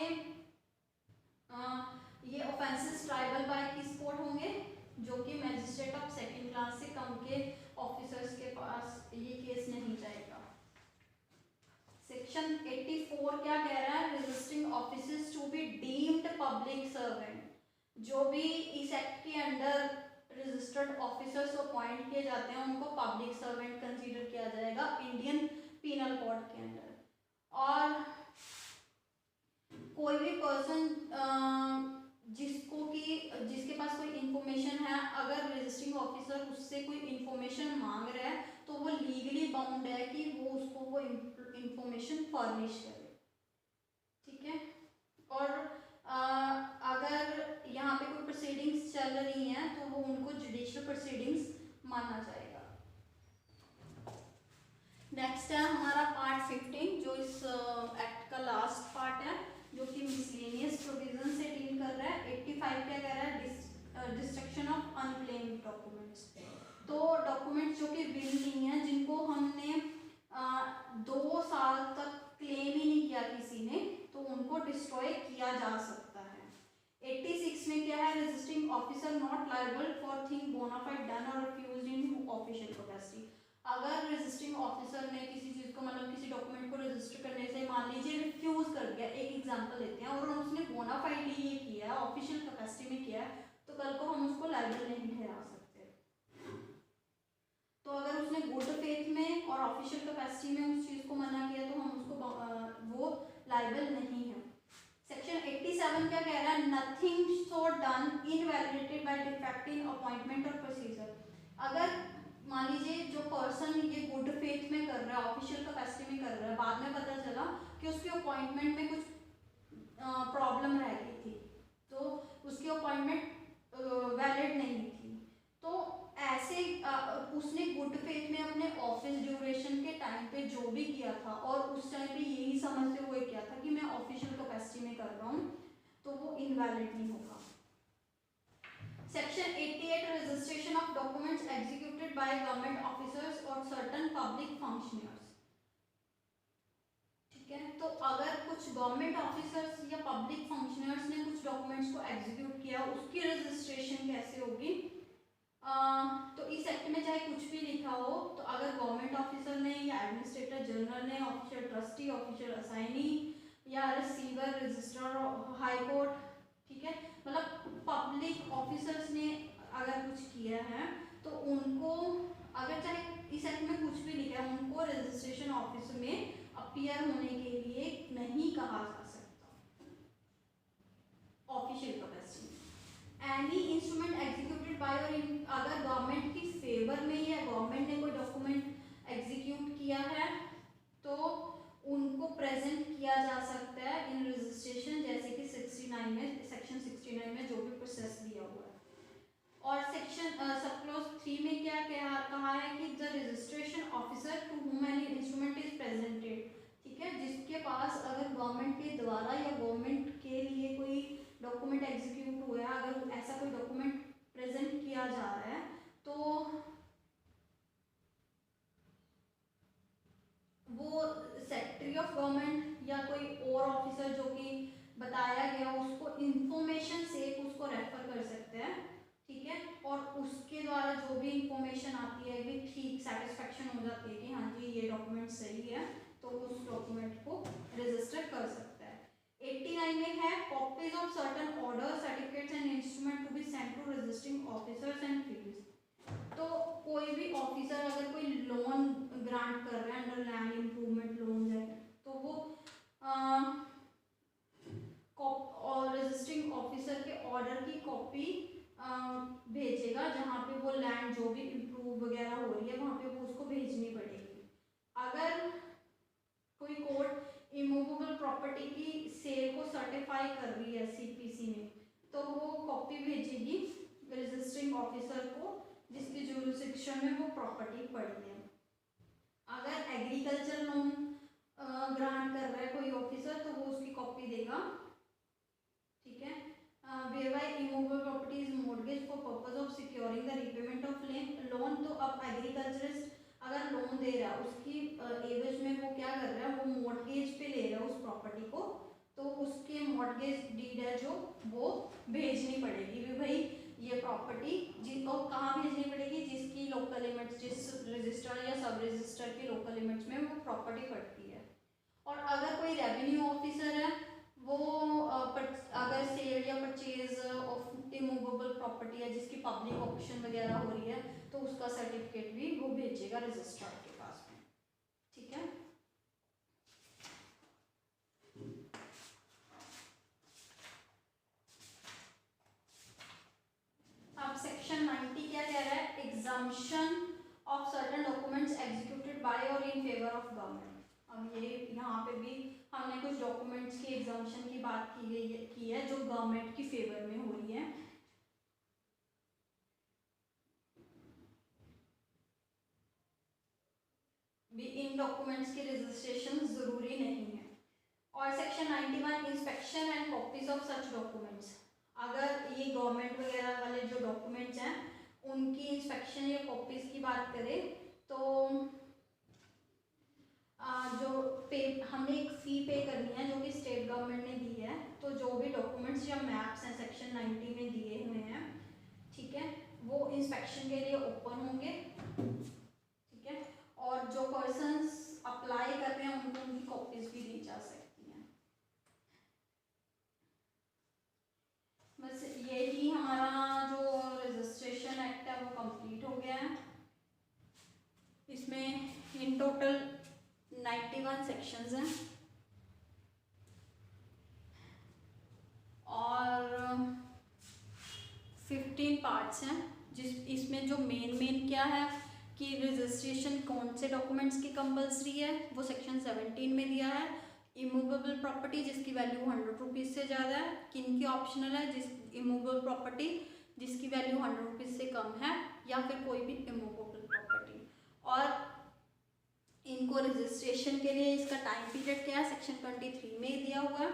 ये ऑफेंसेस ट्राइबल बाय किस कोर्ट होंगे, जो कि मैजिस्ट्रेट ऑफ सेकंड क्लास से कम के ऑफिसर्स के पास ये केस नहीं जाएगा। सेक्शन 84 क्या कह रहा है, registering officers to be deemed public servant. जो भी इस एक्ट के अंडर रजिस्टर्ड ऑफिसर्स अपॉइंट किए जाते हैं उनको पब्लिक सर्वेंट कंसीडर किया जाएगा इंडियन पीनल कोड के अंडर। और कोई भी पर्सन जिसके पास कोई इंफॉर्मेशन है अगर रजिस्टरिंग ऑफिसर उससे कोई इंफॉर्मेशन मांग रहा है तो वो लीगली बाउंड है कि वो उसको वो इंफॉर्मेशन फर्निश करे, ठीक है। और अगर यहाँ पे कोई प्रोसीडिंग्स चल रही हैं तो वो उनको जुडिशियल प्रोसीडिंग्स माना जाएगा। नेक्स्ट है हमारा पार्ट 15 जो इस एक्ट का लास्ट पार्ट है, जो कि मिसलेनियस प्रोविजन से डील कर रहा है। 85 क्या कह रहा है, डिस्ट्रक्शन ऑफ अनक्लेम्ड डॉक्यूमेंट्स। तो डॉक्यूमेंट्स जो कि विल नहीं है, जिनको हमने 2 साल तक क्लेम ही नहीं किया किसी ने, तो उनको डिस्ट्रॉय किया जा सकता है। 86 में क्या है, registering officer not liable for thing bonafide done और रिफ्यूज्ड इन ऑफिशियल कैपेसिटी। अगर रजिस्टरिंग ऑफिसर ने किसी चीज़ को मतलब किसी डॉक्यूमेंट को रजिस्टर करने से मान लीजिए रिफ्यूज कर दिया, एक एग्जांपल लेते हैं, और उसने बोनाफाइडली ये किया है, ऑफिशियल कैपेसिटी में किया है, तो कल को हम उसको लायबल नहीं ठहरा सकते। तो अगर उसने गुड फेथ में और ऑफिशियल कैपेसिटी में उस चीज़ को मना किया तो हम उसको वो लायबल नहीं है। सेक्शन 87 क्या कह रहा है, nothing so done invalidated by defect in appointment और प्रोसीजर। अगर मान लीजिए जो पर्सन ये गुड फेथ में कर रहा है, ऑफिशियल कैपेसिटी में कर रहा है, बाद में पता चला कि उसकी अपॉइंटमेंट में कुछ प्रॉब्लम रह गई थी, तो उसकी अपॉइंटमेंट वैलिड नहीं थी, तो ऐसे उसने गुड फेथ में अपने ऑफिस ड्यूरेशन के टाइम पे जो भी किया था और उस टाइम पे यही समझते हुए किया था कि मैं ऑफिशियल कैपेसिटी में कर रहा हूँ, तो वो इनवैलिड नहीं होगा। Section 88 registration of documents executed by government officers और सर्टेन पब्लिक फंक्शनर्स। ठीक है, तो अगर कुछ गवर्नमेंट ऑफिसर्स या पब्लिक फंक्शनर्स ने कुछ डॉक्यूमेंट्स को एग्जीक्यूट किया, उसकी रजिस्ट्रेशन कैसे होगी। तो इस एक्ट में चाहे कुछ भी लिखा हो, तो अगर गवर्नमेंट ऑफिसर ने या एडमिनिस्ट्रेटर जनरल ने, ऑफिशियल ट्रस्टी, ऑफिशियल असाइनी या रिसीवर, रजिस्ट्रार हाई कोर्ट, ठीक है, मतलब पब्लिक ऑफिसर्स ने अगर कुछ किया है तो उनको, अगर चाहे इस एक्ट में कुछ भी लिखा है, उनको रजिस्ट्रेशन ऑफिस में अपीयर होने के लिए नहीं कहा जा सकता official capacity. Any instrument executed by और अगर गवर्नमेंट की फेवर में या गवर्नमेंट ने कोई डॉक्यूमेंट एग्जीक्यूट किया है तो उनको प्रेजेंट किया जा सकता है इन रजिस्ट्रेशन, जैसे कि 69 में, सेक्शन 69 में जो भी प्रोसेस दिया हुआ है। और सेक्शन सब क्लॉज 3 में क्या कहा है कि the registration officer to whom any instrument is presented, ठीक है, जिसके पास अगर गवर्नमेंट के द्वारा या गवर्नमेंट के लिए कोई डॉक्यूमेंट एग्जीक्यूट हुआ है, अगर ऐसा कोई डॉक्यूमेंट प्रेजेंट किया जा रहा है, तो वो सेक्रेटरी ऑफ गवर्नमेंट या कोई और ऑफिसर जो कि बताया गया उसको इंफॉर्मेशन से उसको रेफर कर सकते हैं, ठीक है, और उसके द्वारा जो भी इंफॉर्मेशन आती है भी ठीक सेटिस्फेक्शन हो जाती है कि हाँ जी ये डॉक्यूमेंट सही है, तो उस डॉक्यूमेंट को रजिस्टर कर सकता है। 89 में है copies of certain order, certificates and instrument to be sent to registering officers and fields. तो कोई भी ऑफिसर अगर कोई लोन ग्रांट कर रहा है अंडर लैंड इम्प्रूवमेंट लोन है, तो वो और रजिस्टरिंग ऑफिसर के ऑर्डर की कॉपी भेजेगा, जहाँ पे वो लैंड जो भी इम्प्रूव वगैरह हो रही है वहाँ पे वो उसको भेजनी पड़ेगी। अगर कोई कोर्ट इमूवेबल प्रॉपर्टी की सेल को सर्टिफाई कर रही है सीपीसी में, तो वो कॉपी भेजेगी रजिस्टरिंग ऑफिसर को जिसकी जुरिसडिक्शन में वो प्रॉपर्टी पड़ी है। अगर एग्रीकल्चर लोन ग्रांट कर रहा है कोई ऑफिसर, तो वो उसकी कॉपी देगा, ठीक है। whereby immovable property is mortgaged for purpose of securing the repayment of loan, तो अब एग्रीकल्चरिस्ट अगर लोन दे रहा है उसकी एवज में वो क्या कर रहा है, वो मॉर्गेज पे ले रहा है उस प्रॉपर्टी को, तो उसके मॉर्गेज डीड है जो वो भेजनी पड़ेगी भी भाई ये प्रॉपर्टी जिसको कहाँ भेजनी पड़ेगी, जिसकी लोकल लिमिट्स, जिस रजिस्टर या सब रजिस्टर की लोकल लिमिट्स में वो प्रॉपर्टी पड़ती है। और अगर कोई रेवेन्यू ऑफिसर है वो अगर सेल या परचेज ऑफ इमूवेबल प्रॉपर्टी है जिसकी पब्लिक ऑक्शन वगैरह हो रही है, तो उसका सर्टिफिकेट भी वो भेजेगा रजिस्ट्रार के पास में, ठीक है। अब सेक्शन 90 क्या कह रहा है, exemption of certain documents executed by और इन फेवर ऑफ गवर्नमेंट। अब ये यहाँ पे भी हमने कुछ डॉक्यूमेंट्स की एग्जामिशन की बात की है जो गवर्नमेंट की फेवर में हो रही है। भी इन डॉक्यूमेंट्स की रजिस्ट्रेशन जरूरी नहीं है। और section 91 inspection and copies of such documents, अगर ये गवर्नमेंट वगैरह वाले जो डॉक्यूमेंट्स हैं उनकी इंस्पेक्शन या कॉपीज की बात करें तो जो पे हमें एक फ़ी पे करनी है जो कि स्टेट गवर्नमेंट ने दी है। तो जो भी डॉक्यूमेंट्स या मैप्स हैं सेक्शन 90 में दिए हुए हैं, ठीक है, वो इंस्पेक्शन के लिए ओपन होंगे, ठीक है, और जो पर्सन्स अप्लाई कर रहे हैं उनको उनकी कॉपीज भी दी जा सकती हैं। बस यही हमारा जो रजिस्ट्रेशन एक्ट है वो कंप्लीट हो गया है। इसमें इन टोटल 91 सेक्शंस हैं और 15 पार्ट्स हैं। इसमें जो मेन क्या है कि रजिस्ट्रेशन कौन से डॉक्यूमेंट्स की कंपलसरी है वो सेक्शन 17 में दिया है। इमूवेबल प्रॉपर्टी जिसकी वैल्यू 100 रुपीज़ से ज़्यादा है, किन की ऑप्शनल है, जिस इमूवेबल प्रॉपर्टी जिसकी वैल्यू 100 रुपीज़ से कम है, या फिर कोई भी इमूवेबल प्रॉपर्टी। और इनको रजिस्ट्रेशन के लिए इसका टाइम पीरियड क्या है, सेक्शन 23 में दिया हुआ है।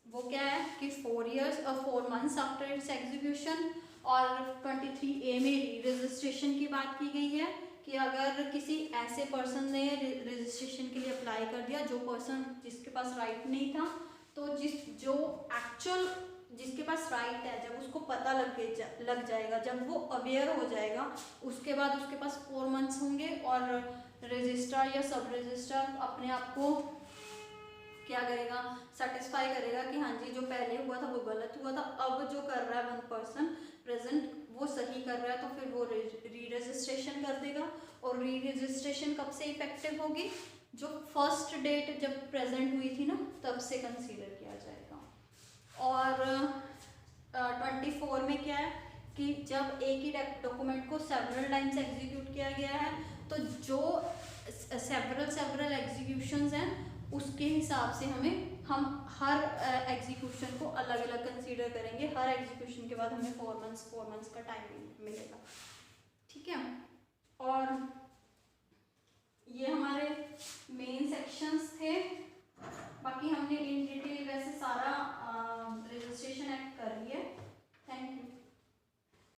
वो क्या है कि 4 years और 4 months आफ्टर इट्स एग्जीक्यूशन। और 23A में रजिस्ट्रेशन की बात की गई है कि अगर किसी ऐसे पर्सन ने रजिस्ट्रेशन के लिए अप्लाई कर दिया, जो पर्सन जिसके पास राइट नहीं था, तो जो एक्चुअल जिसके पास राइट है, जब उसको पता लग जाएगा, जब वो अवेयर हो जाएगा, उसके बाद उसके पास 4 months होंगे और रजिस्ट्रार या सब रजिस्ट्रार अपने आप को क्या करेगा, सेटिस्फाई करेगा कि हाँ जी जो पहले हुआ था वो गलत हुआ था, अब जो कर रहा है वन पर्सन प्रेजेंट वो सही कर रहा है, तो फिर वो री रजिस्ट्रेशन कर देगा। और री रजिस्ट्रेशन कब से इफेक्टिव होगी, जो फर्स्ट डेट जब प्रेजेंट हुई थी ना तब से कंसीडर किया जाएगा। और 24 में क्या है कि जब एक ही डॉक्यूमेंट को सेवरल टाइम्स एग्जीक्यूट किया गया है, तो जो सेवरल एग्जीक्यूशंस हैं उसके हिसाब से हम हर एग्जीक्यूशन को अलग अलग कंसीडर करेंगे। हर एग्जीक्यूशन के बाद हमें 4 months का टाइम मिलेगा, ठीक है। और